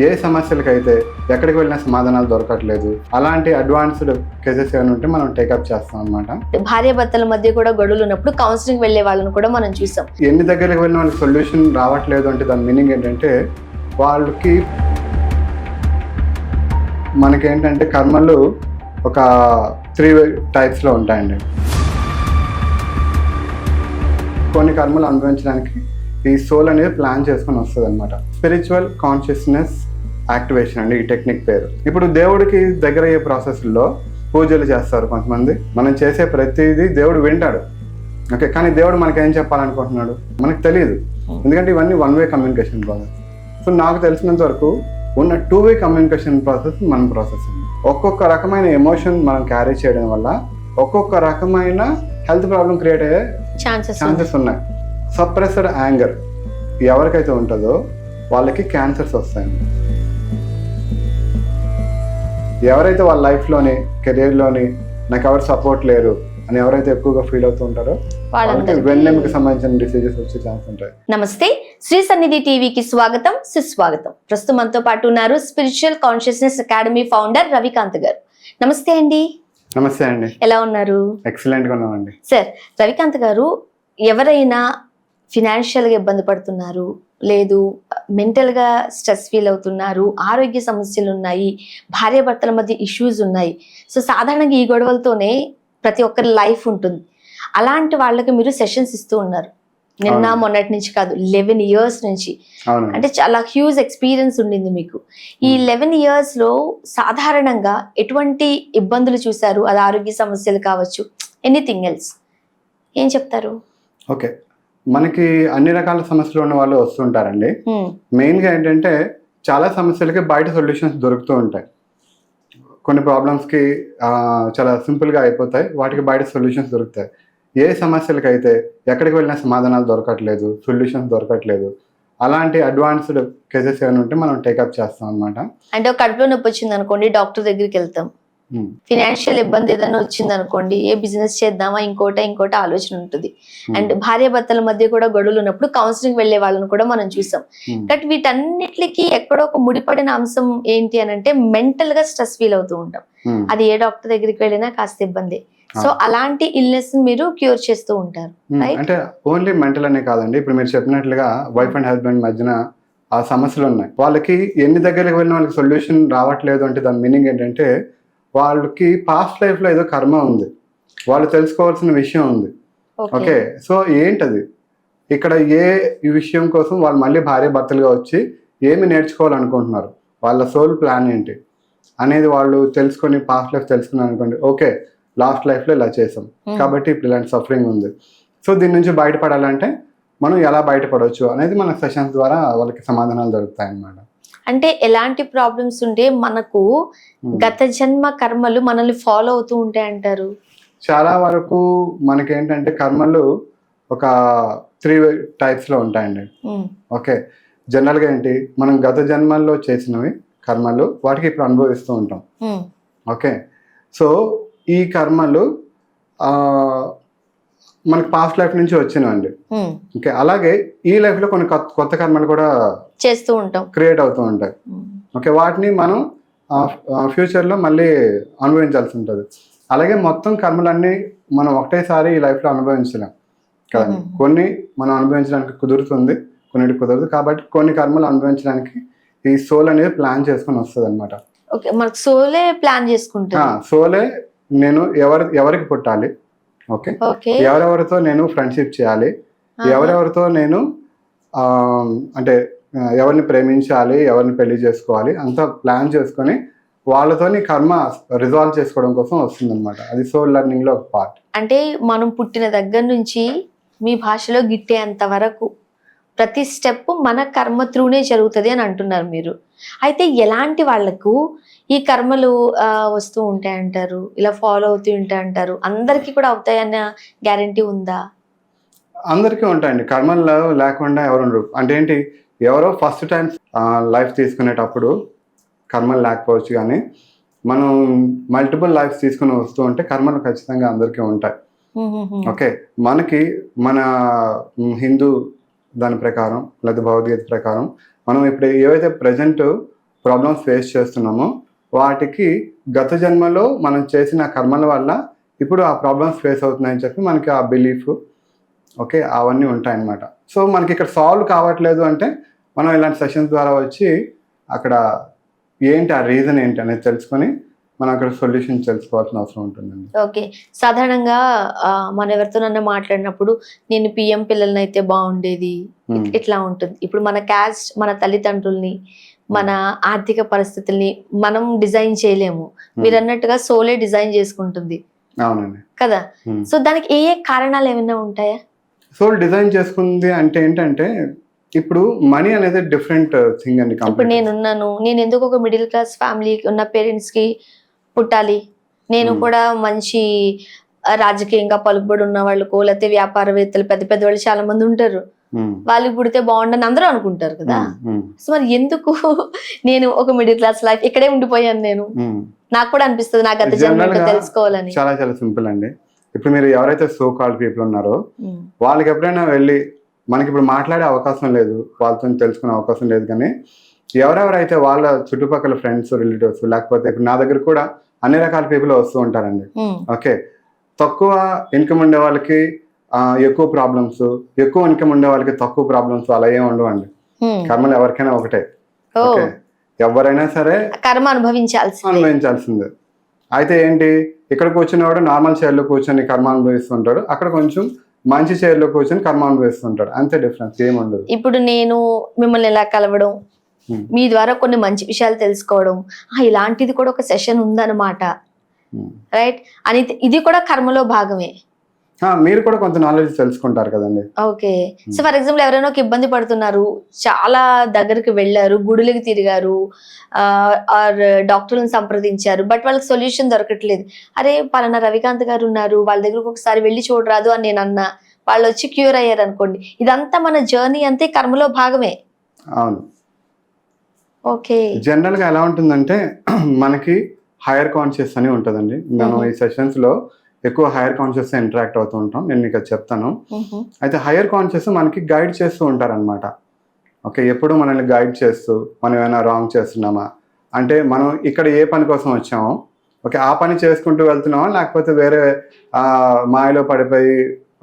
ఏ సమస్యలకైతే ఎక్కడికి వెళ్ళినా సమాధానాలు దొరకట్లేదు, అలాంటి అడ్వాన్స్డ్ కేసెస్ ఏమైనా ఉంటే మనం టేకప్ చేస్తాం అనమాట. భార్యాభర్తల మధ్య కూడా గొడవలు ఉన్నప్పుడు కౌన్సిలింగ్ వెళ్ళే వాళ్ళని కూడా మనం చూసాం. ఎన్ని దగ్గరికి వెళ్ళిన వాళ్ళకి సొల్యూషన్ రావట్లేదు అంటే దాని మీనింగ్ ఏంటంటే వాళ్ళకి మనకేంటంటే కర్మలు ఒక 3 టైప్స్లో ఉంటాయండి. కొన్ని కర్మలు అనుభవించడానికి ఈ సోల్ అనేది ప్లాన్ చేసుకొని వస్తుంది అనమాట. స్పిరిచువల్ కాన్షియస్నెస్ యాక్టివేషన్ అండి ఈ టెక్నిక్ పేరు. ఇప్పుడు దేవుడికి దగ్గర అయ్యే ప్రాసెస్లో పూజలు చేస్తారు కొంతమంది. మనం చేసే ప్రతిదీ దేవుడు వింటాడు, ఓకే. కానీ దేవుడు మనకేం చెప్పాలనుకుంటున్నాడు మనకు తెలియదు, ఎందుకంటే ఇవన్నీ 1-way కమ్యూనికేషన్ ప్రాసెస్. సో నాకు తెలిసినంత వరకు ఉన్న 2-way కమ్యూనికేషన్ ప్రాసెస్ మన ప్రాసెస్ అండి. ఒక్కొక్క రకమైన ఎమోషన్ మనం క్యారీ చేయడం వల్ల ఒక్కొక్క రకమైన హెల్త్ ప్రాబ్లం క్రియేట్ అయ్యే ఛాన్సెస్ ఉన్నాయి. సప్రెస్డ్ యాంగర్ ఎవరికైతే ఉంటుందో వాళ్ళకి క్యాన్సర్స్ వస్తాయండి. ఎవరైతే వాళ్ళ లైఫ్లోని కెరీర్లోని నాకు ఎవరు సపోర్ట్ లేరు అని ఎవరైతే ఎక్కువగా ఫీల్ అవుతూ ఉంటారో వాళ్ళకి వెన్నెముకకి సంబంధించిన డిసీజెస్ వచ్చే ఛాన్స్ ఉంటాయి. నమస్తే, శ్రీ సన్నిధి టీవీకి స్వాగతం, సుస్వాగతం. ప్రస్తుతం మనతో పాటు ఉన్నారు spiritual consciousness academy founder Ravikanth garu. నమస్తే అండి. నమస్తే అండి. ఎలా ఉన్నారు? ఎక్సలెంట్ గా ఉన్నామండి. సార్, రవికాంత్ గారు, ఎవరైనా ఫినాన్షియల్గా ఇబ్బంది పడుతున్నారు, లేదు మెంటల్గా స్ట్రెస్ ఫీల్ అవుతున్నారు, ఆరోగ్య సమస్యలు ఉన్నాయి, భార్యాభర్తల మధ్య ఇష్యూస్ ఉన్నాయి. సో సాధారణంగా ఈ గొడవలతోనే ప్రతి ఒక్కరి లైఫ్ ఉంటుంది. అలాంటి వాళ్ళకి మీరు సెషన్స్ ఇస్తూ ఉన్నారు. నిన్న మొన్నటి నుంచి కాదు, 11 years నుంచి. అంటే చాలా హ్యూజ్ ఎక్స్పీరియన్స్ ఉండింది మీకు. ఈ 11 years లో సాధారణంగా ఎటువంటి ఇబ్బందులు చూసారు? అది ఆరోగ్య సమస్యలు కావచ్చు, ఎనీథింగ్ ఎల్స్, ఏం చెప్తారు? ఓకే, మనకి అన్ని రకాల సమస్యలు ఉన్న వాళ్ళు వస్తుంటారండి. మెయిన్గా ఏంటంటే చాలా సమస్యలకి బయట సొల్యూషన్స్ దొరుకుతూ ఉంటాయి. కొన్ని ప్రాబ్లమ్స్కి చాలా సింపుల్గా అయిపోతాయి, వాటికి బయట సొల్యూషన్స్ దొరుకుతాయి. ఏ సమస్యలకైతే ఎక్కడికి వెళ్ళినా సమాధానాలు దొరకట్లేదు, సొల్యూషన్స్ దొరకట్లేదు, అలాంటి అడ్వాన్స్డ్ కేసెస్ ఏమైనా ఉంటే మనం టేకప్ చేస్తాం అనమాట. అంటే కడుపులో నొప్పి వచ్చింది అనుకోండి, డాక్టర్ దగ్గరికి వెళ్తాం. ఫినాన్షియల్ ఇబ్బంది ఏదైనా వచ్చింది అనుకోండి, ఏ బిజినెస్ చేద్దామా ఇంకోటి ఆలోచన ఉంటుంది. అండ్ భార్యాభర్తల మధ్య కూడా గొడవలు ఉన్నప్పుడు కౌన్సిలింగ్ వెళ్ళే వాళ్ళని కూడా మనం చూసాం. బట్ వీటన్నిటికి ఎక్కడో ఒక ముడిపడిన అంశం ఏంటి అని అంటే మెంటల్ గా స్ట్రెస్ ఫీల్ అవుతూ ఉంటాం. అది ఏ డాక్టర్ దగ్గరికి వెళ్ళినా కాస్త ఇబ్బంది. సో అలాంటి ఇల్నెస్ మీరు క్యూర్ చేస్తూ ఉంటారు. అంటే ఓన్లీ మెంటల్ అనే కాదండి, ఇప్పుడు మీరు చెప్పినట్లుగా వైఫ్ అండ్ హస్బెండ్ మధ్యన ఆ సమస్యలు ఉన్నాయి. వాళ్ళకి ఎన్ని దగ్గరికి వెళ్ళిన వాళ్ళకి సొల్యూషన్ రావట్లేదు అంటే దాని మీనింగ్ ఏంటంటే వాళ్ళకి పాస్ట్ లైఫ్ లో ఏదో కర్మ ఉంది, వాళ్ళు తెలుసుకోవాల్సిన విషయం ఉంది. ఓకే, సో ఏంటది? ఇక్కడ ఈ విషయం కోసం వాళ్ళు మళ్ళీ భార్య భర్తలుగా వచ్చి ఏమి నేర్చుకోవాలనుకుంటున్నారు, వాళ్ళ సోల్ ప్లాన్ ఏంటి అనేది వాళ్ళు తెలుసుకొని పాస్ట్ లైఫ్ తెలుసుకున్నారు అనుకోండి. ఓకే, లాస్ట్ లైఫ్ లో ఇలా చేసాం కాబట్టి ఇప్పుడు ఇలాంటి సఫరింగ్ ఉంది. సో దీని నుంచి బయటపడాలంటే మనం ఎలా బయటపడవచ్చు అనేది మన సెషన్స్ ద్వారా వాళ్ళకి సమాధానాలు దొరుకుతాయి అన్నమాట. అంటే ఎలాంటి ప్రాబ్లమ్స్ ఉంటే మనకు గత జన్మ కర్మలు మనల్ని ఫాలో అవుతూ ఉంటాయి అంటారు? చాలా వరకు మనకేంటంటే కర్మలు ఒక 3 టైప్స్ లో ఉంటాయండి. ఓకే, జనరల్ గా ఏంటి, మనం గత జన్మల్లో చేసినవి కర్మలు వాటికి ఇప్పుడు అనుభవిస్తూ ఉంటాం. ఓకే, సో ఈ కర్మలు మనకి పాస్ట్ లైఫ్ నుంచి వచ్చినవండి. ఓకే, అలాగే ఈ లైఫ్ లో కొన్ని కొత్త కర్మలు కూడా చేస్తూ ఉంటాం, క్రియేట్ అవుతూ ఉంటాయి. ఓకే, వాటిని మనం ఫ్యూచర్ లో మళ్ళీ అనుభవించాల్సి ఉంటుంది. అలాగే మొత్తం కర్మలన్నీ మనం ఒకటేసారి ఈ లైఫ్ లో అనుభవించలేం కదండి. కొన్ని మనం అనుభవించడానికి కుదురుతుంది, కొన్నిటి కుదరదు. కాబట్టి కొన్ని కర్మలు అనుభవించడానికి ఈ సోల్ అనేది ప్లాన్ చేసుకుని వస్తుంది అనమాట. ఓకే, మనకు సోలే ప్లాన్ చేసుకుంటా. సోలే నేను ఎవరికి పుట్టాలి, ఓకే, ఎవరెవరితో నేను ఫ్రెండ్షిప్ చేయాలి, ఎవరెవరితో నేను అంటే ఎవరిని ప్రేమించాలి, ఎవరిని పెళ్లి చేసుకోవాలి, అంతా ప్లాన్ చేసుకొని వాళ్ళతోని కర్మ రిజాల్వ్ చేసుకోవడం కోసం వస్తుంది అనమాట. అది సోల్ లెర్నింగ్ లో ఒక పార్ట్. అంటే మనం పుట్టిన దగ్గర నుంచి మీ భాషలో గిట్టేంత వరకు ప్రతి స్టెప్ మన కర్మ త్రూనే జరుగుతుంది అని అంటున్నారు మీరు. అయితే ఎలాంటి వాళ్లకు ఈ కర్మలు వస్తూ ఉంటాయి అంటారు, ఇలా ఫాలో అవుతూ ఉంటాయి అంటారు? అందరికీ కూడా అవుతాయన్న గ్యారంటీ ఉందా? అందరికీ ఉంటాయండి, కర్మలు లేకుండా ఎవరు ఉండరు. అంటే ఏంటి, ఎవరో ఫస్ట్ టైం లైఫ్ తీసుకునేటప్పుడు కర్మలు లేకపోవచ్చు, కానీ మనం మల్టిపుల్ లైఫ్స్ తీసుకుని వస్తూ ఉంటే కర్మలు ఖచ్చితంగా అందరికీ ఉంటాయి. ఓకే, మనకి మన హిందూ దాని ప్రకారం లేదా భగవద్గీత ప్రకారం మనం ఇప్పుడు ఏవైతే ప్రజెంట్ ప్రాబ్లమ్స్ ఫేస్ చేస్తున్నామో వాటికి గత జన్మలో మనం చేసిన కర్మల వల్ల ఇప్పుడు ఆ ప్రాబ్లమ్స్ ఫేస్ అవుతున్నాయని చెప్పి మనకి ఆ బిలీఫ్ ఓకే అవన్నీ ఉంటాయన్నమాట. సో మనకి ఇక్కడ సాల్వ్ కావట్లేదు అంటే మనం ఇలాంటి సెషన్స్ ద్వారా వచ్చి అక్కడ ఏంటి ఆ రీజన్ ఏంటి అనేది తెలుసుకొని మనం అక్కడ సొల్యూషన్ తెలుసుకోవాల్సిన అవసరం ఉంటుందండి. ఓకే. సాధారణంగా మనం ఎవరితోనన్నా మాట్లాడినప్పుడు నేను పిఎం పిల్లల్ని అయితే బాగుండేది ఇట్లా ఉంటుంది. ఇప్పుడు మన క్యాస్ట్, మన తల్లిదండ్రుల్ని, మన ఆర్థిక పరిస్థితుల్ని మనం డిజైన్ చేయలేము. మీరు అన్నట్టుగా సోలే డిజైన్ చేసుకుంటుంది. అవునండి కదా. సో దానికి ఏ కారణాలు ఏమైనా ఉంటాయా? సోల్ డిజైన్ చేసుకుంది అంటే ఏంటంటే ఇప్పుడు మనీ అనేది డిఫరెంట్ థింగ్ అండి. ఇప్పుడు నేను ఎందుకు ఒక మిడిల్ క్లాస్ ఫ్యామిలీ ఉన్న పేరెంట్స్ కి పుట్టాలి, నేను కూడా మంచి రాజకీయంగా పలుకుబడి ఉన్న వాళ్ళకో లేకపోతే వ్యాపారవేత్తలు పెద్ద పెద్ద వాళ్ళు చాలా మంది ఉంటారు, వాళ్ళకి పుడితే బాగుండని అందరూ అనుకుంటారు కదా. సో మరి ఎందుకు నేను ఒక మిడిల్ క్లాస్ లైఫ్ ఇక్కడే ఉండిపోయాను? నేను నాకు కూడా అనిపిస్తుంది నా గత జన్మలో తెలుసుకోవాలని. చాలా చాలా సింపుల్ అండి. ఇప్పుడు మీరు ఎవరైతే సో కాల్డ్ పీపుల్ ఉన్నారో వాళ్ళకి ఎప్పుడైనా వెళ్ళి మనకి ఇప్పుడు మాట్లాడే అవకాశం లేదు, వాళ్ళతో తెలుసుకునే అవకాశం లేదు, కానీ ఎవరెవరైతే వాళ్ళ చుట్టుపక్కల ఫ్రెండ్స్ రిలేటివ్స్ లేకపోతే ఇప్పుడు నా దగ్గర కూడా అన్ని రకాల పీపుల్ వస్తూ ఉంటారండి. ఓకే, తక్కువ ఇన్కమ్ ఉండే వాళ్ళకి ఎక్కువ ప్రాబ్లమ్స్, ఎక్కువ ఇన్కమ్ ఉండే వాళ్ళకి తక్కువ ప్రాబ్లమ్స్ అలా ఏమి ఉండవండి. కర్మలు ఎవరికైనా ఒకటే. ఓకే, ఎవరైనా సరే కర్మ అనుభవించాల్సిందే. అయితే ఏంటి, ఇక్కడ కూర్చునేవాడు నార్మల్ చైర్లో కూర్చొని కర్మ అనుభవిస్తుంటాడు, అక్కడ కొంచెం మంచి చైర్లో కూర్చొని కర్మ అనుభవిస్తుంటాడు, అంతే డిఫరెన్స్, ఏమి ఉండదు. ఇప్పుడు నేను మిమ్మల్ని ఎలా కలవడం, మీ ద్వారా కొన్ని మంచి విషయాలు తెలుసుకోవడం, ఇలాంటిది కూడా ఒక సెషన్ ఉందన్నమాట, రైట్ అని, ఇది కూడా కర్మలో భాగమే. మీరు కూడా కొంత నాలెడ్జ్ తెలుసుకుంటారు కదండి. ఓకే. సో ఫర్ ఎగ్జాంపుల్ ఎవరైనా ఒక ఇబ్బంది పడుతున్నారు, చాలా దగ్గరికి వెళ్ళారు, గుడులకి తిరిగారు, ఆర్ డాక్టర్లను సంప్రదించారు, బట్ వాళ్ళకి సొల్యూషన్ దొరకట్లేదు. అరే పలానా రవికాంత్ గారు ఉన్నారు, వాళ్ళ దగ్గరకు ఒకసారి వెళ్ళి చూడరాదు అని నేను అన్నా, వాళ్ళు వచ్చి క్యూర్ అయ్యారు అనుకోండి, ఇదంతా మన జర్నీ అంతే కర్మలో భాగమే. అవును. ఓకే. జనరల్ గా ఎలా ఉంటుందంటే మనకి హైయర్ కాన్షియస్ అని ఉంటుందండి. మనం ఈ సెషన్స్ లో ఎక్కువ హైయర్ కాన్షియస్ ఇంటరాక్ట్ అవుతూ ఉంటాం, నేను మీకు అది చెప్తాను. అయితే హైయర్ కాన్షియస్ మనకి గైడ్ చేస్తూ ఉంటారనమాట. ఓకే, ఎప్పుడు మనల్ని గైడ్ చేస్తూ మనం ఏమైనా రాంగ్ చేస్తున్నామా, అంటే మనం ఇక్కడ ఏ పని కోసం వచ్చామో ఓకే ఆ పని చేసుకుంటూ వెళ్తున్నామా, లేకపోతే వేరే మాయలో పడిపోయి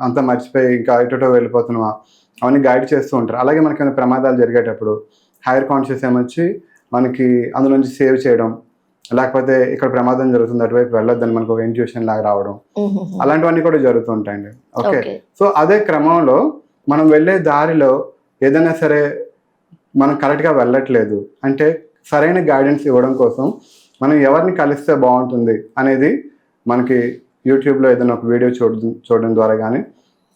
అంతా మర్చిపోయి ఇంకా ఇటుటో వెళ్ళిపోతున్నామా, అవన్నీ గైడ్ చేస్తూ ఉంటారు. అలాగే మనకి ఏమైనా ప్రమాదాలు జరిగేటప్పుడు హైయర్ కాన్షియస్ ఏమొచ్చి మనకి అందులో నుంచి సేవ్ చేయడం, లేకపోతే ఇక్కడ ప్రమాదం జరుగుతుంది అటువైపు వెళ్ళొద్దని మనకు ఒక ఇంట్యూషన్ లాగా రావడం, అలాంటివన్నీ కూడా జరుగుతూ ఉంటాయండి. ఓకే, సో అదే క్రమంలో మనం వెళ్ళే దారిలో ఏదైనా సరే మనం కరెక్ట్గా వెళ్ళట్లేదు అంటే సరైన గైడెన్స్ ఇవ్వడం కోసం మనం ఎవరిని కలిస్తే బాగుంటుంది అనేది మనకి యూట్యూబ్లో ఏదైనా ఒక వీడియో చూడడం ద్వారా కానీ,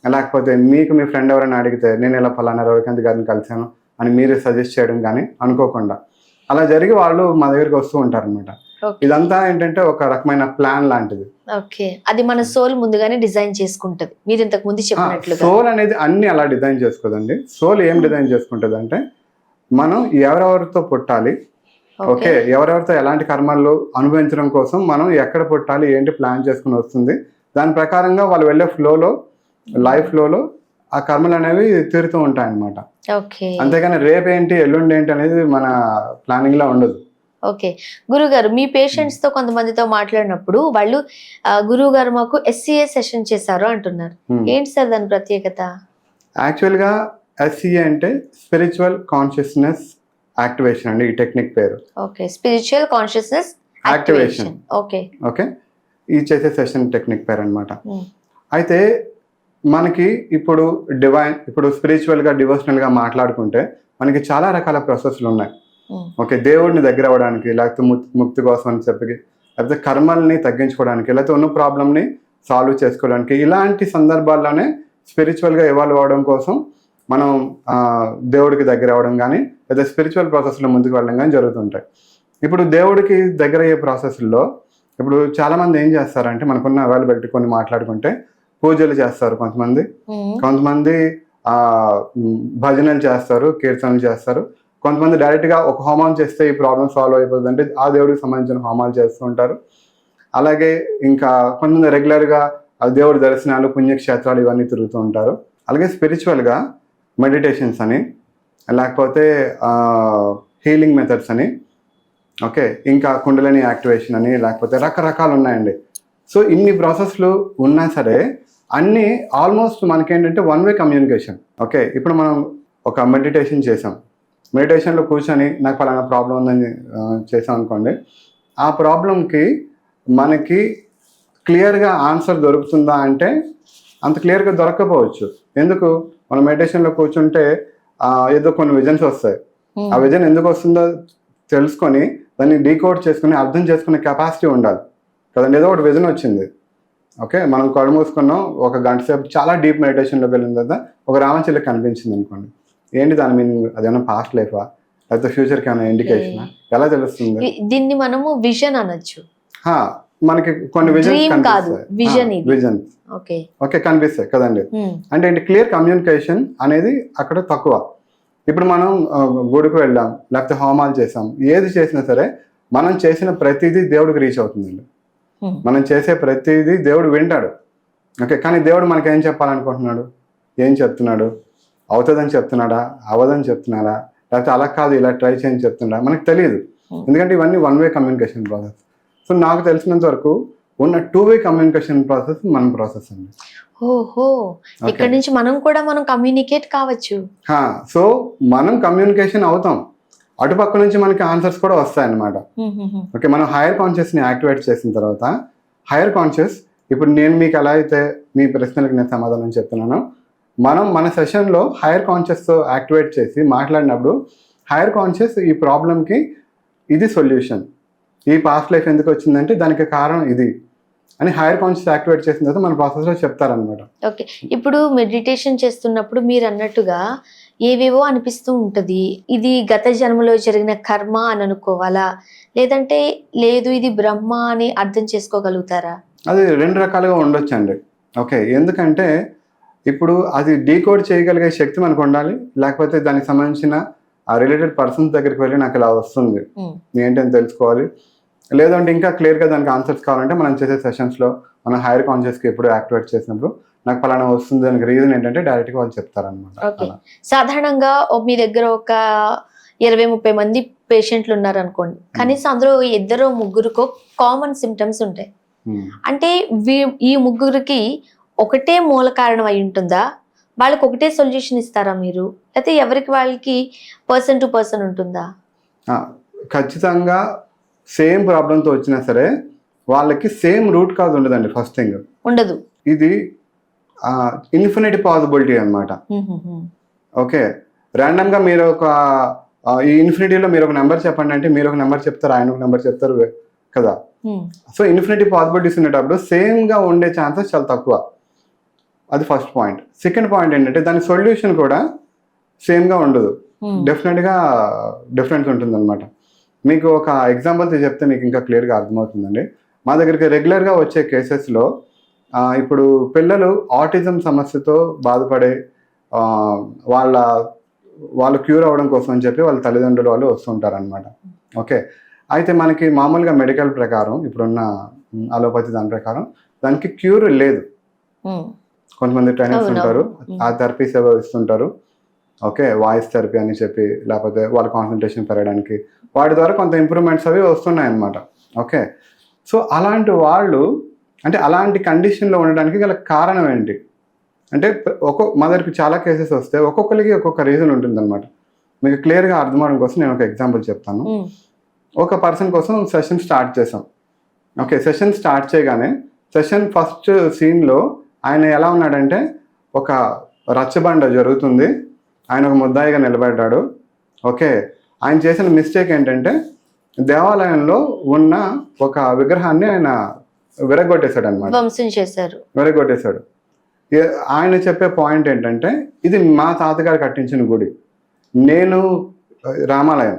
లేకపోతే మీకు మీ ఫ్రెండ్ ఎవరైనా అడిగితే నేను ఇలా ఫలానా రవికాంత్ గారిని కలిశాను అని మీరు సజెస్ట్ చేయడం కానీ అనుకోకుండా అలా జరిగి వాళ్ళు మా దగ్గరికి వస్తూ ఉంటారు అనమాట. ఇదంతా ఏంటంటే ఒక రకమైన ప్లాన్ లాంటిది. ఓకే, అది మన సోల్ ముందుగానే డిజైన్ చేసుకుంటది. మీరు ఇంతకు ముందు చెప్పినట్లుగా సోల్ అనేది అన్ని అలా డిజైన్ చేసుకోదండి. సోల్ ఏం డిజైన్ చేసుకుంటది అంటే మనం ఎవరెవరితో పుట్టాలి, ఓకే ఎవరెవరితో ఎలాంటి కర్మలు అనుభవించడం కోసం మనం ఎక్కడ పుట్టాలి ఏంటి ప్లాన్ చేసుకుని వస్తుంది. దాని ప్రకారంగా వాళ్ళు వెళ్ళే ఫ్లోలో లైఫ్ ఫ్లోలో ఆ కర్మలు అనేవి తీరుతూ ఉంటాయి అన్నమాట. అంతేగాని రేపేంటి ఎల్లుండి ఏంటి అనేది మన ప్లానింగ్ లో ఉండదు. ఓకే, గురుగారు మీ పేషెంట్స్ తో కొంతమందితో మాట్లాడినప్పుడు వాళ్ళు గురువు గారు మాకు SCA సెషన్ చేశారు అంటున్నారు, ఏంటి సార్ దాని ప్రత్యేకత? యాక్చువల్ గా SCA అంటే స్పిరిచువల్ కాన్షియస్నెస్ యాక్టివేషన్ అండి, ఈ టెక్నిక్ పేరు. Okay, spiritual consciousness activation. Okay okay, ఈ చేసే సెషన్ టెక్నిక్ పేరు అన్నమాట. అయితే మనకి ఇప్పుడు స్పిరిచువల్ గా డివోషనల్ గా మాట్లాడుకుంటే మనకి చాలా రకాల ప్రాసెస్లు ఉన్నాయి. ఓకే, దేవుడిని దగ్గర అవ్వడానికి, లేకపోతే ముక్తి కోసం అని చెప్పి, లేకపోతే కర్మల్ని తగ్గించుకోవడానికి, లేకపోతే ఉన్న ప్రాబ్లమ్ని సాల్వ్ చేసుకోవడానికి, ఇలాంటి సందర్భాల్లోనే స్పిరిచువల్గా ఇవాల్వ్ అవ్వడం కోసం మనం దేవుడికి దగ్గర అవ్వడం కానీ లేదా స్పిరిచువల్ ప్రాసెస్లో ముందుకు వెళ్ళడం కానీ జరుగుతుంటాయి. ఇప్పుడు దేవుడికి దగ్గర అయ్యే ప్రాసెస్లో ఇప్పుడు చాలామంది ఏం చేస్తారంటే మనకున్న అవైలబిలిటీ కొన్ని మాట్లాడుకుంటే పూజలు చేస్తారు, కొంతమంది భజనలు చేస్తారు, కీర్తనలు చేస్తారు, కొంతమంది డైరెక్ట్గా ఒక హోమం చేస్తే ఈ ప్రాబ్లం సాల్వ్ అయిపోతుంది అంటే ఆ దేవుడికి సంబంధించిన హోమాలు చేస్తూ ఉంటారు. అలాగే ఇంకా కొంతమంది రెగ్యులర్గా దేవుడి దర్శనాలు, పుణ్యక్షేత్రాలు ఇవన్నీ తిరుగుతూ ఉంటారు. అలాగే స్పిరిచువల్గా మెడిటేషన్స్ అని, లేకపోతే హీలింగ్ మెథడ్స్ అని, ఓకే, ఇంకా కుండలిని యాక్టివేషన్ అని, లేకపోతే రకరకాలు ఉన్నాయండి. సో ఇన్ని ప్రాసెస్లు ఉన్నా సరే అన్నీ ఆల్మోస్ట్ మనకేంటంటే వన్ వే కమ్యూనికేషన్. ఓకే, ఇప్పుడు మనం ఒక మెడిటేషన్ చేసాం, మెడిటేషన్లో కూర్చొని నాకు పలానా ప్రాబ్లం ఉందని చేసాం అనుకోండి, ఆ ప్రాబ్లంకి మనకి క్లియర్గా ఆన్సర్ దొరుకుతుందా అంటే అంత క్లియర్గా దొరకకపోవచ్చు. ఎందుకు? మనం మెడిటేషన్లో కూర్చుంటే ఏదో కొన్ని విజన్స్ వస్తాయి. ఆ విజన్ ఎందుకు వస్తుందో తెలుసుకొని దాన్ని డీకోడ్ చేసుకుని అర్థం చేసుకునే కెపాసిటీ ఉండాలి కదండి. ఏదో ఒకటి విజన్ వచ్చింది, ఓకే, మనం కళ్ళు మూసుకున్నాం, ఒక గంట సేపు చాలా డీప్ మెడిటేషన్లోకి వెళ్ళిన తర్వాత ఒక రామచిల్ల కనిపించింది అనుకోండి, ఏంటి దాని మీనింగ్? అదేమన్నా పాస్ట్ లైఫా లేకపోతే ఫ్యూచర్కి ఏమైనా ఇండికేషన్? ఎలా తెలుస్తుంది? దీన్ని మనము విజన్ అనొచ్చు. మనకి కొన్ని విజన్స్ ఓకే కనిపిస్తాయి కదండి. అంటే ఏంటి? క్లియర్ కమ్యూనికేషన్ అనేది అక్కడ తక్కువ. ఇప్పుడు మనం గుడికి వెళ్ళాం, లేకపోతే హోమాలు చేసాం, ఏది చేసినా సరే మనం చేసిన ప్రతిదీ దేవుడికి రీచ్ అవుతుందండి. మనం చేసే ప్రతిదీ దేవుడు వింటాడు. ఓకే, కానీ దేవుడు మనకి ఏం చెప్పాలనుకుంటున్నాడు? ఏం చెప్తున్నాడు? అవుతుందని చెప్తున్నాడా, అవ్వదని చెప్తున్నాడా, లేకపోతే అలా కాదు ఇలా ట్రై చేయని చెప్తున్నాడా? మనకు తెలియదు. ఎందుకంటే ఇవన్నీ one way communication process. So నాకు తెలిసినంత వరకు ఉన్న టూ వే కమ్యూనికేషన్ ప్రాసెస్ మన ప్రాసెస్ అండి. ఓహో, ఇక్కడ నుంచి మనం కమ్యూనికేట్ కావచ్చు. సో మనం కమ్యూనికేషన్ అవుతాం, అటుపక్క నుంచి మనకి ఆన్సర్స్ కూడా వస్తాయి అన్నమాట. ఓకే, మనం హైయర్ కాన్షియస్ని యాక్టివేట్ చేసిన తర్వాత హైయర్ కాన్షియస్, ఇప్పుడు నేను మీకు ఎలా అయితే మీ ప్రశ్నలకు నేను సమాధానం చెప్తున్నాను, మనం మన సెషన్లో హైయర్ కాన్షియస్తో యాక్టివేట్ చేసి మాట్లాడినప్పుడు హైయర్ కాన్షియస్ ఈ ప్రాబ్లంకి ఇది సొల్యూషన్, ఈ పాస్ట్ లైఫ్ ఎందుకు వచ్చిందంటే దానికి కారణం ఇది అని హైయర్ కాన్షియస్ యాక్టివేట్ చేసిన తర్వాత మన ప్రాసెస్లో చెప్తారనమాట. ఓకే, ఇప్పుడు మెడిటేషన్ చేస్తున్నప్పుడు మీరు అన్నట్టుగా ఏవేవో అనిపిస్తూ ఉంటుంది, ఇది గత జన్మలో జరిగిన కర్మ అని అనుకోవాలా, లేదంటే లేదు ఇది బ్రహ్మ అని అర్థం చేసుకోగలుగుతారా? అది రెండు రకాలుగా ఉండొచ్చండి. ఓకే, ఎందుకంటే ఇప్పుడు అది డీకోడ్ చేయగలిగే శక్తి మనకు ఉండాలి, లేకపోతే దానికి సంబంధించిన ఆ రిలేటెడ్ పర్సన్స్ దగ్గరికి వెళ్ళి నాకు ఇలా వస్తుంది ఏంటని తెలుసుకోవాలి. లేదంటే ఇంకా క్లియర్గా దానికి ఆన్సర్స్ కావాలంటే మనం చేసే సెషన్స్లో మనం హైయర్ కాన్షియస్కి ఎప్పుడు యాక్టివేట్ చేసినప్పుడు నాకు పలానా వస్తుంది, దానికి రీజన్ ఏంటంటే డైరెక్ట్గా వాళ్ళు చెప్తారనమాట. సాధారణంగా మీ దగ్గర ఒక 20-30 మంది పేషెంట్లు ఉన్నారు అనుకోండి, కనీసం అందులో 2-3 కామన్ సిమ్టమ్స్ ఉంటాయి. అంటే ఈ ముగ్గురికి ఒకటే మూల కారణం అయి ఉంటుందా? వాళ్ళకి ఒకటే సొల్యూషన్ ఇస్తారా మీరు, లేకపోతే ఎవరికి వాళ్ళకి పర్సన్ టు పర్సన్ ఉంటుందా? ఖచ్చితంగా సేమ్ ప్రాబ్లంతో వచ్చినా సరే వాళ్ళకి సేమ్ రూట్ కాజ్ ఉండదండి. ఫస్ట్ థింగ్ ఉండదు. ఇది ఇన్ఫినిటీ పాసిబిలిటీ అనమాట. ఓకే, ర్యాండమ్గా మీరు ఒక ఈ ఇన్ఫినిటీలో మీరు ఒక నెంబర్ చెప్పండి అంటే మీరు ఒక నెంబర్ చెప్తారు, ఆయన ఒక నెంబర్ చెప్తారు కదా. సో ఇన్ఫినిటీ పాసిబిలిటీస్ ఉండేటప్పుడు సేమ్గా ఉండే ఛాన్సెస్ చాలా తక్కువ. అది ఫస్ట్ పాయింట్. సెకండ్ పాయింట్ ఏంటంటే దాని సొల్యూషన్ కూడా సేమ్గా ఉండదు, డెఫినెట్గా డిఫరెన్స్ ఉంటుంది అనమాట. మీకు ఒక ఎగ్జాంపుల్ చెప్తే మీకు ఇంకా క్లియర్గా అర్థమవుతుందండి. మా దగ్గరికి రెగ్యులర్గా వచ్చే కేసెస్లో ఇప్పుడు పిల్లలు ఆటిజం సమస్యతో బాధపడే వాళ్ళు క్యూర్ అవ్వడం కోసం అని చెప్పి వాళ్ళ తల్లిదండ్రులు వాళ్ళు వస్తుంటారు అనమాట. ఓకే, అయితే మనకి మామూలుగా మెడికల్ ప్రకారం ఇప్పుడున్న అలోపతి దాని ప్రకారం దానికి క్యూర్ లేదు. కొంతమంది ట్రైనర్స్ ఉంటారు, ఆ థెరపీస్ ఏవో ఇస్తుంటారు. ఓకే, వాయిస్ థెరపీ అని చెప్పి, లేకపోతే వాళ్ళ కాన్సన్ట్రేషన్ పెరగడానికి వాటి ద్వారా కొంత ఇంప్రూవ్మెంట్స్ అవి వస్తున్నాయి అన్నమాట. ఓకే, సో అలాంటి వాళ్ళు అంటే అలాంటి కండిషన్లో ఉండడానికి గల కారణం ఏంటి అంటే మా దగ్గరికి చాలా కేసెస్ వస్తే ఒక్కొక్కరికి ఒక్కొక్క రీజన్ ఉంటుంది అనమాట. మీకు క్లియర్గా అర్థమవడం కోసం నేను ఒక ఎగ్జాంపుల్ చెప్తాను. ఒక పర్సన్ కోసం సెషన్ స్టార్ట్ చేసాం. ఓకే, సెషన్ స్టార్ట్ చేయగానే సెషన్ ఫస్ట్ సీన్లో ఆయన ఎలా ఉన్నాడంటే ఒక రచ్చబండ జరుగుతుంది, ఆయన ఒక ముద్దాయిగా నిలబడ్డాడు. ఓకే, ఆయన చేసిన మిస్టేక్ ఏంటంటే దేవాలయంలో ఉన్న ఒక విగ్రహాన్ని ఆయన విరగొట్టేశాడు అనమాట. విరగొట్టేశాడు. ఆయన చెప్పే పాయింట్ ఏంటంటే ఇది మా తాతగారు కట్టించిన గుడి, నేను రామాలయం,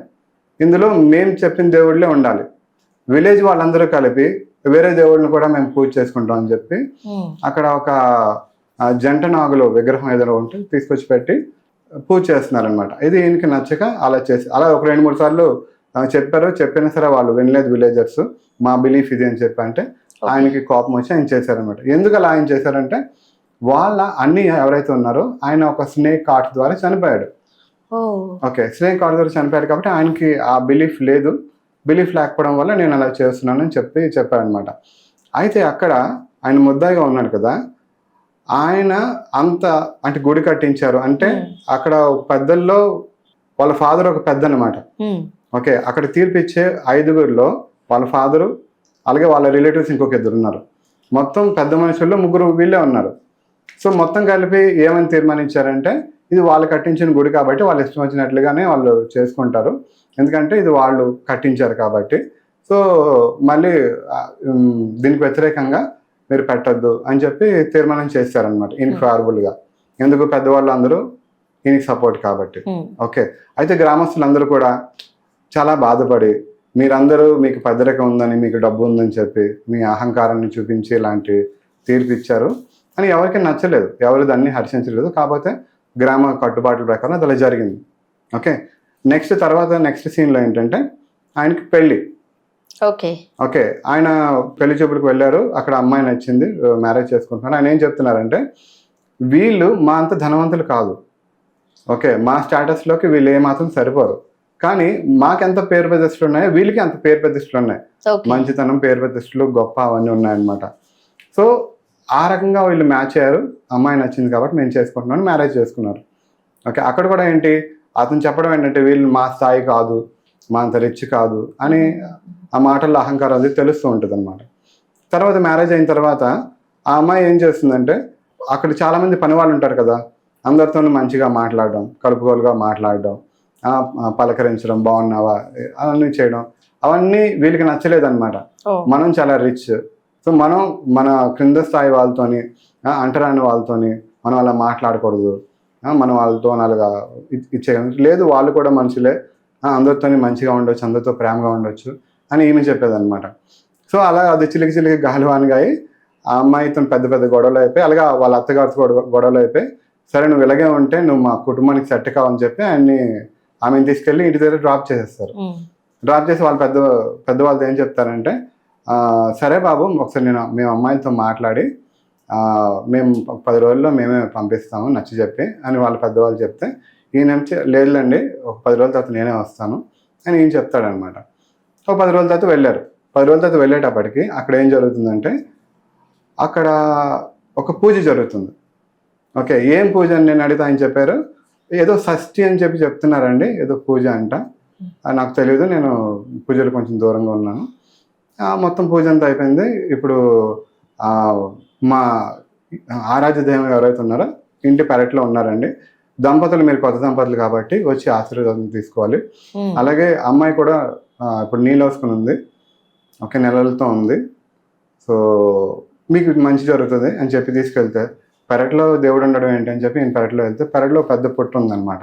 ఇందులో మేము చెప్పిన దేవుళ్ళే ఉండాలి, విలేజ్ వాళ్ళందరూ కలిపి వేరే దేవుళ్ళని కూడా మేము పూజ చేసుకుంటాం అని చెప్పి అక్కడ ఒక జంట నాగులో విగ్రహం ఏదైనా ఉంటే తీసుకొచ్చి పెట్టి పూజ చేస్తున్నారనమాట. ఇది ఈయనకి నచ్చక అలా ఒక 2-3 సార్లు చెప్పారు. చెప్పినా సరే వాళ్ళు వినలేదు విలేజర్స్. మా బిలీఫ్ ఇది అని చెప్పి అంటే ఆయనకి కోపం వచ్చి ఆయన చేశారనమాట. ఎందుకు అలా ఆయన చేశారంటే వాళ్ళ అన్ని ఎవరైతే ఉన్నారో ఆయన ఒక స్నేక్ కార్ట్ ద్వారా చనిపోయాడు. ఓకే, స్నేక్ కార్ట్ ద్వారా చనిపోయాడు కాబట్టి ఆయనకి ఆ బిలీఫ్ లేదు, బిలీఫ్ లేకపోవడం వల్ల నేను అలా చేస్తున్నానని చెప్పాడనమాట. అయితే అక్కడ ఆయన ముద్దాయిగా ఉన్నాడు కదా, ఆయన అంత అంటే గుడి కట్టించారు అంటే అక్కడ పెద్దల్లో వాళ్ళ ఫాదర్ ఒక పెద్ద అనమాట. ఓకే, అక్కడ తీర్పిచ్చే 5గురిలో వాళ్ళ ఫాదరు అలాగే వాళ్ళ రిలేటివ్స్ ఇంకొక 2 ఉన్నారు. మొత్తం పెద్ద మనుషుల్లో 3 వీళ్ళే ఉన్నారు. సో మొత్తం కలిపి ఏమని తీర్మానించారంటే ఇది వాళ్ళు కట్టించిన గుడి కాబట్టి వాళ్ళు ఇష్టం వచ్చినట్లుగానే వాళ్ళు చేసుకుంటారు, ఎందుకంటే ఇది వాళ్ళు కట్టించారు కాబట్టి. సో మళ్ళీ దీనికి వ్యతిరేకంగా మీరు పెట్టద్దు అని చెప్పి తీర్మానం చేశారనమాట ఈయనకి ఫేవరబుల్గా. ఎందుకు, పెద్దవాళ్ళు అందరూ ఈయనకి సపోర్ట్ కాబట్టి. ఓకే, అయితే గ్రామస్తులందరూ కూడా చాలా బాధపడి మీరందరూ మీకు పెద్దరికం ఉందని, మీకు డబ్బు ఉందని చెప్పి మీ అహంకారాన్ని చూపించి ఇలాంటి తీర్పు ఇచ్చారు అని ఎవరికి నచ్చలేదు, ఎవరు దాన్ని హర్షించలేదు. కాకపోతే గ్రామ కట్టుబాట్ల ప్రకారం అది అలా జరిగింది. ఓకే, నెక్స్ట్ సీన్లో ఏంటంటే ఆయనకి పెళ్ళి. ఓకే, ఆయన పెళ్లి చూపులకు వెళ్ళారు, అక్కడ అమ్మాయి నచ్చింది, మ్యారేజ్ చేసుకుంటున్నాడు. ఆయన ఏం చెప్తున్నారంటే వీళ్ళు మా అంత ధనవంతులు కాదు, ఓకే, మా స్టేటస్లోకి వీళ్ళు ఏమాత్రం సరిపోరు, కానీ మాకెంత పేరు ప్రతిష్టలు ఉన్నాయో వీళ్ళకి అంత పేరు ప్రతిష్టలు ఉన్నాయి, మంచితనం, పేరు ప్రతిష్టలు, గొప్ప అవన్నీ ఉన్నాయన్నమాట. సో ఆ రకంగా వీళ్ళు మ్యాచ్ అయ్యారు, అమ్మాయి నచ్చింది కాబట్టి మేము చేసుకుంటున్నాను, మ్యారేజ్ చేసుకున్నారు. ఓకే, అక్కడ కూడా ఏంటి అతను చెప్పడం ఏంటంటే వీళ్ళు మా స్థాయి కాదు, మా అంత రిచ్ కాదు అని ఆ మాటల్లో అహంకారం అది తెలుస్తూ ఉంటుంది అనమాట. తర్వాత మ్యారేజ్ అయిన తర్వాత ఆ అమ్మాయి ఏం చేస్తుందంటే అక్కడ చాలామంది పని వాళ్ళు ఉంటారు కదా, అందరితో మంచిగా మాట్లాడడం, కలుపుకోలుగా మాట్లాడడం, పలకరించడం, బాగున్నావా అవన్నీ చేయడం, అవన్నీ వీళ్ళకి నచ్చలేదన్నమాట. మనం చాలా రిచ్, సో మనం మన క్రింద స్థాయి వాళ్ళతోని, అంటరాని వాళ్ళతోని మనం అలా మాట్లాడకూడదు, మనం వాళ్ళతో అలాగా ఇచ్చేయడం లేదు, వాళ్ళు కూడా మనుషులే, అందరితో మంచిగా ఉండొచ్చు, అందరితో ప్రేమగా ఉండొచ్చు అని ఈమె చెప్పేదన్నమాట. సో అలా అది చిలికి గాలివానిగా అయి ఆ అమ్మాయితో పెద్ద పెద్ద గొడవలు అయిపోయి, అలాగా వాళ్ళ అత్తగారితో గొడవలు అయిపోయి, సరే నువ్వు ఇలాగే ఉంటే నువ్వు మా కుటుంబానికి సెట్ కావని చెప్పి ఆమెను తీసుకెళ్ళి ఇంటి దగ్గర డ్రాప్ చేసేస్తారు. డ్రాప్ చేసి వాళ్ళ పెద్దవాళ్ళతో ఏం చెప్తారంటే సరే బాబు, ఒకసారి మేము అమ్మాయిలతో మాట్లాడి మేము 10 రోజుల్లో మేమే పంపిస్తాము నచ్చి చెప్పి అని వాళ్ళ పెద్దవాళ్ళు చెప్తే ఈయన లేదులేండి ఒక 10 రోజుల తర్వాత నేనే వస్తాను అని ఈయన చెప్తాడనమాట. ఒక 10 రోజుల తర్వాత వెళ్ళారు. 10 రోజుల తర్వాత వెళ్ళేటప్పటికి అక్కడ ఏం జరుగుతుందంటే అక్కడ ఒక పూజ జరుగుతుంది. ఓకే, ఏం పూజ అని నేను అడిగితే ఆయన చెప్పారు ఏదో షష్ఠి అని చెప్పి చెప్తున్నారండి, ఏదో పూజ అంట, నాకు తెలియదు, నేను పూజలు కొంచెం దూరంగా ఉన్నాను. మొత్తం పూజ అంతా అయిపోయింది. ఇప్పుడు మా ఆరాధ్య దైవం ఎవరైతే ఉన్నారో ఇంటి పెరట్లో ఉన్నారండి, దంపతులు, మీరు కొత్త దంపతులు కాబట్టి వచ్చి ఆశీర్వాదం తీసుకోవాలి. అలాగే అమ్మాయి కూడా ఇప్పుడు నీళ్ళు వేసుకుని ఉంది, ఒక నెలలతో ఉంది, సో మీకు మంచి జరుగుతుంది అని చెప్పి తీసుకెళ్తే పెరట్లో దేవుడు ఉండడం ఏంటి అని చెప్పి నేను పెరట్లో వెళ్తే పెరట్లో పెద్ద పుట్టు ఉందన్నమాట.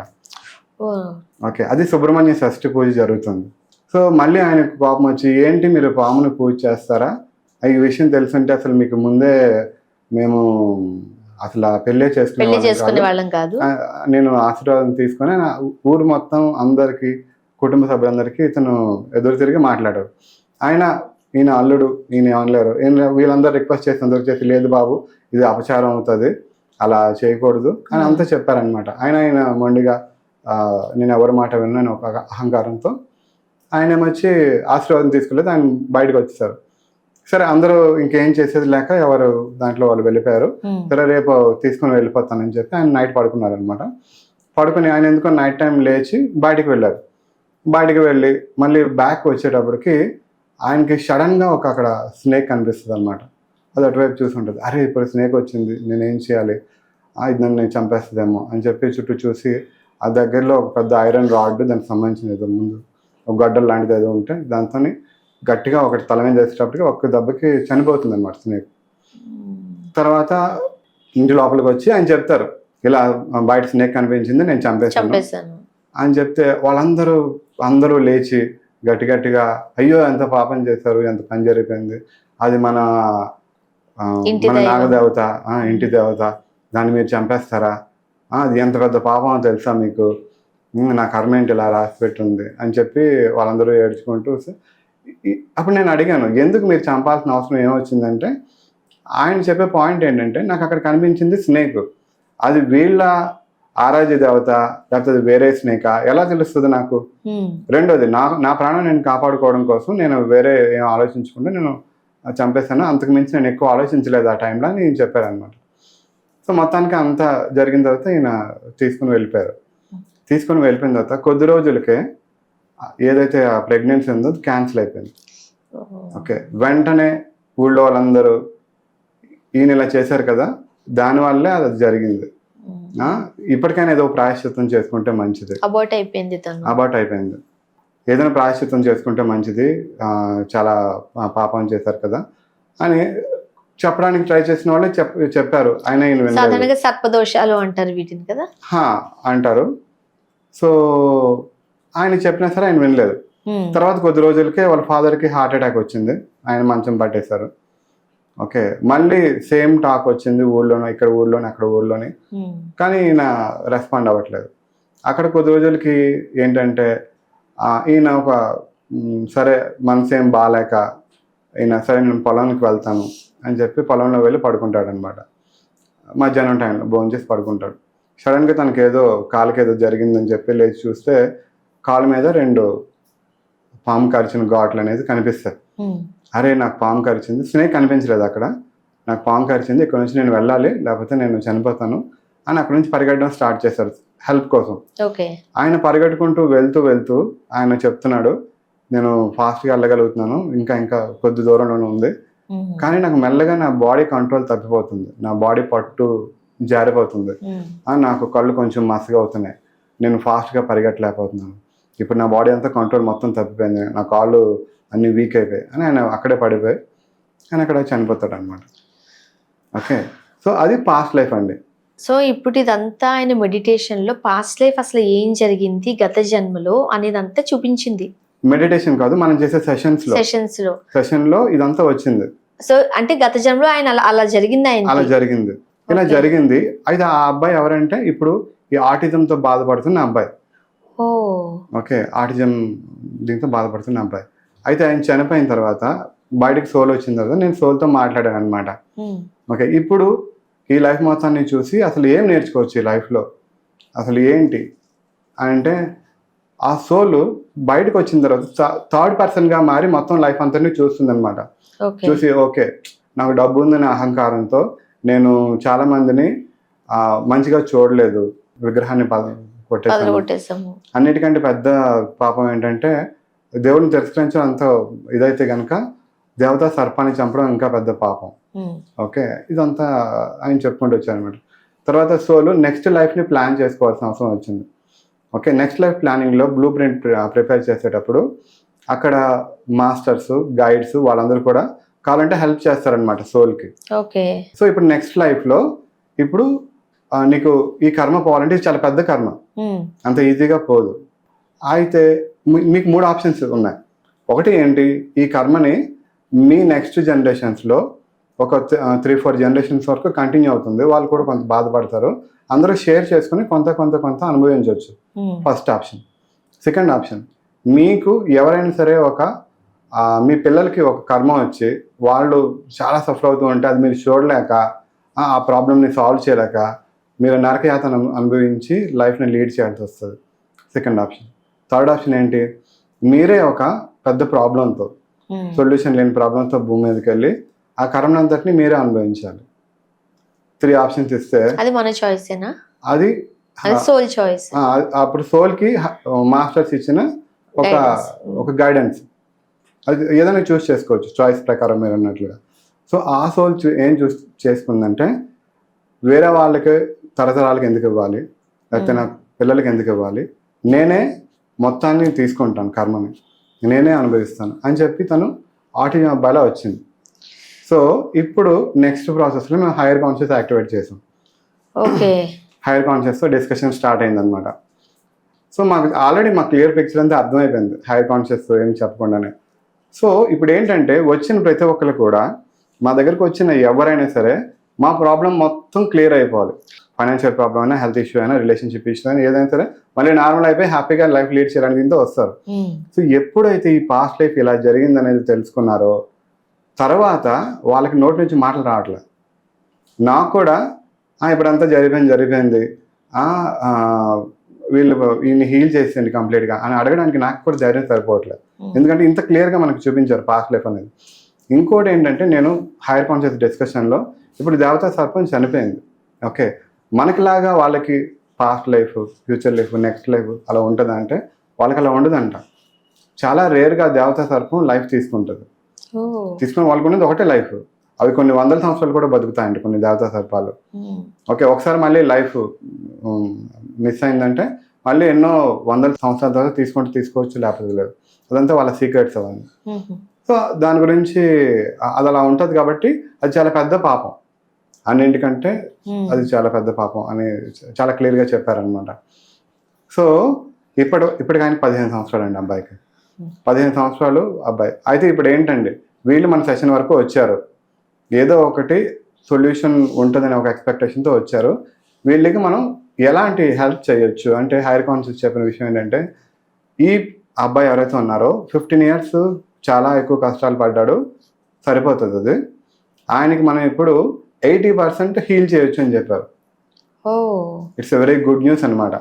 ఓకే, అది సుబ్రహ్మణ్య షష్ఠి పూజ జరుగుతుంది. సో మళ్ళీ ఆయనకు కోపం వచ్చి ఏంటి మీరు పామును పూజ చేస్తారా, ఈ విషయం తెలుసుంటే అసలు మీకు ముందే మేము అసలు పెళ్ళే చేసుకునే వాళ్ళం కాదు, నేను ఆశీర్వాదం తీసుకొని ఊరు మొత్తం అందరికి, కుటుంబ సభ్యులందరికీ ఇతను ఎదురు తిరిగి మాట్లాడారు. ఈయన అల్లుడు, ఈయన అనలేరు, వీళ్ళందరూ రిక్వెస్ట్ చేసి అందరికి చేసి లేదు బాబు ఇది అపచారం అవుతుంది, అలా చేయకూడదు అని అంతా చెప్పారనమాట. ఆయన మొండిగా నేను ఎవరి మాట విన్నాను ఒక అహంకారంతో ఆయన ఏమొచ్చి ఆశీర్వాదం తీసుకెళ్ళేది, ఆయన బయటకు వచ్చేసారు. సరే అందరూ ఇంకేం చేసేది లేక ఎవరు దాంట్లో వాళ్ళు వెళ్ళిపోయారు. సరే రేపు తీసుకుని వెళ్ళిపోతానని చెప్పి ఆయన నైట్ పడుకున్నారనమాట. పడుకుని ఆయన ఎందుకో నైట్ టైం లేచి బయటికి వెళ్ళారు. బయటికి వెళ్ళి మళ్ళీ బ్యాక్ వచ్చేటప్పటికి ఆయనకి సడన్గా అక్కడ స్నేక్ కనిపిస్తుంది అనమాట. అది అటువైపు చూసుంటుంది. అరే ఇప్పుడు స్నేక్ వచ్చింది, నేనేం చేయాలి, ఇది నన్ను నేను చంపేస్తుందేమో అని చెప్పి చుట్టూ చూసి ఆ దగ్గరలో ఒక పెద్ద ఐరన్ రాడ్ దానికి సంబంధించిన ఏదో ముందు ఒక గడ్డలు లాంటిది ఏదో ఉంటే దాంతో గట్టిగా ఒకటి తల మీద వేసేటప్పటికి ఒక్క దెబ్బకి చనిపోతుంది అనమాట స్నేక్. తర్వాత ఇంటి లోపలికి వచ్చి ఆయన చెప్తారు ఇలా బయట స్నేక్ కనిపించింది, నేను చంపేశాను అని చెప్తే అందరూ లేచి గట్టిగా అయ్యో ఎంత పాపం చేశారు, ఎంత పని జరిగిపోయింది, అది మన నాగదేవత, ఇంటి దేవత, దాన్ని మీరు చంపేస్తారా, అది ఎంత పెద్ద పాపం తెలుసా మీకు, నా కర్మ ఏంటి ఇలా రాసి పెట్టుంది అని చెప్పి వాళ్ళందరూ ఏడ్చుకుంటూ. అప్పుడు నేను అడిగాను ఎందుకు మీరు చంపాల్సిన అవసరం ఏమొచ్చిందంటే ఆయన చెప్పే పాయింట్ ఏంటంటే నాకు అక్కడ కనిపించింది స్నేక్, అది వీళ్ళ ఆరాధ్య దేవత లేకపోతే వేరే స్నేక ఎలా తెలుస్తుంది నాకు? రెండోది, నా ప్రాణం నేను కాపాడుకోవడం కోసం నేను వేరే ఏం ఆలోచించకుండా నేను చంపేశాను, అంతకు మించి నేను ఎక్కువ ఆలోచించలేదు ఆ టైంలో అని చెప్పారనమాట. సో మొత్తానికి అంతా జరిగిన తర్వాత ఈయన తీసుకుని వెళ్ళిపోయారు. తీసుకుని వెళ్ళిపోయిన తర్వాత కొద్ది రోజులకే ఏదైతే ఆ ప్రెగ్నెన్సీ ఉందో క్యాన్సిల్ అయిపోయింది. ఓకే, వెంటనే ఊళ్ళో వాళ్ళందరూ ఈయన ఇలా చేశారు కదా, దానివల్లే అది జరిగింది. ఇప్పటికైనా ఏదో ప్రాయశ్చిత్తం చేసుకుంటే మంచిది. అబార్ట్ అయిపోయింది. ఏదైనా ప్రాయశ్చిత్తం చేసుకుంటే మంచిది, చాలా పాపం చేశారు కదా అని చెప్పడానికి ట్రై చేసిన వాళ్ళే చెప్పారు. ఆయన సర్పదోషాలు అంటారు వీటిని కదా అంటారు. సో ఆయన చెప్పినా సరే ఆయన వినలేదు. తర్వాత కొద్ది రోజులకే వాళ్ళ ఫాదర్కి హార్ట్ అటాక్ వచ్చింది, ఆయన మంచం పట్టేశారు. ఓకే, మళ్ళీ సేమ్ టాక్ వచ్చింది ఊళ్ళోనే, ఇక్కడ ఊళ్ళోనే, అక్కడ ఊళ్ళోని, కానీ ఈయన రెస్పాండ్ అవ్వట్లేదు. అక్కడ కొద్ది రోజులకి ఏంటంటే ఈయన ఒక సరే మనసేం బాగాలేక ఈయన సరే నేను పొలానికి వెళ్తాను అని చెప్పి పొలంలో వెళ్ళి పడుకుంటాడు అనమాట. మధ్యాహ్నం టైంలో భోజనం చేసి పడుకుంటాడు. సడన్గా తనకి ఏదో కాలుకి ఏదో జరిగిందని చెప్పి లేచి చూస్తే కాలు మీద 2 పాము కరిచిన ఘాట్లు అనేది కనిపిస్తాయి. అరే నాకు పాము కరిచింది, స్నేక్ కనిపించలేదు అక్కడ, నాకు పాము కరిచింది, ఇక్కడ నుంచి నేను వెళ్ళాలి లేకపోతే నేను చనిపోతాను అని అక్కడ నుంచి పరిగెట్టడం స్టార్ట్ చేశారు హెల్ప్ కోసం. ఆయన పరిగెట్టుకుంటూ వెళ్తూ ఆయన చెప్తున్నాడు, నేను ఫాస్ట్గా వెళ్ళగలుగుతున్నాను, ఇంకా కొద్ది దూరంలోనే ఉంది, కానీ నాకు మెల్లగా నా బాడీ కంట్రోల్ తప్పిపోతుంది, నా బాడీ పట్టు జారిపోతుంది, నాకు కళ్ళు కొంచెం మసగా అవుతున్నాయి, నేను ఫాస్ట్గా పరిగెట్టలేకపోతున్నాను, ఇప్పుడు నా బాడీ అంతా కంట్రోల్ మొత్తం తప్పిపోయింది, నా కాళ్ళు అన్ని వీక్ అయిపోయాయి అని ఆయన అక్కడే పడిపోయి ఆయన అక్కడ చనిపోతాడు అనమాట. ఓకే, సో అది పాస్ట్ లైఫ్ అండి. సో ఇప్పుడు ఇదంతా ఆయన మెడిటేషన్ లో పాస్ట్ లైఫ్ అసలు ఏం జరిగింది గత జన్మలో అనేది అంతా చూపించింది. మెడిటేషన్ కాదు, మనం చేసే సెషన్ లో ఇదంతా వచ్చింది. సో అంటే గత జన్మలో ఆయన అలా జరిగింది, అలా జరిగింది, ఇలా జరిగింది. అయితే ఆ అబ్బాయి ఎవరంటే ఇప్పుడు ఈ ఆటిజంతో బాధపడుతున్న అబ్బాయి. ఓకే, ఆటిజం దీంతో బాధపడుతున్న అబ్బాయి. అయితే ఆయన చనిపోయిన తర్వాత బయటకు సోల్ వచ్చిన తర్వాత నేను సోల్తో మాట్లాడాను అనమాట. ఓకే, ఇప్పుడు ఈ లైఫ్ మొత్తాన్ని చూసి అసలు ఏం నేర్చుకోవచ్చు ఈ లైఫ్లో, అసలు ఏంటి అంటే ఆ సోల్ బయటకు వచ్చిన తర్వాత థర్డ్ పర్సన్గా మారి మొత్తం లైఫ్ అంతా చూస్తుంది అనమాట. చూసి ఓకే, నాకు డబ్బు ఉందనే అహంకారంతో నేను చాలా మందిని మంచిగా చూడలేదు, విగ్రహాన్ని కొట్టేసాము. అన్నిటికంటే పెద్ద పాపం ఏంటంటే దేవుడిని తిరస్కరించడం అంత ఇదైతే కనుక దేవతా సర్పాన్ని చంపడం ఇంకా పెద్ద పాపం. ఓకే, ఇదంతా ఆయన చెప్పుకుంటూ వచ్చారు అనమాట. తర్వాత సోలు నెక్స్ట్ లైఫ్ని ప్లాన్ చేసుకోవాల్సిన అవసరం వచ్చింది. ఓకే, నెక్స్ట్ లైఫ్ ప్లానింగ్లో బ్లూ ప్రింట్ ప్రిపేర్ చేసేటప్పుడు అక్కడ మాస్టర్స్, గైడ్స్ వాళ్ళందరూ కూడా కావాలంటే హెల్ప్ చేస్తారనమాట సోల్కి. ఓకే, సో ఇప్పుడు నెక్స్ట్ లైఫ్లో ఇప్పుడు నీకు ఈ కర్మ పోవాలంటే ఇది చాలా పెద్ద కర్మ, అంత ఈజీగా పోదు. అయితే మీకు 3 ఆప్షన్స్ ఉన్నాయి. ఒకటి ఏంటి, ఈ కర్మని మీ నెక్స్ట్ జనరేషన్స్లో ఒక 3-4 జనరేషన్స్ వరకు కంటిన్యూ అవుతుంది, వాళ్ళు కూడా కొంత బాధపడతారు, అందరూ షేర్ చేసుకుని కొంత అనుభవించవచ్చు. First option. సెకండ్ ఆప్షన్, మీకు ఎవరైనా సరే మీ పిల్లలకి ఒక కర్మ వచ్చి వాళ్ళు చాలా సఫర్ అవుతూ ఉంటే అది మీరు చూడలేక ఆ ప్రాబ్లమ్ని సాల్వ్ చేయలేక మీరు నరకయాతన అనుభవించి లైఫ్ని లీడ్ చేయాల్సి వస్తుంది. Second option. థర్డ్ ఆప్షన్ ఏంటి, మీరే ఒక పెద్ద ప్రాబ్లంతో, సొల్యూషన్ లేని ప్రాబ్లంతో భూమి మీదకి వెళ్ళి ఆ కర్మనంతటిని మీరే అనుభవించాలి. 3 ఆప్షన్స్ ఇస్తే అది మన చాయిసేనా? అది సోల్ చాయిస్. అప్పుడు సోల్కి మాస్టర్స్ ఇచ్చిన ఒక గైడెన్స్, అది ఏదైనా చూస్ చేసుకోవచ్చు చాయిస్ ప్రకారం మీరు అన్నట్లుగా. సో ఆ సోల్ ఏం చేసుకుందంటే వేరే వాళ్ళకి తరతరాలకి ఎందుకు ఇవ్వాలి, లేకపోతే నా పిల్లలకి ఎందుకు ఇవ్వాలి, నేనే మొత్తాన్ని తీసుకుంటాను, కర్మని నేనే అనుభవిస్తాను అని చెప్పి తను ఆటిజం అబ్బాయిలా వచ్చింది. సో ఇప్పుడు నెక్స్ట్ ప్రాసెస్లో మేము హైయర్ కాన్షియస్ యాక్టివేట్ చేసాం. ఓకే, హైయర్ కాన్షియస్తో డిస్కషన్ స్టార్ట్ అయిందనమాట. సో మాకు ఆల్రెడీ మా క్లియర్ పిక్చర్ అంతా అర్థమైపోయింది హైయర్ కాన్షియస్ ఏం చెప్పకుండానే. సో ఇప్పుడు ఏంటంటే వచ్చిన ప్రతి ఒక్కరు కూడా మా దగ్గరకు వచ్చిన ఎవరైనా సరే మా ప్రాబ్లం మొత్తం క్లియర్ అయిపోవాలి. ఫైనాన్షియల్ ప్రాబ్లం అయినా, హెల్త్ ఇష్యూ అయినా, రిలేషన్షిప్ ఇష్యూ అయినా, ఏదైనా సరే మళ్ళీ నార్మల్ అయిపోయి హ్యాపీగా లైఫ్ లీడ్ చేయడానికి దీంతో వస్తారు. సో ఎప్పుడైతే ఈ పాస్ట్ లైఫ్ ఇలా జరిగింది అనేది తెలుసుకున్నారో తర్వాత వాళ్ళకి నోటి నుంచి మాటలు రావట్లేదు. నాకు కూడా ఇప్పుడంతా జరిగిపోయింది ఆ, వీళ్ళు ఈయన్ని హీల్ చేసేయండి కంప్లీట్గా అని అడగడానికి నాకు కూడా ధైర్యం సరిపోవట్లేదు. ఎందుకంటే ఇంత క్లియర్గా మనకు చూపించారు పాస్ట్ లైఫ్ అనేది. ఇంకోటి ఏంటంటే నేను హైయర్ కాన్షియస్ డిస్కషన్లో ఇప్పుడు దేవతా సర్పం చనిపోయింది. ఓకే, మనకిలాగా వాళ్ళకి past life, future life, next life అలా ఉంటుందా అంటే వాళ్ళకి అలా ఉండదంట. చాలా రేర్గా దేవతా సర్పం లైఫ్ తీసుకుంటుంది. తీసుకుని వాళ్ళకు ఉన్నది ఒకటే లైఫ్. అవి కొన్ని వందల సంవత్సరాలు కూడా బతుకుతాయండి కొన్ని దేవతా సర్పాలు. ఓకే, ఒకసారి మళ్ళీ లైఫ్ మిస్ అయిందంటే మళ్ళీ ఎన్నో వందల సంవత్సరాల తర్వాత తీసుకోవచ్చు, లేకపోతే లేదు. అదంతా వాళ్ళ సీక్రెట్స్ అవన్నీ. సో దాని గురించి అది అలా ఉంటుంది కాబట్టి అది చాలా పెద్ద పాపం, అన్నింటికంటే అది చాలా పెద్ద పాపం అని చాలా క్లియర్గా చెప్పారనమాట. సో ఇప్పటికి ఆయన 15 సంవత్సరాలు అండి అబ్బాయికి. 15 సంవత్సరాలు అబ్బాయి. అయితే ఇప్పుడు ఏంటండి, వీళ్ళు మన సెషన్ వరకు వచ్చారు, ఏదో ఒకటి సొల్యూషన్ ఉంటుందని ఒక ఎక్స్పెక్టేషన్తో వచ్చారు. వీళ్ళకి మనం ఎలాంటి హెల్ప్ చేయొచ్చు అంటే హైయర్ కాన్షియస్ చెప్పిన విషయం ఏంటంటే, ఈ అబ్బాయి ఎవరైతే ఉన్నారో 15 ఇయర్స్ చాలా ఎక్కువ కష్టాలు పడ్డాడు, సరిపోతుంది అది. ఆయనకి మనం ఇప్పుడు 80% హీల్ చేయొచ్చు అని చెప్పారు. It's a very good news అనమాట.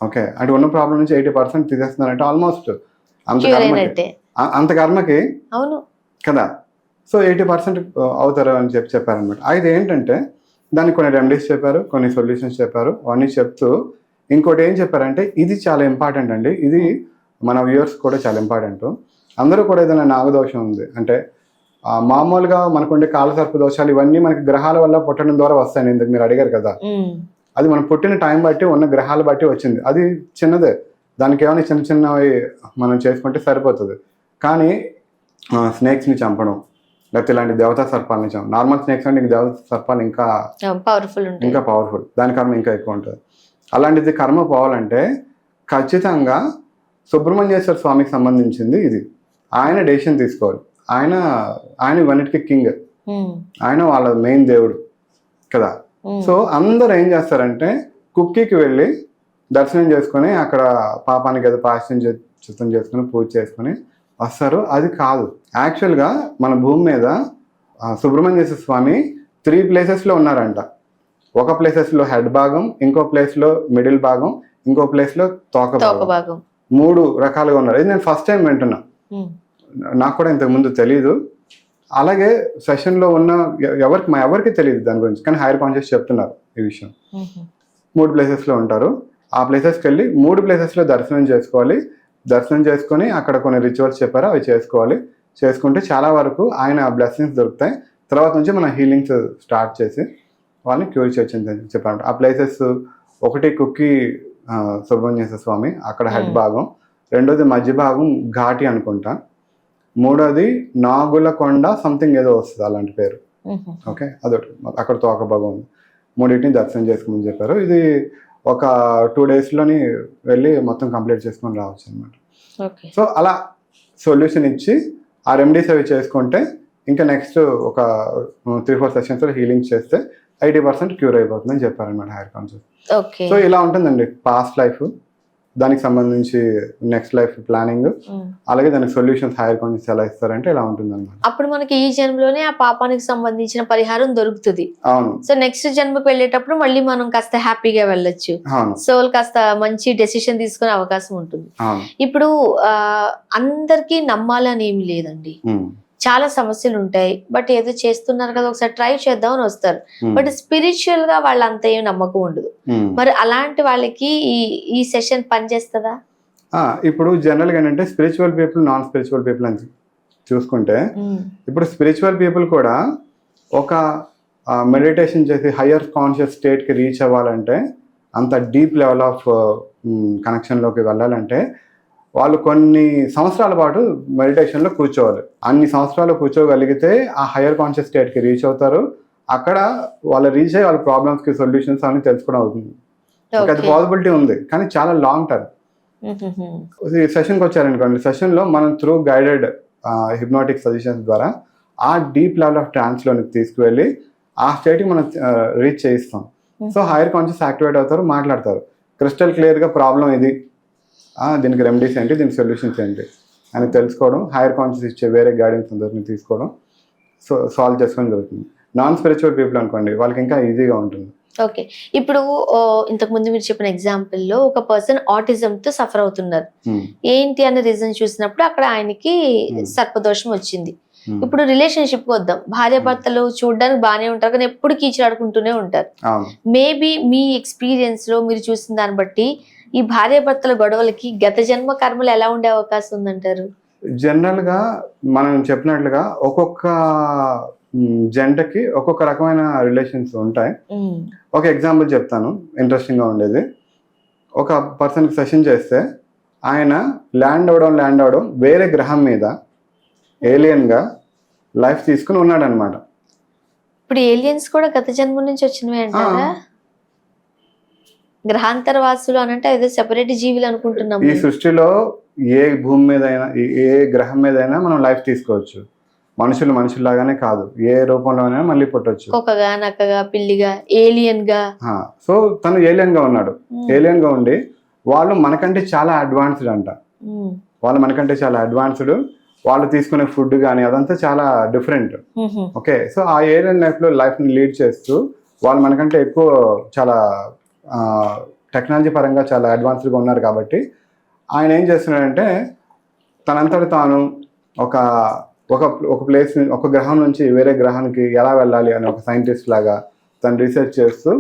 ఓకే, అంటే ఉన్న ప్రాబ్లం నుంచి 80% తీసేస్తున్నారంటే ఆల్మోస్ట్ అంత కర్మకి అవును కదా. సో 80% అవుతారు అని చెప్పారనమాట. అయితే ఏంటంటే దానికి కొన్ని రెమెడీస్ చెప్పారు, కొన్ని సొల్యూషన్స్ చెప్పారు. అవన్నీ చెప్తూ ఇంకోటి ఏం చెప్పారంటే ఇది చాలా ఇంపార్టెంట్ అండి, ఇది మన వ్యూవర్స్ కూడా చాలా ఇంపార్టెంట్. అందరూ కూడా ఏదైనా నాగదోషం ఉంది అంటే మామూలుగా మనకుండే కాలసర్ప దోషాలు ఇవన్నీ మనకి గ్రహాల వల్ల పుట్టడం ద్వారా వస్తాయని ఇందుకు మీరు అడిగారు కదా. అది మనం పుట్టిన టైం బట్టి ఉన్న గ్రహాల బట్టి వచ్చింది. అది చిన్నదే, దానికి ఏమైనా చిన్న చిన్నవి మనం చేసుకుంటే సరిపోతుంది. కానీ స్నేక్స్ని చంపడం, లేకపోతే ఇలాంటి దేవతా సర్పాలని చంపడం, నార్మల్ స్నేక్స్ అంటే దేవతా సర్పాలు ఇంకా పవర్ఫుల్, దాని కర్మ ఇంకా ఎక్కువ ఉంటుంది. అలాంటిది కర్మ పోవాలంటే ఖచ్చితంగా సుబ్రహ్మణ్యేశ్వర స్వామికి సంబంధించింది ఇది. ఆయన డెసిషన్ తీసుకోవాలి. ఆయన ఇవన్నిటికీ కింగ్, ఆయన వాళ్ళ మెయిన్ దేవుడు కదా. సో అందరూ ఏం చేస్తారంటే కుక్కీకి వెళ్ళి దర్శనం చేసుకొని అక్కడ పాపానికి ఏదో ప్రాయశ్చిత్తం చేసుకుని పూజ చేసుకుని వస్తారు. అది కాదు, యాక్చువల్గా మన భూమి మీద సుబ్రహ్మణ్యేశ్వర స్వామి 3 ప్లేసెస్లో ఉన్నారంట. ఒక ప్లేసెస్లో హెడ్ భాగం, ఇంకో ప్లేస్లో మిడిల్ భాగం, ఇంకో ప్లేస్లో తోక భాగం, 3 రకాలుగా ఉన్నారు. ఇది నేను ఫస్ట్ టైం వింటున్నా, నాకు కూడా ఇంతకుముందు తెలీదు. అలాగే సెషన్లో ఉన్న ఎవరికి తెలియదు దాని గురించి, కానీ హైయర్ కాన్షియస్ చెప్తున్నారు ఈ విషయం. 3 ప్లేసెస్లో ఉంటారు. ఆ ప్లేసెస్కి వెళ్ళి 3 ప్లేసెస్లో దర్శనం చేసుకోవాలి. దర్శనం చేసుకొని అక్కడ కొన్ని రిచువల్స్ చెప్పారు, అవి చేసుకోవాలి. చేసుకుంటే చాలా వరకు ఆయన బ్లెస్సింగ్స్ దొరుకుతాయి. తర్వాత నుంచి మన హీలింగ్స్ స్టార్ట్ చేసి వాళ్ళని క్యూర్ చేయొచ్చు అని చెప్పారు. ఆ ప్లేసెస్ ఒకటి కుక్కీ సుబ్రహ్మణ్యేశ్వర స్వామి, అక్కడ హెడ్ భాగం. రెండోది మధ్య భాగం ఘాటి అనుకుంటా. మూడోది నాగులకొండ సంథింగ్ ఏదో వస్తుంది అలాంటి పేరు. ఓకే, అదొకటి, అక్కడ తోక భాగం ఉంది. 3 దర్శనం చేసుకోమని చెప్పారు. ఇది ఒక 2 daysలోని వెళ్ళి మొత్తం కంప్లీట్ చేసుకొని రావచ్చు అనమాట. సో అలా సొల్యూషన్ ఇచ్చి ఆ రెమెడీస్ అవి చేసుకుంటే ఇంకా నెక్స్ట్ ఒక 3-4 సెషన్స్లో హీలింగ్ చేస్తే 80% క్యూర్ అయిపోతుందని చెప్పారనమాట హైయర్ కాన్షియస్. సో ఇలా ఉంటుందండి పాస్ట్ లైఫ్, దానికి సంబంధించి నెక్స్ట్ లైఫ్ ప్లానింగ్, అలాగే దానికి సొల్యూషన్స్ హైయర్ కాన్షియస్ ఎలా ఇస్తారంటే ఇలా ఉంటుంది అనమాట. అప్పుడు మనకి ఈ జన్మలోనే ఆ పాపానికి సంబంధించిన పరిహారం దొరుకుతుంది. అవును. సో నెక్స్ట్ జన్మకు వెళ్ళేటప్పుడు మళ్ళీ మనం కాస్త హ్యాపీగా వెళ్ళొచ్చు, సోల్ కాస్త మంచి డెసిషన్ తీసుకునే అవకాశం ఉంటుంది. ఇప్పుడు అందరికీ నమ్మాలని ఏమి లేదండి, చాలా సమస్యలు ఉంటాయి. బట్ ఏదో చేస్తున్నారు కదా ఒకసారి ట్రై చేద్దామని వస్తారు. బట్ స్పిరిచువల్ గా వాళ్ళంత ఏం నమ్మకం ఉండదు. మరి అలాంటి వాళ్ళకి ఈ సెషన్ పనిచేస్తుందా? ఇప్పుడు జనరల్గా ఏంటంటే spiritual people, non spiritual people అని చూసుకుంటే, ఇప్పుడు స్పిరిచువల్ పీపుల్ కూడా ఒక మెడిటేషన్ చేసి హయ్యర్ కాన్షియస్ స్టేట్కి రీచ్ అవ్వాలంటే, అంత డీప్ లెవెల్ ఆఫ్ కనెక్షన్లోకి వెళ్ళాలంటే వాళ్ళు కొన్ని సంవత్సరాల పాటు మెడిటేషన్లో కూర్చోవాలి. అన్ని సంవత్సరాలు కూర్చోగలిగితే ఆ హయ్యర్ కాన్షియస్ స్టేట్కి రీచ్ అవుతారు. అక్కడ వాళ్ళు రీచ్ అయ్యి వాళ్ళ ప్రాబ్లమ్స్కి సొల్యూషన్స్ అని తెలుసుకోవడం అవుతుంది. అది పాసిబిలిటీ ఉంది, కానీ చాలా లాంగ్ టర్మ్. సెషన్కి వచ్చారనుకోండి, సెషన్లో మనం త్రూ గైడెడ్ హిప్నాటిక్ సజెషన్స్ ద్వారా ఆ డీప్ లెవెల్ ఆఫ్ ట్రాన్స్లోకి తీసుకువెళ్ళి ఆ స్టేట్కి మనం రీచ్ చేయిస్తాం. సో హైయర్ కాన్షియస్ యాక్టివేట్ అవుతారు, మాట్లాడతారు క్రిస్టల్ క్లియర్గా ప్రాబ్లం ఇది, దీనికి రెమెడీస్ ఏంటి, దీనికి సొల్యూషన్స్ ఏంటి అని తెలుసుకోవడం, హైయర్ కాన్షియస్ ఇచ్చే వేరే గైడెన్స్ అందరినీ తీసుకోవడం, సాల్వ్ చేసుకోవడం జరుగుతుంది. నాన్ స్పిరిచువల్ పీపుల్ అనుకోండి, వాళ్ళకి ఇంకా ఈజీగా ఉంటుంది. ఓకే. ఇప్పుడు ఇంతకు ముందు మీరు చెప్పిన ఎగ్జాంపుల్‌లో ఒక పర్సన్ ఆటిజంతో సఫర్ అవుతున్నారు. ఏంటి అనే రీజన్ చూసినప్పుడు అక్కడ ఆయనకి సర్పదోషం వచ్చింది. ఇప్పుడు రిలేషన్‌షిప్‌కి వద్దాం. భార్యాభర్తలు చూడడానికి బానే ఉంటారు. కానీ ఎప్పుడు కీచులాడుకుంటూనే ఉంటారు. మేబీ మీ ఎక్స్‌పీరియన్స్‌లో మీరు చూసిన దాన్ని బట్టి ఈ భార్యాభర్తల గొడవలకి గత జన్మ కర్మలు ఎలా ఉండే అవకాశం ఉందంటారు? జనరల్‌గా మనం చెప్పినట్లుగా ఒక్కొక్క జంటకి ఒక్కొక్క రకమైన రిలేషన్స్ ఉంటాయి. ఒక ఎగ్జాంపుల్ చెప్తాను ఇంట్రెస్టింగ్‌గా ఉండేది. ఒక పర్సన్‌కి సెషన్ చేస్తే ఆయన ల్యాండ్ అవ్వడం వేరే గ్రహం మీద ఏలియన్‌గా లైఫ్ తీసుకొని ఉన్నాడనమాట. ఇప్పుడు ఏలియన్స్ కూడా గత జన్మ నుంచి వచ్చినవే అంటారా? గ్రహాంతర వాసులు అనంటే ఏదో సెపరేట్ జీవులు అనుకుంటున్నాము. ఈ సృష్టిలో ఏ భూమి మీదైనా ఏ గ్రహం మీదైనా మనం లైఫ్ తీసుకోవచ్చు. మనుషుల్లాగానే కాదు, ఏ రూపంలోనైనా మళ్ళీ పుట్టొచ్చు. కుక్కగా, నక్కగా, పిల్లిగా, ఏలియన్ గా. సో తను ఏలియన్ గా ఉన్నాడు. ఏలియన్ గా ఉండి వాళ్ళు మనకంటే చాలా అడ్వాన్స్డ్ అంట. వాళ్ళు తీసుకునే ఫుడ్ కానీ అదంతా చాలా డిఫరెంట్. ఓకే, సో ఆ ఏలియన్ లైఫ్ ని లీడ్ చేస్తూ వాళ్ళు మనకంటే ఎక్కువ చాలా టెక్నాలజీ పరంగా చాలా అడ్వాన్స్డ్గా ఉన్నారు. కాబట్టి ఆయన ఏం చేస్తున్నాడంటే తనంతట తాను ఒక ప్లేస్, ఒక గ్రహం నుంచి వేరే గ్రహానికి ఎలా వెళ్ళాలి అని ఒక సైంటిస్ట్ లాగా తను రీసెర్చ్ చేస్తూ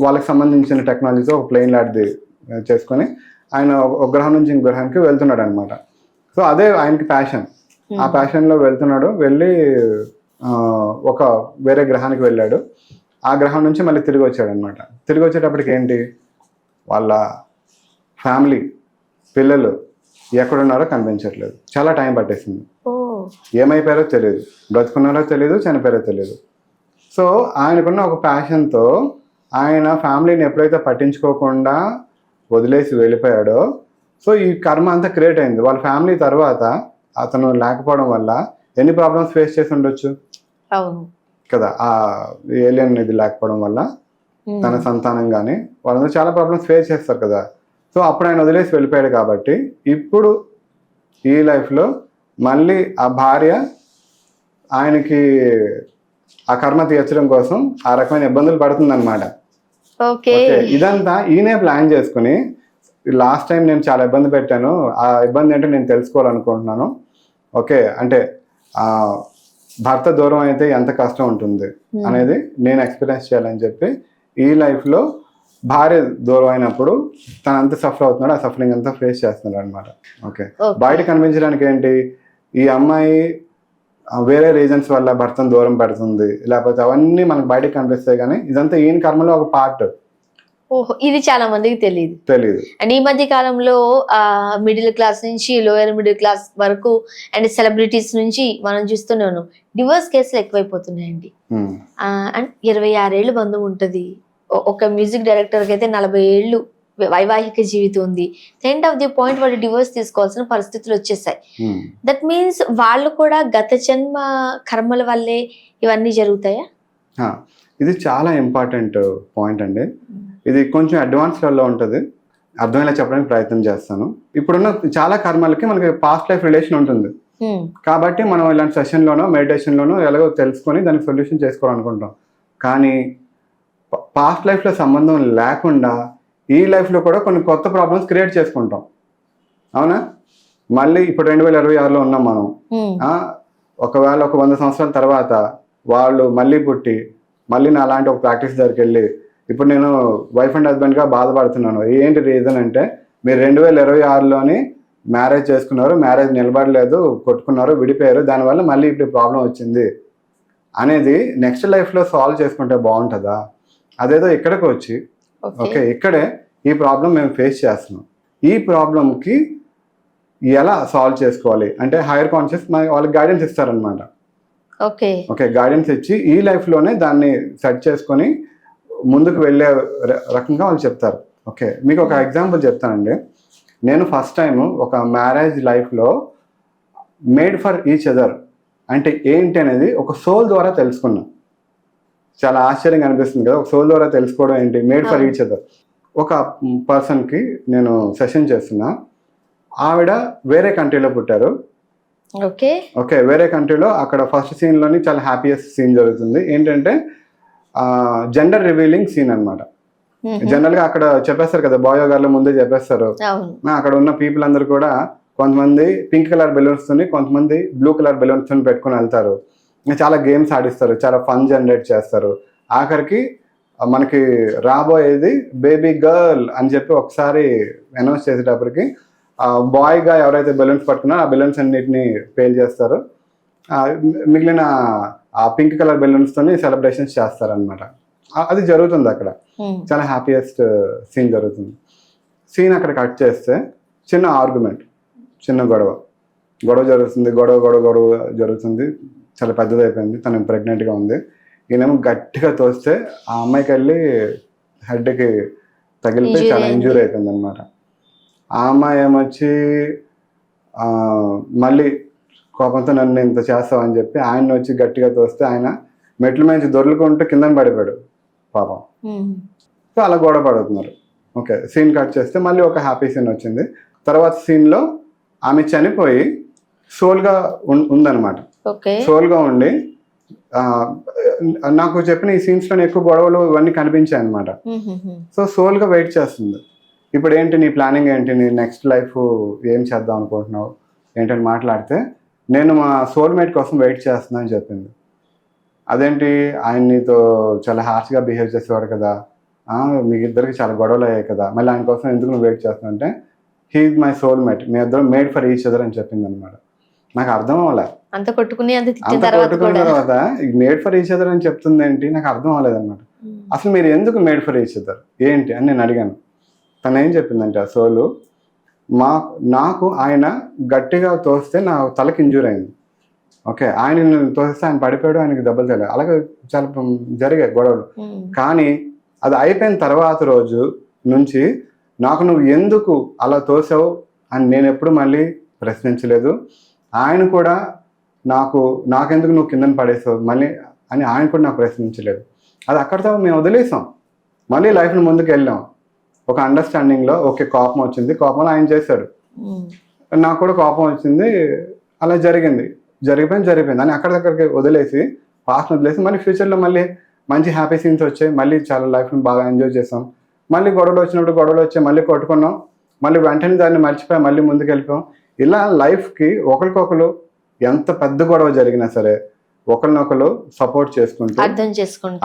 వాళ్ళకి సంబంధించిన టెక్నాలజీతో ఒక ప్లేన్ లాంటిది చేసుకొని ఆయన ఒక గ్రహం నుంచి ఇంకో గ్రహానికి వెళ్తున్నాడు అనమాట. సో అదే ఆయనకి ప్యాషన్. ఆ ప్యాషన్లో వెళ్ళి ఒక వేరే గ్రహానికి వెళ్ళాడు. ఆ గ్రహం నుంచి మళ్ళీ తిరిగి వచ్చాడు అనమాట. తిరిగి వచ్చేటప్పటికి ఏంటి, వాళ్ళ ఫ్యామిలీ, పిల్లలు ఎక్కడున్నారో కనిపించట్లేదు. చాలా టైం పట్టేసింది. ఏమైపోయారో తెలియదు, బ్రతుకున్నారో తెలియదు, చనిపోయారో తెలియదు. సో ఆయనకున్న ఒక ప్యాషన్తో ఆయన ఫ్యామిలీని ఎప్పుడైతే పట్టించుకోకుండా వదిలేసి వెళ్ళిపోయాడో, సో ఈ కర్మ అంతా క్రియేట్ అయింది. వాళ్ళ ఫ్యామిలీ తర్వాత అతను లేకపోవడం వల్ల ఎన్ని ప్రాబ్లమ్స్ ఫేస్ చేసి ఉండొచ్చు కదా. ఆ ఏలియన్ ఇది లేకపోవడం వల్ల తన సంతానం కానీ వాళ్ళందరూ చాలా ప్రాబ్లమ్స్ ఫేస్ చేస్తారు కదా. సో అప్పుడు ఆయన వదిలేసి వెళ్ళిపోయాడు. కాబట్టి ఇప్పుడు ఈ లైఫ్లో మళ్ళీ ఆ భార్య ఆయనకి ఆ కర్మ తీర్చడం కోసం ఆ రకమైన ఇబ్బందులు పడుతుంది అనమాట. ఇదంతా ఈయనే ప్లాన్ చేసుకుని, లాస్ట్ టైం నేను చాలా ఇబ్బంది పెట్టాను, ఆ ఇబ్బంది ఏంటో నేను తెలుసుకోవాలనుకుంటున్నాను. ఓకే, అంటే భర్త దూరం అయితే ఎంత కష్టం ఉంటుంది అనేది నేను ఎక్స్పీరియన్స్ చేయాలని చెప్పి ఈ లైఫ్లో భార్య దూరం అయినప్పుడు తను అంత సఫర్ అవుతున్నాడు, ఆ సఫరింగ్ అంతా ఫేస్ చేస్తున్నాడు అనమాట. ఓకే, బయట కనిపించడానికి ఏంటి, ఈ అమ్మాయి వేరే రీజన్స్ వల్ల భర్తను దూరం పెడుతుంది, లేకపోతే అవన్నీ మనకు బయటకు కనిపిస్తాయి. కానీ ఇదంతా ఈయన కర్మలో ఒక పార్ట్. ఓహో, ఇది చాలా మందికి తెలియదు. అండ్ ఈ మధ్య కాలంలో మిడిల్ క్లాస్ నుంచి లోయర్ మిడిల్ క్లాస్ వరకు అండ్ సెలబ్రిటీస్ నుంచి మనం చూస్తున్నాను, డివోర్స్ కేసులు ఎక్కువైపోతున్నాయండి. అండ్ 26 ఏళ్ళు బంధం ఉంటుంది. ఒక మ్యూజిక్ డైరెక్టర్కి అయితే 40 ఏళ్ళు వైవాహిక జీవితం ఉంది. ఎండ్ ఆఫ్ ది పాయింట్ వాళ్ళు డివోర్స్ తీసుకోవాల్సిన పరిస్థితులు వచ్చేసాయి. దట్ మీన్స్ వాళ్ళు కూడా గత జన్మ కర్మల వల్లే ఇవన్నీ జరుగుతాయా? ఇది చాలా ఇంపార్టెంట్ పాయింట్ అండి. ఇది కొంచెం అడ్వాన్స్ లెవెల్లో ఉంటుంది. అర్థమయ్యేలా చెప్పడానికి ప్రయత్నం చేస్తాను. ఇప్పుడున్న చాలా కర్మలకి మనకి పాస్ట్ లైఫ్ రిలేషన్ ఉంటుంది. కాబట్టి మనం ఇలాంటి సెషన్లోనో మెడిటేషన్లోనో ఎలాగో తెలుసుకొని దానికి సొల్యూషన్ చేసుకోవాలనుకుంటాం. కానీ పాస్ట్ లైఫ్లో సంబంధం లేకుండా ఈ లైఫ్లో కూడా కొన్ని కొత్త ప్రాబ్లమ్స్ క్రియేట్ చేసుకుంటాం. అవునా? మళ్ళీ ఇప్పుడు 2026లో ఉన్నాం మనం. ఒకవేళ ఒక 100 సంవత్సరాల తర్వాత వాళ్ళు మళ్ళీ పుట్టి మళ్ళీ నా అలాంటి ఒక ప్రాక్టీస్ దగ్గరికి వెళ్ళి ఇప్పుడు నేను వైఫ్ అండ్ హస్బెండ్గా బాధపడుతున్నాను. ఏంటి రీజన్ అంటే, మీరు 2026లోని మ్యారేజ్ చేసుకున్నారు, మ్యారేజ్ నిలబడలేదు, కొట్టుకున్నారు, విడిపోయారు, దానివల్ల మళ్ళీ ఇప్పుడు ప్రాబ్లం వచ్చింది అనేది నెక్స్ట్ లైఫ్లో సాల్వ్ చేసుకుంటే బాగుంటుందా? అదేదో ఇక్కడికి వచ్చి ఓకే ఇక్కడే ఈ ప్రాబ్లం మేము ఫేస్ చేస్తున్నాం, ఈ ప్రాబ్లంకి ఎలా సాల్వ్ చేసుకోవాలి అంటే హైయర్ కాన్షియస్ వాళ్ళకి గైడెన్స్ ఇస్తారనమాట. ఓకే, గైడెన్స్ ఇచ్చి ఈ లైఫ్లోనే దాన్ని సెట్ చేసుకొని ముందుకు వెళ్ళే రకంగా వాళ్ళు చెప్తారు. ఓకే, మీకు ఒక ఎగ్జాంపుల్ చెప్తానండి. నేను ఫస్ట్ టైం ఒక మ్యారేజ్ లైఫ్లో మేడ్ ఫర్ ఈచ్ అదర్ అంటే ఏంటి అనేది ఒక సోల్ ద్వారా తెలుసుకున్నా. చాలా ఆశ్చర్యంగా అనిపిస్తుంది కదా, ఒక సోల్ ద్వారా తెలుసుకోవడం ఏంటి, మేడ్ ఫర్ ఈచ్ అదర్. ఒక పర్సన్కి నేను సెషన్ చేస్తున్నా, ఆవిడ వేరే కంట్రీలో పుట్టారు. ఓకే, వేరే కంట్రీలో అక్కడ ఫస్ట్ సీన్లోని చాలా హ్యాపీయెస్ట్ సీన్ జరుగుతుంది. ఏంటంటే జెండర్ రివీలింగ్ సీన్ అనమాట. జనరల్ గా అక్కడ చెప్పేస్తారు కదా, బాయ్ గర్ల్ ముందే చెప్పేస్తారు. అక్కడ ఉన్న పీపుల్ అందరు కూడా కొంతమంది పింక్ కలర్ బెలూన్స్ తోని, కొంతమంది బ్లూ కలర్ బెలూన్స్ తోని పెట్టుకుని వెళ్తారు. చాలా గేమ్స్ ఆడిస్తారు, చాలా ఫన్ జనరేట్ చేస్తారు. ఆఖరికి మనకి రాబోయేది బేబీ గర్ల్ అని చెప్పి ఒకసారి అనౌన్స్ చేసేటప్పటికి బాయ్ గా ఎవరైతే బెలూన్స్ పట్టుకున్నారో ఆ బెలూన్స్ అన్నిటిని పేల్ చేస్తారు. మిగిలిన ఆ పింక్ కలర్ బెలూన్స్ తోని సెలబ్రేషన్స్ చేస్తారనమాట. అది జరుగుతుంది అక్కడ. చాలా హ్యాపీయెస్ట్ సీన్ జరుగుతుంది. సీన్ అక్కడ కట్ చేస్తే చిన్న ఆర్గ్యుమెంట్, చిన్న గొడవ జరుగుతుంది. గొడవ జరుగుతుంది. చాలా పెద్దది అయిపోయింది. తను ప్రెగ్నెంట్గా ఉంది. ఈయనేమో గట్టిగా తోస్తే ఆ అమ్మాయికి వెళ్ళి హెడ్కి తగిలితే చాలా ఇంజూరీ అయిపోయింది అనమాట. ఆ అమ్మాయి ఏమొచ్చి మళ్ళీ కోపంతో నన్ను ఇంత చేస్తావు అని చెప్పి ఆయన వచ్చి గట్టిగా తోస్తే ఆయన మెట్ల మీద దొర్లుకుంటూ కింద పడిపోయాడు పాపం. సో అలా గొడవ పడుతున్నారు. ఓకే, సీన్ కట్ చేస్తే మళ్ళీ ఒక హ్యాపీ సీన్ వచ్చింది. తర్వాత సీన్లో ఆమె చనిపోయి సోల్గా ఉందన్నమాట. సోల్గా ఉండి నాకు చెప్పిన ఈ సీన్స్లో ఎక్కువ గొడవలు ఇవన్నీ కనిపించాయి అనమాట. సో సోల్గా వెయిట్ చేస్తుంది. ఇప్పుడు ఏంటి నీ ప్లానింగ్ ఏంటి, నీ నెక్స్ట్ లైఫ్ ఏం చేద్దాం అనుకుంటున్నావు ఏంటని మాట్లాడితే, నేను మా సోల్మేట్ కోసం వెయిట్ చేస్తున్నా అని చెప్పింది. అదేంటి, ఆయన నీతో చాలా హార్ష్గా బిహేవ్ చేసేవాడు కదా, మీకు ఇద్దరికి చాలా గొడవలు అయ్యాయి కదా, మళ్ళీ ఆయన కోసం ఎందుకు నువ్వు వెయిట్ చేస్తున్నావు అంటే, హీఈ్ మై సోల్మేట్, మీ ఇద్దరు మేడ్ ఫర్ ఈచ్ అదర్ అని చెప్పింది అనమాట. నాకు అర్థం అవ్వలే. అంత కొట్టుకున్న తర్వాత మేడ్ ఫర్ ఈచ్ అదర్ అని చెప్తుంది ఏంటి, నాకు అర్థం అవ్వలేదు అనమాట. అసలు మీరు ఎందుకు మేడ్ ఫర్ ఈచ్ అదర్ ఏంటి అని నేను అడిగాను. తను ఏం చెప్పిందంటే, ఆ సోలు నాకు ఆయన గట్టిగా తోస్తే నా తలకి ఇంజూరీ అయింది. ఓకే, ఆయన తోస్తే ఆయన పడిపోయాడు, ఆయనకి దెబ్బలు తెలియదు, అలాగే చాలా జరిగాయి గొడవలు. కానీ అది అయిపోయిన తర్వాత రోజు నుంచి నాకు నువ్వు ఎందుకు అలా తోసావు అని నేను ఎప్పుడు మళ్ళీ ప్రశ్నించలేదు. ఆయన కూడా నాకెందుకు నువ్వు కిందన పడేసావు మళ్ళీ అని ఆయన కూడా నాకు ప్రశ్నించలేదు. అది అక్కడితో మేము వదిలేసాం. మళ్ళీ లైఫ్ని ముందుకు వెళ్ళాం ఒక అండర్స్టాండింగ్లో. ఓకే, కోపం వచ్చింది, కోపంలో ఆయన చేశాడు, నాకు కూడా కోపం వచ్చింది, అలా జరిగిపోయింది అని అక్కడికి వదిలేసి, పాస్ట్ని వదిలేసి మళ్ళీ ఫ్యూచర్లో మళ్ళీ మంచి హ్యాపీ సీన్స్ వచ్చాయి. మళ్ళీ చాలా లైఫ్ని బాగా ఎంజాయ్ చేసాం. మళ్ళీ గొడవలు వచ్చినప్పుడు గొడవలు వచ్చాయి, మళ్ళీ కొట్టుకున్నాం, మళ్ళీ వెంటనే దాన్ని మర్చిపోయి మళ్ళీ ముందుకు వెళ్ళిపోయాం. ఇలా లైఫ్కి ఒకరికొకరు ఎంత పెద్ద గొడవ జరిగినా సరే ఒకరినొకరు సపోర్ట్ చేసుకుంటూ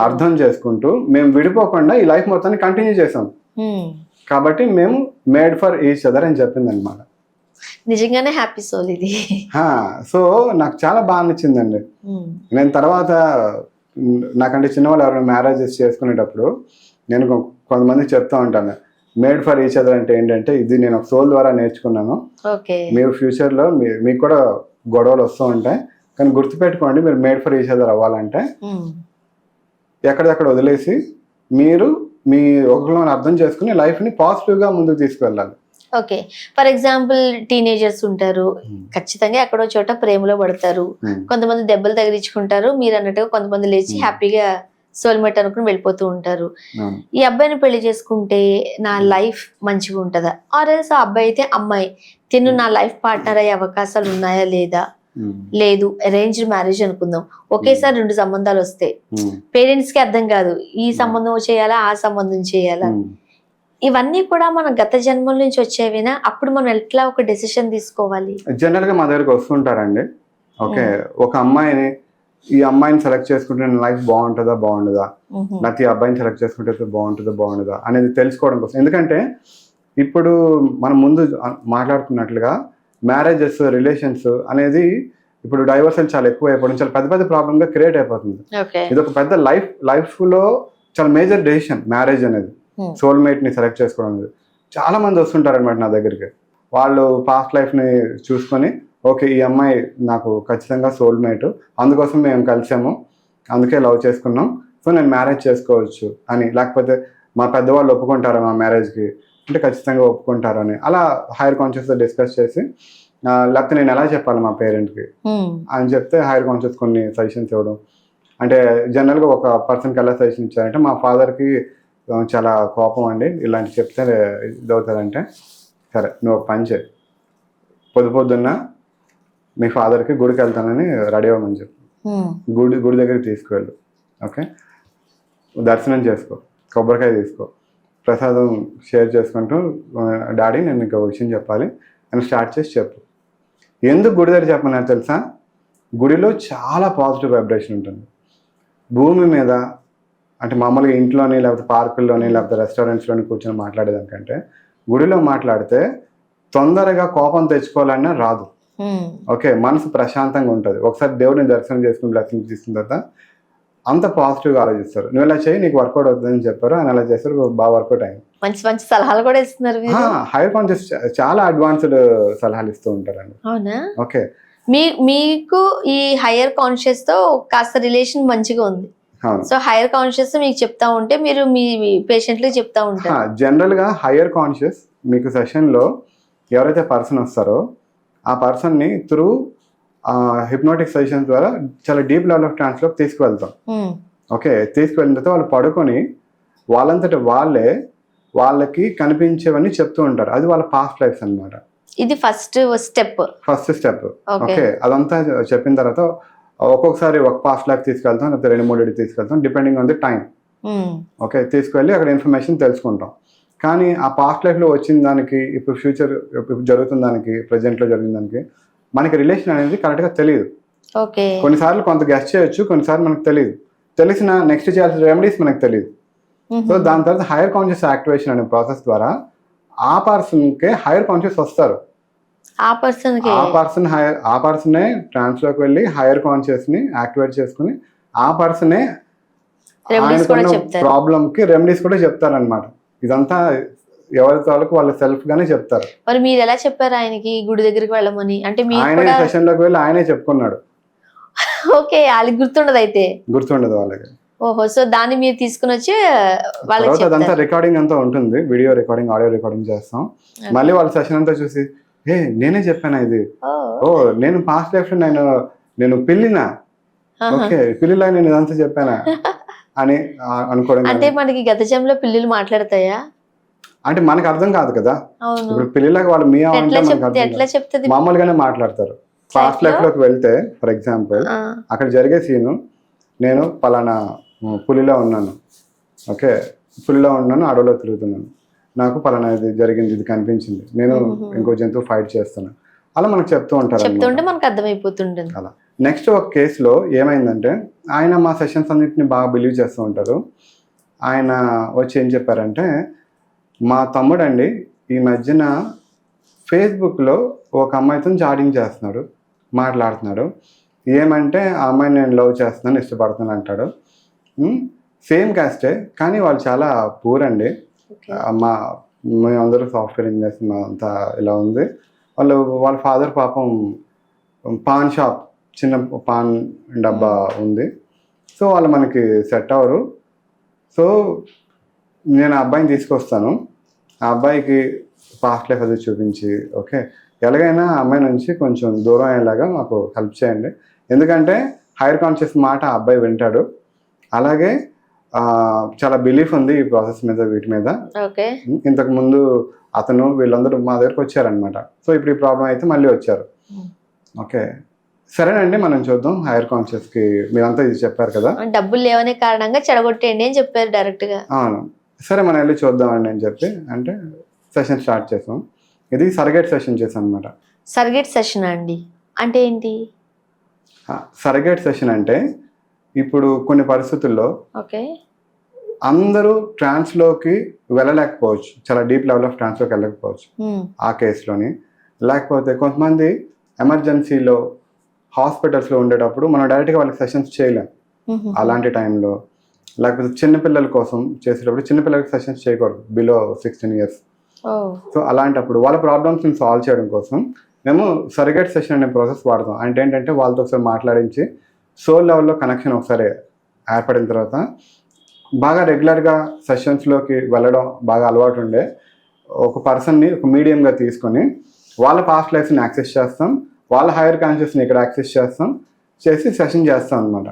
అర్థం చేసుకుంటూ మేము విడిపోకుండా ఈ లైఫ్ మొత్తాన్ని కంటిన్యూ చేసాం. కాబట్టి మేము మేడ్ ఫర్ ఈచ్ అదర్ అని చెప్పింది అనమాట. నిజంగానే హ్యాపీ సోల్ ఇది. సో నాకు చాలా బాగా నచ్చిందండి. నేను తర్వాత నాకంటే చిన్నవాళ్ళు ఎవరైనా మ్యారేజెస్ చేసుకునేటప్పుడు నేను కొంతమందికి చెప్తా ఉంటాను, మేడ్ ఫర్ ఈచ్ అదర్ అంటే ఏంటంటే ఇది నేను ఒక సోల్ ద్వారా నేర్చుకున్నాను. మీరు ఫ్యూచర్లో మీకు కూడా గొడవలు వస్తూ ఉంటాయి, కానీ గుర్తుపెట్టుకోండి, మీరు మేడ్ ఫర్ ఈచ్ అదర్ అవ్వాలంటే ఎక్కడిదక్కడ వదిలేసి మీరు మీ ఒకరిని అర్థం చేసుకుని లైఫ్ని పాజిటివ్గా ముందుకు తీసుకువెళ్ళాలి. ఓకే, ఫర్ ఎగ్జాంపుల్ టీనేజర్స్ ఉంటారు, ఖచ్చితంగా ఎక్కడో చోట ప్రేమలో పడతారు, కొంతమంది దెబ్బలు తగిలించుకుంటారు, మీరు అన్నట్టుగా కొంతమంది లేచి హ్యాపీగా సోల్మేట్ అనుకుని వెళ్ళిపోతూ ఉంటారు. ఈ అబ్బాయిని పెళ్లి చేసుకుంటే నా లైఫ్ మంచిగా ఉంటుందా, ఆర్ ఎల్స్ ఆ అబ్బాయి అయితే అమ్మాయి తిను నా లైఫ్ పార్ట్నర్ అయ్యే అవకాశాలు ఉన్నాయా లేదా, లేదు అరేంజ్డ్ మ్యారేజ్ అనుకుందాం, ఒకేసారి 2 సంబంధాలు వస్తాయి, పేరెంట్స్ కి అర్థం కాదు ఈ సంబంధం చేయాలా ఆ సంబంధం చేయాలా, ఇవన్నీ కూడా మన గత జన్మల నుంచి వచ్చేవినా, అప్పుడు మనం ఎట్లా ఒక డెసిషన్ తీసుకోవాలి? జనరల్ గా మా దగ్గరకు వస్తుంటారండి. ఓకే, ఒక అమ్మాయిని ఈ అమ్మాయిని సెలెక్ట్ చేసుకుంటే నా లైఫ్ బాగుంటుందా లేకపోతే ఈ అబ్బాయిని సెలెక్ట్ చేసుకుంటే బాగుంటుందా అనేది తెలుసుకోవడం కోసం. ఎందుకంటే ఇప్పుడు మనం ముందు మాట్లాడుకున్నట్లుగా మ్యారేజెస్ రిలేషన్స్ అనేది ఇప్పుడు డైవర్సల్ చాలా ఎక్కువ అయిపోవడం చాలా పెద్ద ప్రాబ్లమ్ గా క్రియేట్ అయిపోతుంది. ఇది ఒక పెద్ద లైఫ్ లో చాలా మేజర్ డెసిషన్ మ్యారేజ్ అనేది. సోల్మేట్ ని సెలెక్ట్ చేసుకోవడం అనేది చాలా మంది వస్తుంటారు అనమాట నా దగ్గరికి. వాళ్ళు పాస్ట్ లైఫ్ ని చూసుకొని ఓకే ఈ అమ్మాయి నాకు ఖచ్చితంగా సోల్మేట్, అందుకోసం మేము కలిసాము, అందుకే లవ్ చేసుకున్నాం, సో నేను మ్యారేజ్ చేసుకోవచ్చు అని, లేకపోతే మా పెద్దవాళ్ళు ఒప్పుకుంటారా మా మ్యారేజ్కి అంటే ఖచ్చితంగా ఒప్పుకుంటారు అని, అలా హైయర్ కాన్షియస్తో డిస్కస్ చేసి, లేకపోతే నేను ఎలా చెప్పాలి మా పేరెంట్కి అని చెప్తే హైయర్ కాన్షియస్ కొన్ని సజెషన్స్ ఇవ్వడం. అంటే జనరల్గా ఒక పర్సన్కి ఎలా సజెషన్ ఇచ్చారంటే, మా ఫాదర్కి చాలా కోపం అండి, ఇలాంటి చెప్తే ఇది అవుతుందంటే, సరే నువ్వు పని చేయి, పొద్దున్న మీ ఫాదర్కి గుడికి వెళ్తానని రెడీ అవ్వమని చెప్పు, గుడి దగ్గరికి తీసుకువెళ్ళు. ఓకే, దర్శనం చేసుకో, కొబ్బరికాయ తీసుకో, ప్రసాదం షేర్ చేసుకుంటూ డాడీ నేను మీకు ఒక విషయం చెప్పాలి అని స్టార్ట్ చేసి చెప్పు. ఎందుకు గుడి దగ్గర చెప్పమన్నారు తెలుసా? గుడిలో చాలా పాజిటివ్ వైబ్రేషన్ ఉంటుంది. భూమి మీద అంటే మామూలుగా ఇంట్లోని లేకపోతే పార్కుల్లోని లేకపోతే రెస్టారెంట్స్లోని కూర్చొని మాట్లాడేదానికంటే గుడిలో మాట్లాడితే తొందరగా కోపం తెచ్చుకోవాలన్నా రాదు. ఓకే, మనసు ప్రశాంతంగా ఉంటుంది. ఒకసారి దేవుడిని దర్శనం చేసుకుని బ్లెస్సింగ్ తీసుకున్న తర్వాత అంత పాజిటివ్గా ఆలోచిస్తారు. నువ్వు ఇలా చేయి, నీకు వర్కౌట్ అవుతుందని చెప్పారు, ఆయన అలా చేస్తారు, బాగా వర్కౌట్ అయింది. మంచి మంచి సలహాలు కూడా ఇస్తున్నారు. హైయర్ కాన్షియస్ చాలా అడ్వాన్స్డ్ సలహాలు ఇస్తూ ఉంటారండి. అవునా? ఓకే, మీకు ఈ హైయర్ కాన్షియస్ తో కాస్త రిలేషన్ మంచిగా ఉంది. సో హైయర్ కాన్షియస్ మీకు చెప్తా ఉంటే మీరు మీ పేషెంట్లకి చెప్తా ఉంటారు. జనరల్ గా హైయర్ కాన్షియస్ మీకు సెషన్ లో ఎవరైతే పర్సన్ వస్తారో ఆ పర్సన్ ని త్రూ హిప్నోటిక్ సజెషన్ ద్వారా చాలా డీప్ లెవెల్ ఆఫ్ ట్రాన్స్ లోకి తీసుకువెళ్తాం. ఓకే, తీసుకువెళ్ళిన తర్వాత వాళ్ళు పడుకొని వాళ్ళంతటి వాళ్ళకి కనిపించేవన్నీ చెప్తూ ఉంటారు. అది వాళ్ళ పాస్ట్ లైఫ్స్ అన్నమాట. ఇది ఫస్ట్ స్టెప్. ఓకే, అదంతా చెప్పిన తర్వాత ఒక్కొక్కసారి ఒక పాస్ట్ లైఫ్ తీసుకెళ్తాం, లేకపోతే 2-3 తీసుకెళ్తాం, depending on the time. Okay, తీసుకువెళ్ళి అక్కడ ఇన్ఫర్మేషన్ తెలుసుకుంటాం. కానీ ఆ పాస్ట్ లైఫ్లో వచ్చిన దానికి ఇప్పుడు ఫ్యూచర్ జరుగుతున్న దానికి ప్రజెంట్లో జరిగిన దానికి మనకి రిలేషన్ అనేది కరెక్ట్గా తెలియదు. కొన్నిసార్లు కొంత గెస్ట్ చేయొచ్చు, కొన్నిసార్లు మనకు తెలియదు. తెలిసిన నెక్స్ట్ చేయాల్సిన రెమెడీస్ మనకు తెలియదు. సో దాని తర్వాత హైయర్ కాన్షియస్ యాక్టివేషన్ అనే ప్రాసెస్ ద్వారా ఆ పర్సన్కే హైయర్ కాన్షియస్ వస్తారు. ఆ పర్సనే ట్రాన్స్ లోకి వెళ్ళి హైయర్ కాన్షియస్ ని యాక్టివేట్ చేసుకుని ఆ పర్సనే ప్రాబ్లమ్ కి రెమెడీస్ కూడా చెప్తారనమాట. ఇదంతా ఎవరి తాలూకు వాళ్ళ సెల్ఫ్ గానే చెప్తారు. మరి మీరు ఎలా చెప్పారు ఆయనకి గుడి దగ్గరికి వెళ్ళమని? అంటే ఆయన సెషన్ లోకి వెళ్ళి ఆయనే చెప్పుకున్నాడు. ఓకే, వాళ్ళకి గుర్తుండదు వాళ్ళకి. ఓహో, సో దాన్ని మీరు తీసుకుని వచ్చి వాళ్ళకి అదంతా రికార్డింగ్ అంతా ఉంటుంది, వీడియో రికార్డింగ్, ఆడియో రికార్డింగ్ చేస్తాం. మళ్ళీ వాళ్ళ సెషన్ అంతా చూసి నేనే చెప్పానా ఇది, నేను పాస్ట్ లైఫ్ నేను పిల్లినా, ఓకే పిల్లిలా నేను ఇదంతా చెప్పానా అని అనుకోవడం. అంటే మనకి గత జన్మలో పిల్లులు మాట్లాడతాయా అంటే మనకు అర్థం కాదు కదా. ఇప్పుడు పిల్లిలాగా వాళ్ళు మీ మామూలుగానే మాట్లాడతారు. పాస్ట్ లైఫ్ లోకి వెళ్తే ఫర్ ఎగ్జాంపుల్ అక్కడ జరిగే సీను, నేను పలానా పులిలో ఉన్నాను, ఓకే పులిలో ఉన్నాను, అడవిలో తిరుగుతున్నాను, నాకు పలానా ఇది జరిగింది, ఇది కనిపించింది, నేను ఇంకో జంతువు ఫైట్ చేస్తాను, అలా మనకు చెప్తూ ఉంటారు, మనకు అర్థమైపోతుంటుంది. అలా నెక్స్ట్ ఒక కేసులో ఏమైందంటే ఆయన మా సెషన్స్ అన్నింటిని బాగా బిలీవ్ చేస్తూ ఉంటారు. ఆయన వచ్చి ఏం చెప్పారంటే, మా తమ్ముడు అండి ఈ మధ్యన ఫేస్బుక్లో ఒక అమ్మాయితో చాటింగ్ చేస్తున్నాడు, మాట్లాడుతున్నాడు. ఏమంటే ఆ అమ్మాయిని నేను లవ్ చేస్తున్నాను, ఇష్టపడుతున్నాను అంటాడు. సేమ్ కాస్టే, కానీ వాళ్ళు చాలా పూర్ అండి. మేమందరూ సాఫ్ట్వేర్ ఇంజనీర్స్, మా అంతా ఇలా ఉంది. వాళ్ళ ఫాదర్ పాపం పాన్ షాప్, చిన్న పాన్ డబ్బా ఉంది. సో వాళ్ళు మనకి సెట్ అవ్వరు. సో నేను ఆ అబ్బాయిని తీసుకొస్తాను, ఆ అబ్బాయికి పాస్ట్ లైఫ్ అది చూపించి ఓకే ఎలాగైనా ఆ అమ్మాయి నుంచి కొంచెం దూరం అయ్యేలాగా మాకు హెల్ప్ చేయండి. ఎందుకంటే హైయర్ కాన్షియస్ మాట ఆ అబ్బాయి వింటాడు. అలాగే చాలా బిలీఫ్ ఉంది ఈ ప్రాసెస్ మీద, వీటి మీద. ఇంతకు ముందు అతను వీళ్ళందరూ మా దగ్గరకు వచ్చారనమాట. సో ఇప్పుడు ఈ ప్రాబ్లం అయితే మళ్ళీ వచ్చారు. ఓకే సరేనండి, మనం చూద్దాం. హైయర్ కాన్షియస్ కి మీరంతా ఇది చెప్పారు కదా, డబ్బులు లేవనే కారణంగా చెడగొట్టేయండి అని చెప్పారు డైరెక్ట్ గా. అవును, సరే మనం వెళ్ళి చూద్దామండి అని చెప్పి అంటే సెషన్ స్టార్ట్ చేసాం. ఇది సర్గేట్ సెషన్ చేసాం అనమాట. సర్గేట్ సెషన్ అండి అంటే ఏంటి? సర్గేట్ సెషన్ అంటే ఇప్పుడు కొన్ని పరిస్థితుల్లో అందరూ ట్రాన్స్ లోకి వెళ్ళలేకపోవచ్చు, చాలా డీప్ లెవెల్ ఆఫ్ ట్రాన్స్ లోకి వెళ్ళకపోవచ్చు ఆ కేసులోని. లేకపోతే కొంతమంది ఎమర్జెన్సీలో హాస్పిటల్స్లో ఉండేటప్పుడు మనం డైరెక్ట్గా వాళ్ళకి సెషన్స్ చేయలేం అలాంటి టైంలో. లేకపోతే చిన్నపిల్లల కోసం చేసేటప్పుడు చిన్నపిల్లలకి సెషన్స్ చేయకూడదు బిలో 16 years. సో అలాంటప్పుడు వాళ్ళ ప్రాబ్లమ్స్ని సాల్వ్ చేయడం కోసం మేము సర్గేట్ సెషన్ అనే ప్రాసెస్ వాడతాం. అంటే ఏంటంటే వాళ్ళతో ఒకసారి మాట్లాడించి సోల్ లెవెల్లో కనెక్షన్ ఒకసారి ఏర్పడిన తర్వాత బాగా రెగ్యులర్గా సెషన్స్లోకి వెళ్ళడం బాగా అలవాటు ఉండే ఒక పర్సన్ని ఒక మీడియంగా తీసుకొని వాళ్ళ పాస్ట్ లైఫ్ని యాక్సెస్ చేస్తాం, వాళ్ళ హైయర్ కాన్షియస్ని ఇక్కడ యాక్సెస్ చేస్తాం, చేసి సెషన్ చేస్తాం అనమాట.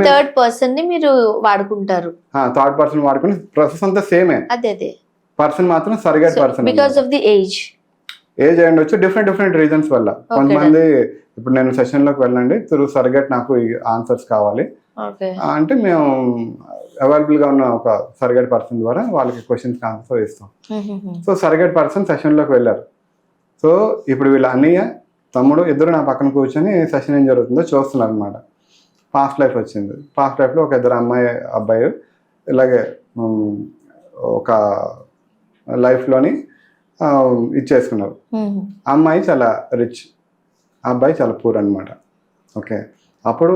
థర్డ్ పర్సన్ ని మీరు వాడుకుంటారు. థర్డ్ పర్సన్ వాడుకుని ప్రాసెస్ అంతా సేమే, పర్సన్ మాత్రం surrogate person. Because of the age అయ్యుండొచ్చు, డిఫరెంట్ రీజన్స్ వల్ల. కొంతమంది ఇప్పుడు నేను సెషన్ లోకి వెళ్ళండి త్రూ సర్గేట్ నాకు ఈ ఆన్సర్స్ కావాలి అంటే మేము అవైలబుల్గా ఉన్న ఒక సర్గేట్ పర్సన్ ద్వారా వాళ్ళకి క్వశ్చన్స్కి ఆన్సర్ ఇస్తాం. సో సర్గేట్ పర్సన్ సెషన్లోకి వెళ్ళారు. సో ఇప్పుడు వీళ్ళ అన్నయ్య తమ్ముడు ఇద్దరు నా పక్కన కూర్చొని సెషన్ ఏం జరుగుతుందో చూస్తున్నారు అనమాట. పాస్ట్ లైఫ్ వచ్చింది. పాస్ట్ లైఫ్లో ఒక ఇద్దరు అబ్బాయి ఇలాగే ఒక లైఫ్లోని ఇచ్చేసుకున్నారు. అమ్మాయి చాలా రిచ్, అబ్బాయి చాలా పూర్ అనమాట. ఓకే, అప్పుడు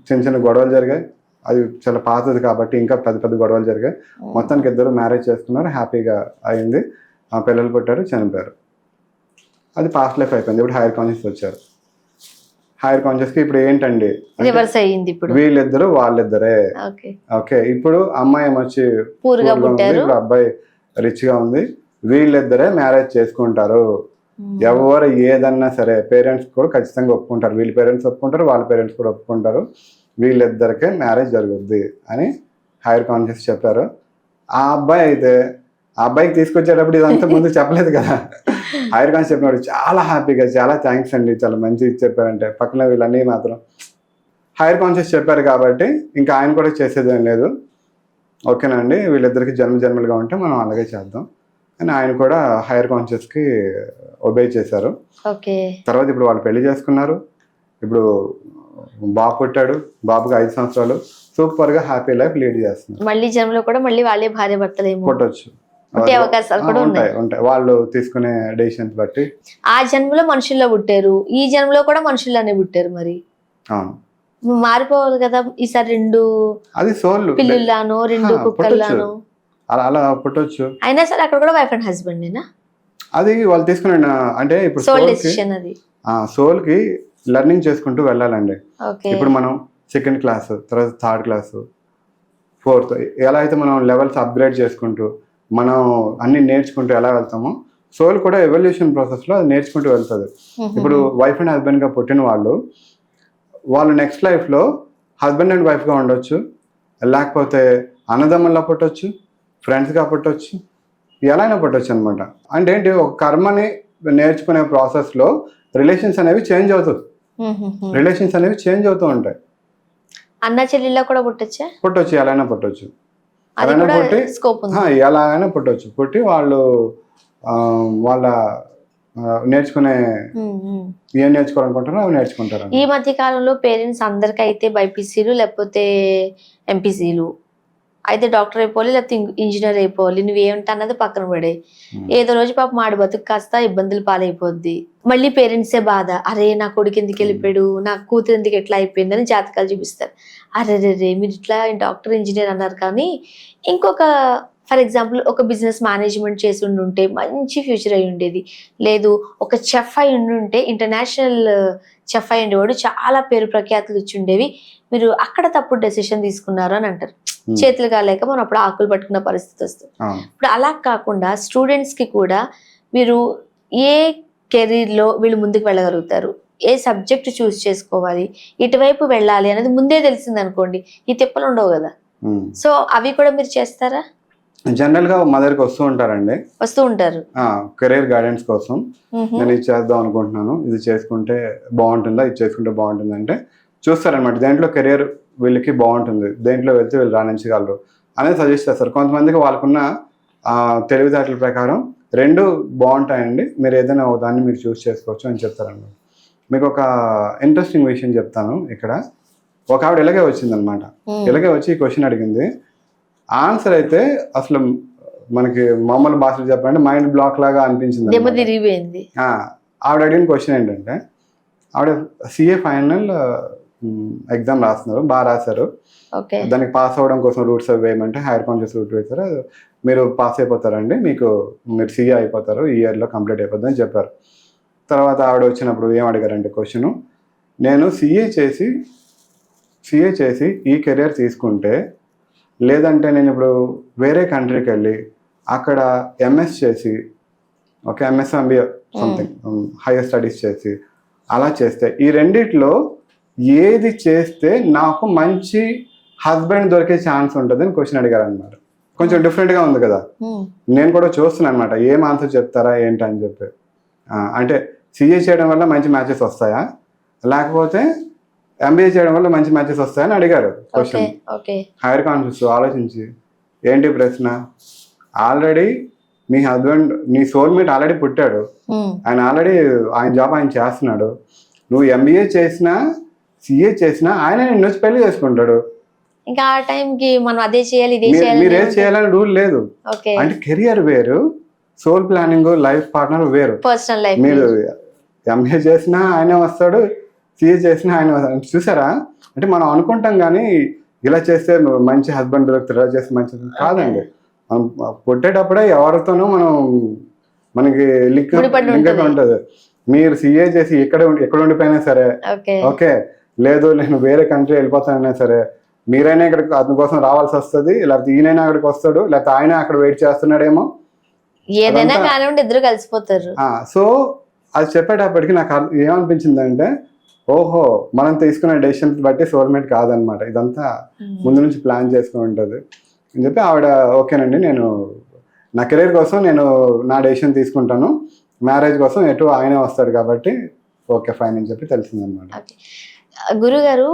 చిన్న చిన్న గొడవలు జరిగాయి. అది చాలా పాతది కాబట్టి ఇంకా పెద్ద పెద్ద గొడవలు జరిగాయి. మొత్తానికి ఇద్దరు మ్యారేజ్ చేసుకున్నారు, హ్యాపీగా అయింది, పిల్లలు పుట్టారు, చనిపోయారు. అది పాస్ట్ లైఫ్ అయిపోయింది. ఇప్పుడు హైయర్ కాన్షియస్ వచ్చారు. హైయర్ కాన్షియస్కి ఇప్పుడు ఏంటండి, రివర్స్ అయ్యింది. ఇప్పుడు వీళ్ళిద్దరు వాళ్ళిద్దరే. ఓకే, ఇప్పుడు అమ్మాయి ఏమొచ్చి పూర్గా ఉంది, ఇప్పుడు అబ్బాయి రిచ్ గా ఉంది. వీళ్ళిద్దరే మ్యారేజ్ చేసుకుంటారు. ఎవరు ఏదన్నా సరే పేరెంట్స్ కూడా ఖచ్చితంగా ఒప్పుకుంటారు. వీళ్ళ పేరెంట్స్ ఒప్పుకుంటారు, వాళ్ళ పేరెంట్స్ కూడా ఒప్పుకుంటారు. వీళ్ళిద్దరికే మ్యారేజ్ జరుగుద్ది అని హైయర్ కాన్షియస్ చెప్పారు. ఆ అబ్బాయి అయితే ఆ అబ్బాయికి తీసుకొచ్చేటప్పుడు ఇదంతా ముందు చెప్పలేదు కదా. హైయర్ కాన్షియస్ చెప్పినప్పుడు చాలా హ్యాపీగా, చాలా థ్యాంక్స్ అండి, చాలా మంచి చెప్పారంటే, పక్కన వీళ్ళన్నీ మాత్రం హైయర్ కాన్షియస్ చెప్పారు కాబట్టి ఇంకా ఆయన కూడా చేసేదేం లేదు. ఓకేనండి, వీళ్ళిద్దరికి జన్మలుగా ఉంటే మనం అలాగే చేద్దాం అని ఆయన కూడా హైయర్ కాన్షియస్కి ఒబే చేశారు. తర్వాత ఇప్పుడు వాళ్ళు పెళ్లి చేసుకున్నారు. ఇప్పుడు బాబు పుట్టాడు, బాబుకి 5 సంవత్సరాలు, సూపర్ గా హ్యాపీ లైఫ్ లీడ్ చేస్తున్నారు. మళ్ళీ జన్మలో కూడా మళ్ళీ వాళ్ళే భార్య భర్తలు పుట్టొచ్చు, అవకాశాలు కూడా ఉంటాయి. వాళ్ళు తీసుకునే డెసిషన్స్ బట్టి. ఆ జన్మలో మనుషుల్లో పుట్టారు, ఈ జన్మలో కూడా మనుషుల్లోనే పుట్టారు. మరి మారిపోవాలి కదా ఈసారి, 2 అది సోల్ పిల్లుల్లానో 2 కుక్కల్లానో అలా పుట్టొచ్చు. అయినా సరే అక్కడ కూడా వైఫ్ అండ్ హస్బెండ్ అది వాళ్ళు తీసుకునే, అంటే ఇప్పుడు సోల్ కి లెర్నింగ్ చేసుకుంటూ వెళ్ళాలండి. ఇప్పుడు మనం 2nd క్లాస్, తర్వాత 3rd క్లాస్, 4th, ఎలా అయితే మనం లెవెల్స్ అప్గ్రేడ్ చేసుకుంటూ మనం అన్ని నేర్చుకుంటూ ఎలా వెళ్తామో, సోల్ కూడా ఎవల్యూషన్ ప్రాసెస్ లో అది నేర్చుకుంటూ వెళ్తుంది. ఇప్పుడు వైఫ్ అండ్ హస్బెండ్ గా పుట్టిన వాళ్ళు నెక్స్ట్ లైఫ్ లో హస్బెండ్ అండ్ వైఫ్ గా ఉండొచ్చు, లేకపోతే అన్నదమ్ముల్లా పుట్టొచ్చు, ఫ్రెండ్స్ గా పుట్టొచ్చు, ఎలా అయినా పుట్టొచ్చు అనమాట. అంటే ఏంటి, ఒక కర్మని నేర్చుకునే ప్రాసెస్ లో రిలేషన్స్ అనేవి చేంజ్ అవుతూ ఉంటాయి. అన్న చెల్లెళ్ళ కూడా పుట్టొచ్చు, ఎలా అయినా పుట్టొచ్చు, ఎలాగైనా పుట్టొచ్చు. పుట్టి వాళ్ళు వాళ్ళ నేర్చుకునే ఏం నేర్చుకోవాలనుకుంటారో అవి నేర్చుకుంటారు. ఈ మధ్య కాలంలో పేరెంట్స్ అందరికైతే బైపీసీలు లేకపోతే ఎంపీసీలు, అయితే డాక్టర్ అయిపోవాలి లేకపోతే ఇంజనీర్ అయిపోవాలి, నువ్వేమిటి అన్నది పక్కన పడే, ఏదో రోజు పాప మాడి బతుకు కాస్త ఇబ్బందులు పాలైపోద్ది. మళ్ళీ పేరెంట్సే బాధ, అరే నా కొడుకు ఎందుకు వెళ్ళిపోయాడు, నా కూతురు ఎందుకు ఎట్లా అయిపోయిందని జాతకాలు చూపిస్తారు. అరే మీరు ఇట్లా డాక్టర్ ఇంజనీర్ అన్నారు, కానీ ఇంకొక ఫర్ ఎగ్జాంపుల్ ఒక బిజినెస్ మేనేజ్మెంట్ చేసి ఉండుంటే మంచి ఫ్యూచర్ అయి ఉండేది, లేదు ఒక చెఫ్ అయి ఉండుంటే ఇంటర్నేషనల్ చెఫ్ అయి ఉండేవాడు, చాలా పేరు ప్రఖ్యాతులు ఇచ్చి ఉండేవి, మీరు అక్కడ తప్పుడు డెసిషన్ తీసుకున్నారు అని అంటారు. చేతులు కాలేక మనం అప్పుడు ఆకులు పట్టుకున్న పరిస్థితి వస్తుంది. ఇప్పుడు అలా కాకుండా స్టూడెంట్స్ కి కూడా మీరు ఏ కెరీర్ లో వీళ్ళు ముందుకు వెళ్ళగలుగుతారు, ఏ సబ్జెక్ట్ చూస్ చేసుకోవాలి, ఇటువైపు వెళ్ళాలి అనేది ముందే తెలిసింది అనుకోండి, ఈ తిప్పలు ఉండవు కదా. సో అవి కూడా మీరు చేస్తారా? జనరల్ గా మా దగ్గరికి వస్తూ ఉంటారు కెరీర్ గైడెన్స్ కోసం. నేను ఇది చేద్దాం అనుకుంటున్నాను, ఇది చేసుకుంటే బాగుంటుందా, ఇది చేసుకుంటే బాగుంటుంది అంటే చూస్తారనమాట. దేంట్లో కెరీర్ వీళ్ళకి బాగుంటుంది, దేంట్లో వెళ్తే వీళ్ళు రాణించగలరు అనేది సజెస్ట్ చేస్తారు. కొంతమందికి వాళ్ళకున్న తెలివితేటల ప్రకారం 2 బాగుంటాయండి, మీరు ఏదైనా దాన్ని మీరు చూస్ చేసుకోవచ్చు అని చెప్తారన్నమాట. మీకు ఒక ఇంట్రెస్టింగ్ విషయం చెప్తాను. ఇక్కడ ఒక ఆవిడ ఇలాగే వచ్చిందనమాట. ఇలాగే వచ్చి ఈ క్వశ్చన్ అడిగింది. ఆన్సర్ అయితే అసలు మనకి మామూలు భాషలో చెప్పాలంటే మైండ్ బ్లాక్ లాగా అనిపించింది. ఆవిడ అడిగిన క్వశ్చన్ ఏంటంటే, ఆవిడ CA ఫైనల్ ఎగ్జామ్ రాస్తున్నారు, బాగా రాశారు. దానికి పాస్ అవ్వడం కోసం రూట్స్ వేయమంటే హైయర్ కాన్షియస్ రూట్ వేశారు. మీరు పాస్ అయిపోతారండి, మీరు CA అయిపోతారు, ఈ ఇయర్లో కంప్లీట్ అయిపోద్ది అని చెప్పారు. తర్వాత ఆవిడ వచ్చినప్పుడు ఏం అడిగారంటే క్వశ్చన్, నేను CA చేసి ఈ కెరియర్ తీసుకుంటే, లేదంటే నేను ఇప్పుడు వేరే కంట్రీకి వెళ్ళి అక్కడ MS చేసి, MS MBA something higher studies చేసి అలా చేస్తే, ఈ రెండిట్లో ఏది చేస్తే నాకు మంచి హస్బెండ్ దొరికే ఛాన్స్ ఉంటుంది అని క్వశ్చన్ అడిగారు అనమాట. కొంచెం డిఫరెంట్గా ఉంది కదా. నేను కూడా చూస్తున్నాను అనమాట, ఏం ఆన్సర్ చెప్తారా ఏంటి అని చెప్పి. అంటే CA చేయడం వల్ల మంచి మ్యాచెస్ వస్తాయా, లేకపోతే ఎంబీఏ చేయడం వల్ల మంచి మ్యాచెస్ వస్తాయని అడిగారు okay question. Okay hire conscious ఆలోచించి ఏంటి ప్రశ్న, ఆల్రెడీ నీ హస్బెండ్ నీ సోల్మేట్ ఆల్రెడీ పుట్టాడు, ఆయన ఆల్రెడీ ఆయన జాబ్ ఆయన చేస్తున్నాడు, నువ్వు ఎంబీఏ చేసినా సిఏ చేసినా ఆయన నిన్ను వచ్చి పెళ్లి చేసుకుంటాడు. ఇంకా ఆ టైంకి మనం అదే చేయాలి ఇదే మీరు ఏది చేయాలి. చేయాలని రూల్ లేదు. ఓకే అంటే కెరియర్ వేరు, సోల్ ప్లానింగ్ లైఫ్ పార్ట్నర్ వేరు. Personal life. మీరు ఎంఏ చేసినా ఆయనే వస్తాడు, సిఏ చేసినా ఆయన వస్తాడు. చూసారా, అంటే మనం అనుకుంటాం కానీ ఇలా చేస్తే మంచి హస్బెండ్ దొరుకుతారు, ఇలా చేస్తే మంచిది కాదండి. మనం పుట్టేటప్పుడే ఎవరితోనూ మనకి లింక్ ఉంటుంది. మీరు సిఏ చేసి ఎక్కడ ఉండిపోయినా సరే ఓకే, లేదు నేను వేరే కంట్రీ వెళ్ళిపోతానైనా సరే మీరైనా ఇక్కడికి అతని కోసం రావాల్సి వస్తుంది, లేకపోతే ఈయనైనా అక్కడికి వస్తాడు, లేకపోతే ఆయన అక్కడ వెయిట్ చేస్తున్నాడేమో, ఏదైనా కానివ్వండి ఇద్దరు కలిసిపోతారు. సో అది చెప్పేటప్పటికి నాకు ఏమనిపించిందంటే ఓహో మనం తీసుకునే డెసిషన్ బట్టి సోల్మేట్ కాదనమాట, ఇదంతా ముందు నుంచి ప్లాన్ చేసుకుని ఉంటుంది అని చెప్పి ఆవిడ ఓకేనండి నేను నా కెరీర్ కోసం నేను నా డెసిషన్ తీసుకుంటాను, మ్యారేజ్ కోసం ఎటు ఆయనే వస్తాడు కాబట్టి ఓకే ఫైన్ అని చెప్పి తెలిసిందనమాట. గురుగారు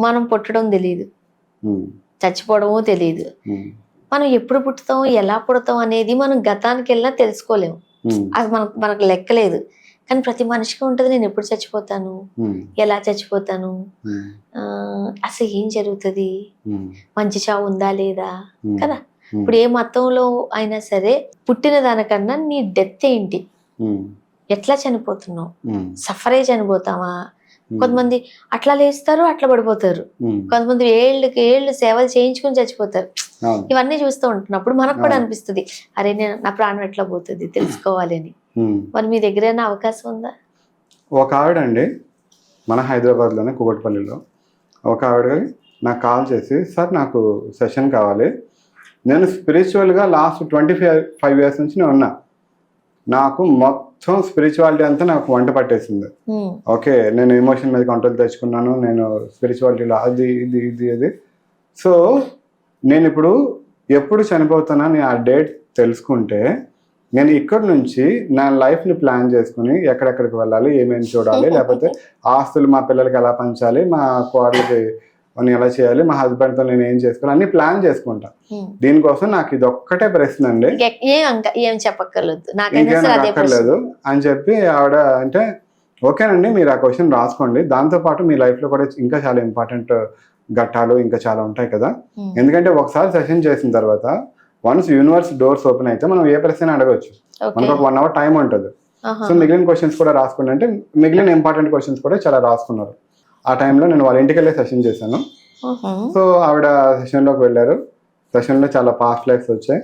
మనం పుట్టడం తెలియదు, చచ్చిపోవడమూ తెలియదు, మనం ఎప్పుడు పుట్టుతాం ఎలా పుడతాం అనేది మనం గతానికి వెళ్ళినా తెలుసుకోలేము, అది మనకు లెక్కలేదు. కానీ ప్రతి మనిషికి ఉంటుంది నేను ఎప్పుడు చచ్చిపోతాను, ఎలా చచ్చిపోతాను, అసలు ఏం జరుగుతుంది, మంచి చావు ఉందా లేదా కదా. ఇప్పుడు ఏ మతంలో అయినా సరే పుట్టిన దానికన్నా నీ డెత్ ఏంటి, ఎట్లా చనిపోతున్నావు, సఫర్ అయ్యి చనిపోతావా, కొంతమంది అట్లా లేస్తారు అట్లా పడిపోతారు, కొంతమంది ఏళ్ళు సేవలు చేయించుకుని చచ్చిపోతారు. ఇవన్నీ చూస్తూ ఉంటున్నప్పుడు మనకు కూడా అనిపిస్తుంది అరే నేను నా ప్రాణం ఎట్లా పోతుంది తెలుసుకోవాలి అని. మరి మీ దగ్గర ఏమైనా అవకాశం ఉందా? ఒక ఆవిడ అండి మన హైదరాబాద్లోనే కూకట్పల్లిలో ఒక ఆవిడ నాకు కాల్ చేసి సార్ నాకు సెషన్ కావాలి, నేను స్పిరిచువల్గా లాస్ట్ 25 years నుంచి నేను ఉన్నా, నాకు మొత్తం స్పిరిచువాలిటీ అంతా నాకు వంట పట్టేసింది. ఓకే నేను ఎమోషన్ మీద కంట్రోల్ తెచ్చుకున్నాను, నేను స్పిరిచువాలిటీలో అది ఇది ఇది అది. సో నేను ఇప్పుడు ఎప్పుడు చనిపోతానని ఆ డేట్ తెలుసుకుంటే నేను ఇక్కడ నుంచి నా లైఫ్ని ప్లాన్ చేసుకుని ఎక్కడెక్కడికి వెళ్ళాలి, ఏమేమి చూడాలి, లేకపోతే ఆస్తులు మా పిల్లలకి ఎలా పంచాలి, మా కోడలకి నేను ఎలా చేయాలి, మా హస్బెండ్తో నేను ఏం చేసుకోవాలి అన్ని ప్లాన్ చేసుకుంటా. దీనికోసం నాకు ఇది ఒక్కటే ప్రశ్న అండి, ఏం చెప్పక్కర్లేదు అక్కర్లేదు అని చెప్పి ఆవిడ అంటే ఓకేనండి మీరు ఆ క్వశ్చన్ రాసుకోండి, దాంతోపాటు మీ లైఫ్లో కూడా ఇంకా చాలా ఇంపార్టెంట్ ఘట్టాలు ఇంకా చాలా ఉంటాయి కదా. ఎందుకంటే ఒకసారి సెషన్ చేసిన తర్వాత వన్స్ యూనివర్స్ డోర్స్ ఓపెన్ అయితే మనం ఏ ప్రశ్న అడగవచ్చు, మనకు ఒక 1 hour టైం ఉంటుంది. సో మిగిలిన క్వశ్చన్స్ కూడా రాసుకుని అంటే మిగిలిన ఇంపార్టెంట్ క్వశ్చన్స్ కూడా చాలా రాసుకున్నారు. ఆ టైంలో నేను వాళ్ళ ఇంటికి వెళ్ళి సెషన్ చేశాను. సో ఆవిడ సెషన్లోకి వెళ్ళారు, సెషన్లో చాలా పాస్ట్ లైఫ్స్ వచ్చాయి.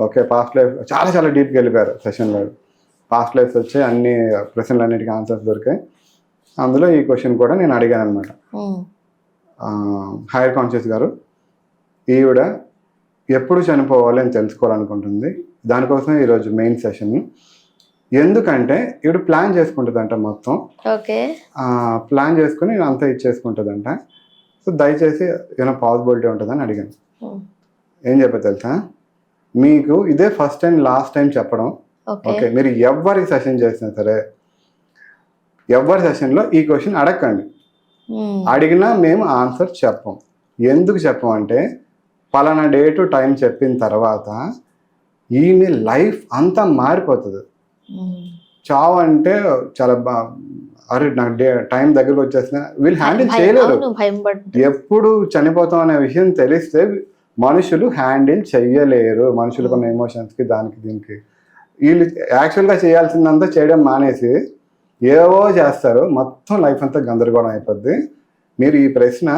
ఓకే పాస్ట్ లైఫ్ చాలా చాలా డీప్గా వెళ్ళిపోయారు సెషన్లో, పాస్ట్ లైఫ్స్ వచ్చాయి, అన్ని ప్రశ్నలు అన్నిటికీ ఆన్సర్స్ దొరికాయి. అందులో ఈ క్వశ్చన్ కూడా నేను అడిగాను అనమాట. హైయర్ కాన్షియస్ గారు ఈవిడ ఎప్పుడు చనిపోవాలి అని తెలుసుకోవాలనుకుంటుంది, దానికోసమే ఈరోజు మెయిన్ సెషన్. ఎందుకంటే ఈవిడ ప్లాన్ చేసుకుంటుందంట మొత్తం, ప్లాన్ చేసుకుని అంతా ఇచ్చేసుకుంటుందంట. సో దయచేసి ఏమైనా పాసిబిలిటీ ఉంటుందని అడిగాను. ఏం చెప్పా తెలుసా, మీకు ఇదే ఫస్ట్ టైం లాస్ట్ టైం చెప్పడం. ఓకే మీరు ఎవరికి సెషన్ చేసినా సరే ఎవరి సెషన్లో ఈ క్వశ్చన్ అడగండి, అడిగినా మేము ఆన్సర్ చెప్పం. ఎందుకు చెప్పం అంటే పలానా డేటు టైం చెప్పిన తర్వాత ఈమె లైఫ్ అంతా మారిపోతుంది. చావు అంటే చాలా అరే నాకు టైం దగ్గరకు వచ్చేసిన వీళ్ళు హ్యాండిల్ చేయలేరు. ఎప్పుడు చనిపోతాం అనే విషయం తెలిస్తే మనుషులు హ్యాండిల్ చెయ్యలేరు, మనుషులకు ఎమోషన్స్కి దానికి దీనికి. వీళ్ళు యాక్చువల్గా చేయాల్సిందంతా చేయడం మానేసి ఏవో చేస్తారు, మొత్తం లైఫ్ అంతా గందరగోళం అయిపోద్ది. మీరు ఈ ప్రశ్న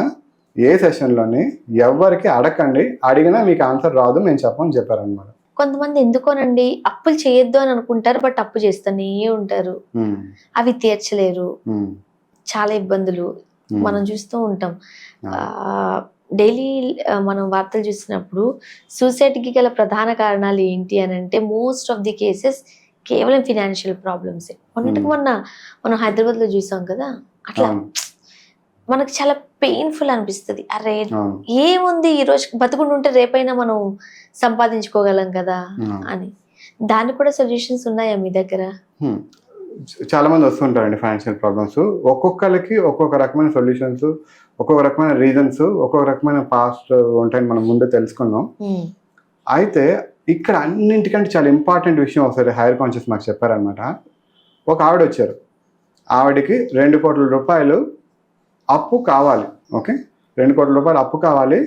ఏ సెషన్లోని ఎవరికి అడగండి, అడిగినా మీకు ఆన్సర్ రాదు మేము చెప్పమని చెప్పారనమాట. కొంతమంది ఎందుకోనండి అప్పులు చేయొద్దు అని అనుకుంటారు, బట్ అప్పు చేస్తూనే ఉంటారు, అవి తీర్చలేరు, చాలా ఇబ్బందులు మనం చూస్తూ ఉంటాం. డైలీ మనం వార్తలు చూసినప్పుడు సూసైడ్కి గల ప్రధాన కారణాలు ఏంటి అని అంటే మోస్ట్ ఆఫ్ ది కేసెస్ కేవలం ఫినాన్షియల్ ప్రాబ్లమ్స్. మొన్నటికి మనం హైదరాబాద్లో చూసాం కదా, అట్లా మనకు చాలా పెయిన్ఫుల్ అనిపిస్తుంది. అరే ఏముంది ఈ రోజు బతుకుంటుంటే రేపైనా మనం సంపాదించుకోగలం కదా అని. దానికి కూడా సొల్యూషన్స్ ఉన్నాయా మీ దగ్గర? చాలా మంది వస్తుంటారండి ఫైనాన్షియల్ ప్రాబ్లమ్స్. ఒక్కొక్కరికి ఒక్కొక్క రకమైన సొల్యూషన్స్, ఒక్కొక్క రకమైన రీజన్స్, ఒక్కొక్క రకమైన పాస్ట్ ఉంటాయని మనం ముందే తెలుసుకున్నాం. అయితే ఇక్కడ అన్నింటికంటే చాలా ఇంపార్టెంట్ విషయం ఒకసారి హైయర్ కాన్షియస్ మాకు చెప్పారనమాట. ఒక ఆవిడ వచ్చారు, ఆవిడకి 2 కోట్ల రూపాయలు అప్పు కావాలి. ఓకే, 2 కోట్ల రూపాయలు అప్పు కావాలి.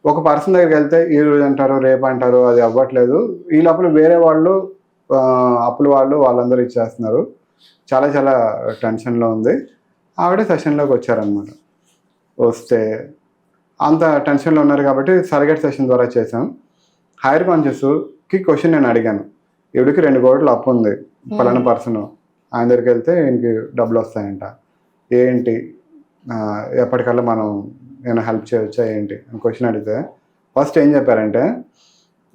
ఒక పర్సన్ దగ్గరికి వెళ్తే ఈ రోజు అంటారు, రేపు అంటారు, అది అవ్వట్లేదు. ఈ లోపల వేరే వాళ్ళు అప్పుల వాళ్ళందరూ ఇచ్చేస్తున్నారు. చాలా చాలా టెన్షన్లో ఉంది. ఆవిడ సెషన్లోకి వచ్చారనమాట. వస్తే అంత టెన్షన్లో ఉన్నారు కాబట్టి సర్గెట్ సెషన్ ద్వారా చేశాం. హైయర్ కాన్షియస్కి క్వశ్చన్ నేను అడిగాను, ఈవిడికి 2 కోట్లు అప్పు ఉంది, పలానా పర్సన్, ఆయన దగ్గరికి వెళ్తే ఈయనకి డబ్బులు వస్తాయంట, ఏంటి ఎప్పటికల్లా మనం ఏమైనా హెల్ప్ చేయవచ్చా ఏంటి అని క్వశ్చన్ అడిగితే ఫస్ట్ ఏం చెప్పారంటే,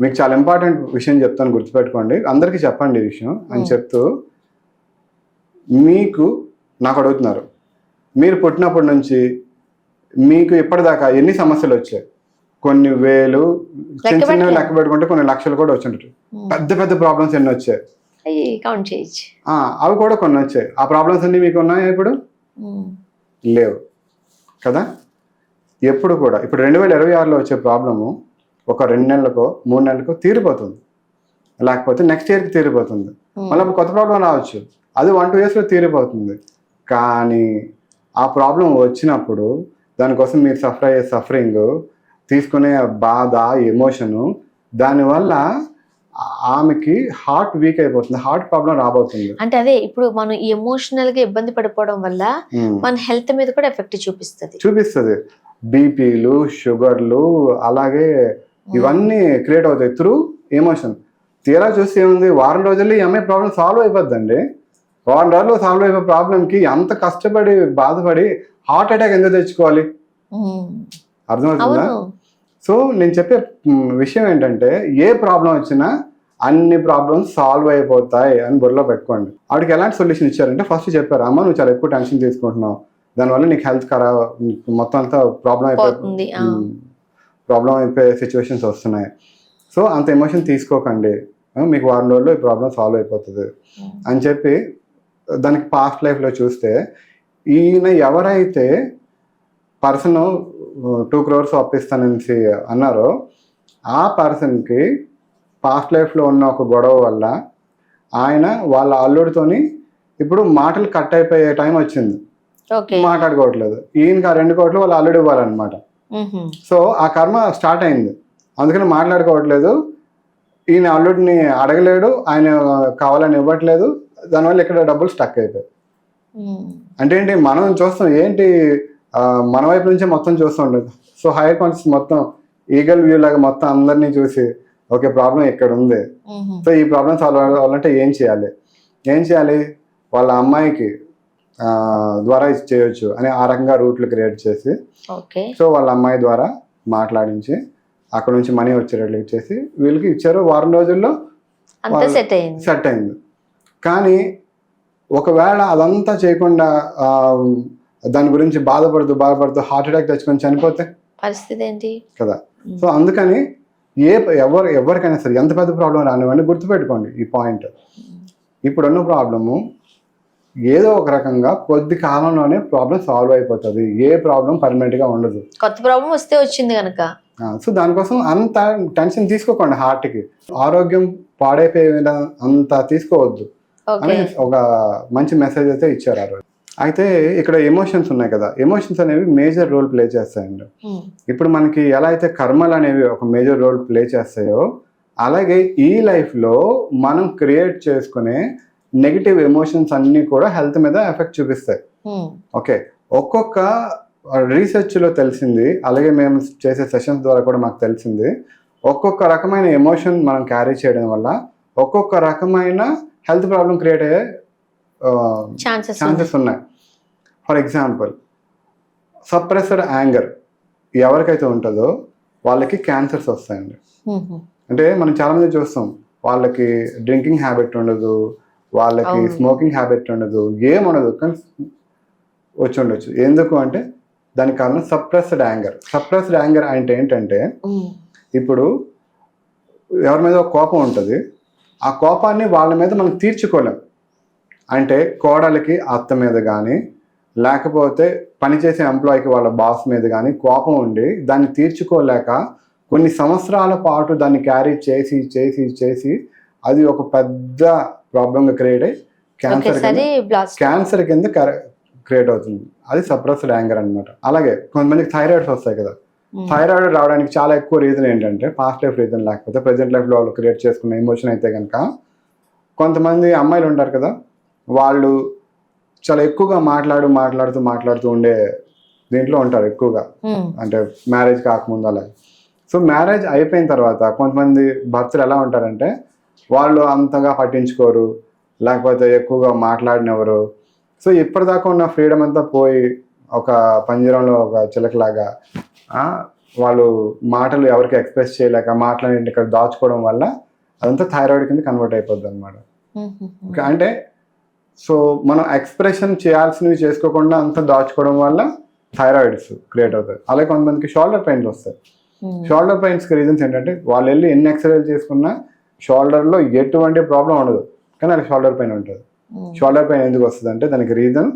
మీకు చాలా ఇంపార్టెంట్ విషయం చెప్తాను గుర్తుపెట్టుకోండి, అందరికీ చెప్పండి ఈ విషయం అని చెప్తూ, మీకు నాకు అడుగుతున్నారు, మీరు పుట్టినప్పటి నుంచి మీకు ఇప్పటిదాకా ఎన్ని సమస్యలు వచ్చాయి? కొన్ని వేలు, చిన్న చిన్నవి లెక్క పెట్టుకుంటే కొన్ని లక్షలు కూడా వచ్చి పెద్ద పెద్ద ప్రాబ్లమ్స్ ఎన్ని వచ్చాయి కౌంట్ చేయొచ్చు. అవి కూడా కొన్ని వచ్చాయి. ఆ ప్రాబ్లమ్స్ అన్ని మీకు ఉన్నాయా ఇప్పుడు? లేవు కదా. ఎప్పుడు కూడా ఇప్పుడు 2026లో వచ్చే ప్రాబ్లము ఒక 2 నెలలకో 3 నెలలకో తీరిపోతుంది, లేకపోతే నెక్స్ట్ ఇయర్కి తీరిపోతుంది. మళ్ళీ కొత్త ప్రాబ్లం రావచ్చు, అది 1-2 ఇయర్స్లో తీరిపోతుంది. కానీ ఆ ప్రాబ్లం వచ్చినప్పుడు దానికోసం మీరు సఫర్ అయ్యే సఫరింగ్, తీసుకునే బాధ, ఎమోషను, దానివల్ల ఆమెకి హార్ట్ వీక్ అయిపోతుంది, హార్ట్ ప్రాబ్లం రాబోతుంది. అంటే అదే ఇప్పుడు మనం ఎమోషనల్ గా ఇబ్బంది పడిపోవడం వల్ల మన హెల్త్ మీద కూడా ఎఫెక్ట్ చూపిస్తుంది. బీపీలు, షుగర్లు, అలాగే ఇవన్నీ క్రియేట్ అవుతాయి త్రూ ఎమోషన్. తీరా చూస్తే ఏముంది, వారం రోజుల్లో ఈ అమ్మాయి ప్రాబ్లం సాల్వ్ అయిపోద్దండి. వారం రోజుల్లో సాల్వ్ అయిపోయే ప్రాబ్లంకి అంత కష్టపడి బాధపడి హార్ట్ అటాక్ ఎందుకు తెచ్చుకోవాలి? అర్థమవుతుందా? సో నేను చెప్పే విషయం ఏంటంటే, ఏ ప్రాబ్లం వచ్చినా అన్ని ప్రాబ్లమ్స్ సాల్వ్ అయిపోతాయి అని బుర్రలో పెట్టుకోండి. వాడికి ఎలాంటి సొల్యూషన్ ఇచ్చారంటే, ఫస్ట్ చెప్పారు, అమ్మ నువ్వు చాలా ఎక్కువ టెన్షన్ తీసుకుంటున్నావు, దానివల్ల నీకు హెల్త్ ఖరాబ్, మొత్తం అంతా ప్రాబ్లం అయిపోయే సిచ్యువేషన్స్ వస్తున్నాయి. సో అంత ఎమోషన్ తీసుకోకండి, మీకు వారం రోజుల్లో ఈ ప్రాబ్లం సాల్వ్ అయిపోతుంది అని చెప్పి, దానికి పాస్ట్ లైఫ్లో చూస్తే ఈయన ఎవరైతే పర్సన్ 2 crores అప్పిస్తానని అన్నారో ఆ పర్సన్కి పాస్ట్ లైఫ్లో ఉన్న ఒక గొడవ వల్ల ఆయన వాళ్ళ అల్లుడితోని ఇప్పుడు మాటలు కట్ అయిపోయే టైం వచ్చింది, మాట్లాడుకోవట్లేదు. ఈయనకి ఆ 2 కోట్లు వాళ్ళ అల్లుడు ఇవ్వాలన్నమాట. సో ఆ కర్మ స్టార్ట్ అయింది, అందుకని మాట్లాడుకోవట్లేదు. ఈయన అల్లుడిని అడగలేడు, ఆయన కావాలని ఇవ్వట్లేదు, దానివల్ల ఇక్కడ డబ్బులు స్టక్ అయిపోయాయి. అంటే ఏంటి, మనం చూస్తాం ఏంటి, మన వైపు నుంచే మొత్తం చూస్తూ ఉండదు. సో హైయర్ కాన్షియస్ మొత్తం ఈగల్ వ్యూ లాగా మొత్తం అందరినీ చూసి, ఓకే ప్రాబ్లం ఇక్కడ ఉంది, సో ఈ ప్రాబ్లం సాల్వ్ అవ్వాలంటే ఏం చేయాలి, వాళ్ళ అమ్మాయికి ద్వారా చేయొచ్చు అని ఆ రకంగా రూట్లు క్రియేట్ చేసి, సో వాళ్ళ అమ్మాయి ద్వారా మాట్లాడించి అక్కడ నుంచి మనీ వచ్చేటట్లు ఇచ్చేసి వీళ్ళకి ఇచ్చారు. వారం రోజుల్లో సెట్ అయింది. కానీ ఒకవేళ అదంతా చేయకుండా దాని గురించి బాధపడుతూ హార్ట్ అటాక్ తెచ్చుకొని చనిపోతే పరిస్థితి ఏంటి కదా. సో అందుకని ఎవరికైనా సరే ఎంత పెద్ద ప్రాబ్లం రానివ్వండి, గుర్తుపెట్టుకోండి ఈ పాయింట్. ఇప్పుడున్న ప్రాబ్లము ఏదో ఒక రకంగా కొద్ది కాలంలోనే ప్రాబ్లం సాల్వ్ అయిపోతుంది. ఏ ప్రాబ్లం పర్మనెంట్గా ఉండదు. కొత్త ప్రాబ్లం వస్తే వచ్చింది కనుక. సో దానికోసం అంత టెన్షన్ తీసుకోకండి. హార్ట్కి ఆరోగ్యం పాడైపోయే అంత తీసుకోవద్దు అని ఒక మంచి మెసేజ్ అయితే ఇచ్చారు ఆ రోజు. అయితే ఇక్కడ ఎమోషన్స్ ఉన్నాయి కదా, ఎమోషన్స్ అనేవి మేజర్ రోల్ ప్లే చేస్తాయండి. ఇప్పుడు మనకి ఎలా అయితే కర్మలు అనేవి ఒక మేజర్ రోల్ ప్లే చేస్తాయో, అలాగే ఈ లైఫ్లో మనం క్రియేట్ చేసుకునే నెగిటివ్ ఎమోషన్స్ అన్నీ కూడా హెల్త్ మీద ఎఫెక్ట్ చూపిస్తాయి. ఓకే, ఒక్కొక్క రీసెర్చ్లో తెలిసింది, అలాగే మేము చేసే సెషన్స్ ద్వారా కూడా మాకు తెలిసింది, ఒక్కొక్క రకమైన ఎమోషన్ మనం క్యారీ చేయడం వల్ల ఒక్కొక్క రకమైన హెల్త్ ప్రాబ్లం క్రియేట్ అయ్యే ఛాన్సెస్ ఉన్నాయి. ఫర్ ఎగ్జాంపుల్, సప్రెస్డ్ యాంగర్ ఎవరికైతే ఉంటుందో వాళ్ళకి క్యాన్సర్స్ వస్తాయండి. అంటే మనం చాలా మంది చూస్తాం, వాళ్ళకి డ్రింకింగ్ హ్యాబిట్ ఉండదు, వాళ్ళకి స్మోకింగ్ హ్యాబిట్ ఉండదు, ఏముండదు, కానీ వచ్చి ఉండొచ్చు. ఎందుకు అంటే దానికి కారణం సప్రెస్డ్ యాంగర్. సప్రెస్డ్ యాంగర్ అంటే ఏంటంటే, ఇప్పుడు ఎవరి మీద కోపం ఉంటుంది, ఆ కోపాన్ని వాళ్ళ మీద మనం తీర్చుకోలేం. అంటే కోడలికి అత్త మీద కానీ లేకపోతే పనిచేసే ఎంప్లాయీకి వాళ్ళ బాస్ మీద కానీ కోపం ఉండి దాన్ని తీర్చుకోలేక కొన్ని సంవత్సరాల పాటు దాన్ని క్యారీ చేసి చేసి చేసి అది ఒక పెద్ద ప్రాబ్లంగా క్రియేట్ అయ్యి క్యాన్సర్ కింద క్రియేట్ అవుతుంది. అది సప్రెస్డ్ యాంగర్ అనమాట. అలాగే కొంతమందికి థైరాయిడ్స్ వస్తాయి కదా. థైరాయిడ్ రావడానికి చాలా ఎక్కువ రీజన్ ఏంటంటే పాస్ట్ లైఫ్ రీజన్, లేకపోతే ప్రజెంట్ లైఫ్లో వాళ్ళు క్రియేట్ చేసుకున్న ఎమోషన్ అయితే కనుక, కొంతమంది అమ్మాయిలు ఉంటారు కదా, వాళ్ళు చాలా ఎక్కువగా మాట్లాడుతూ ఉండే దీంట్లో ఉంటారు ఎక్కువగా, అంటే మ్యారేజ్ కాకముందు అలా. సో మ్యారేజ్ అయిపోయిన తర్వాత కొంతమంది భర్తలు ఎలా ఉంటారంటే వాళ్ళు అంతగా పట్టించుకోరు, లేకపోతే ఎక్కువగా మాట్లాడినెవరు. సో ఇప్పటిదాకా ఉన్న ఫ్రీడమ్ అంతా పోయి ఒక పంజరంలో ఒక చిలకలాగా వాళ్ళు మాటలు ఎవరికి ఎక్స్ప్రెస్ చేయలేక మాటలని ఇక్కడ దాచుకోవడం వల్ల అదంతా థైరాయిడ్ కింద కన్వర్ట్ అయిపోద్ది అనమాట. అంటే సో మనం ఎక్స్ప్రెషన్ చేయాల్సినవి చేసుకోకుండా అంతా దాచుకోవడం వల్ల థైరాయిడ్స్ క్రియేట్ అవుతాయి. అలాగే కొంతమందికి షోల్డర్ పెయిన్స్ వస్తాయి. షోల్డర్ పెయిన్స్కి రీజన్స్ ఏంటంటే వాళ్ళు వెళ్ళి ఎన్ని ఎక్సర్సైజ్ చేసుకున్నా షోల్డర్లో ఎటువంటి ప్రాబ్లం ఉండదు, కానీ అది షోల్డర్ పెయిన్ ఉంటుంది. షోల్డర్ పెయిన్ ఎందుకు వస్తుంది అంటే దానికి రీజన్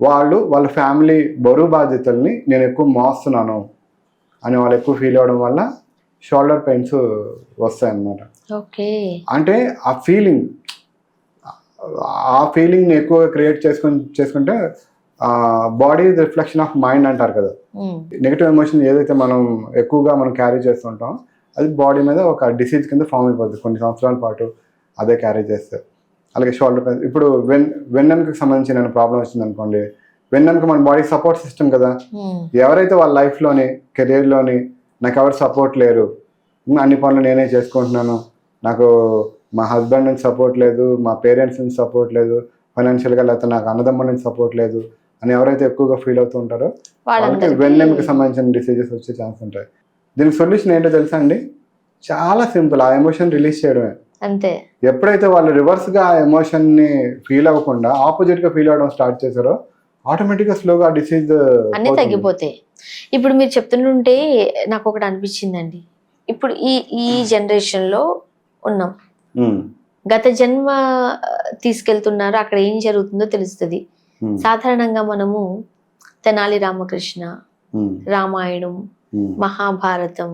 వాళ్ళ ఫ్యామిలీ బరువు బాధ్యతల్ని నేను ఎక్కువ మోస్తున్నాను అని వాళ్ళు ఎక్కువ ఫీల్ అవ్వడం వల్ల షోల్డర్ పెయిన్స్ వస్తాయి అన్నమాట. అంటే ఆ ఫీలింగ్ని ఎక్కువగా క్రియేట్ చేసుకుంటే బాడీ రిఫ్లెక్షన్ ఆఫ్ మైండ్ అంటారు కదా. నెగిటివ్ ఎమోషన్ ఏదైతే మనం ఎక్కువగా క్యారీ చేస్తుంటాం అది బాడీ మీద ఒక డిసీజ్ కింద ఫామ్ అయిపోతుంది కొన్ని సంవత్సరాల పాటు అదే క్యారీ చేస్తే. అలాగే షోల్డర్ పెయిన్, ఇప్పుడు వెన్నెముకకి సంబంధించిన ప్రాబ్లం వచ్చింది అనుకోండి, వెన్నెముక మన బాడీ సపోర్ట్ సిస్టమ్ కదా. ఎవరైతే వాళ్ళ లైఫ్లోని కెరీర్లోని నాకు ఎవరు సపోర్ట్ లేరు, అన్ని పనులు నేనే చేసుకుంటున్నాను, నాకు మా హస్బెండ్ నుంచి సపోర్ట్ లేదు, మా పేరెంట్స్ నుంచి సపోర్ట్ లేదు, ఫైనాన్షియల్గా లేకపోతే నాకు అన్నదమ్ముల నుంచి సపోర్ట్ లేదు అని ఎవరైతే ఎక్కువగా ఫీల్ అవుతూ ఉంటారో వాళ్ళకి వెన్నెముకకి సంబంధించిన డిసీజెస్ వచ్చే ఛాన్స్ ఉంటాయి. దీనికి సొల్యూషన్ ఏంటో తెలుసా అండి? చాలా సింపుల్, ఆ ఎమోషన్ రిలీజ్ చేయడమే. అంతే. ఎప్పుడైతే వాళ్ళు రివర్స్ గా ఎమోషన్ ని ఫీల్ అవ్వకుండా ఆపోజిట్ గా ఫీల్ అవడం స్టార్ట్ చేశారో ఆటోమేటిక్ గా స్లోగా డిసీజ్ అన్ని తగ్గిపోతాయి. ఇప్పుడు మీరు చెప్తుంటే నాకు ఒకటి అనిపించిందండి, ఇప్పుడు ఈ జనరేషన్ లో ఉన్నాం, గత జన్మ తీసుకెళ్తున్నారు, అక్కడ ఏం జరుగుతుందో తెలుస్తుంది. సాధారణంగా మనము తెనాలి రామకృష్ణ, రామాయణం, మహాభారతం,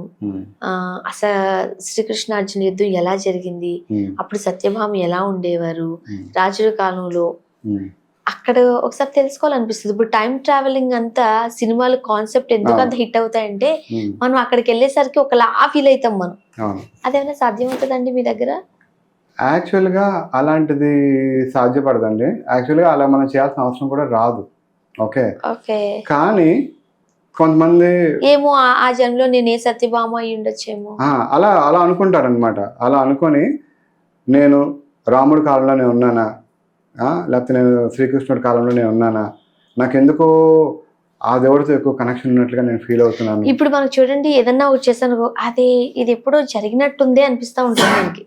అసలు శ్రీకృష్ణార్జున యుద్ధం ఎలా జరిగింది, అప్పుడు సత్యభామ ఎలా ఉండేవారు రాజుల కాలంలో, అక్కడ ఒకసారి తెలుసుకోవాలనిపిస్తుంది. ఇప్పుడు టైం ట్రావెలింగ్ అంతా సినిమాలు కాన్సెప్ట్ ఎందుకు అంత హిట్ అవుతాయంటే మనం అక్కడికి వెళ్ళేసరికి ఒకలా ఫీల్ అవుతాం మనం. అదేమైనా సాధ్యమవుతుందండి మీ దగ్గర? యాక్చువల్గా అలాంటిది సాధ్యపడదండి. యాక్చువల్గా అలా మనం చేయాల్సిన అవసరం కూడా రాదు. ఓకే, కానీ కొంతమంది ఏమో ఆ జన్మలో నేను ఏ సత్యభామ అయి ఉండొచ్చేమో అలా అనుకుంటారనమాట. అలా అనుకొని నేను రాముడి కాలంలోనే ఉన్నానా, లేకపోతే నేను శ్రీకృష్ణుడి కాలంలోనే ఉన్నానా, నాకెందుకో ఆ దేవుడితో ఎక్కువ కనెక్షన్ ఉన్నట్లుగా నేను ఫీల్ అవుతున్నాను. ఇప్పుడు మనకు చూడండి, ఏదన్నా వచ్చేసాను అదే ఇది ఎప్పుడో జరిగినట్టుందే అనిపిస్తూ ఉంటుంది మనకి.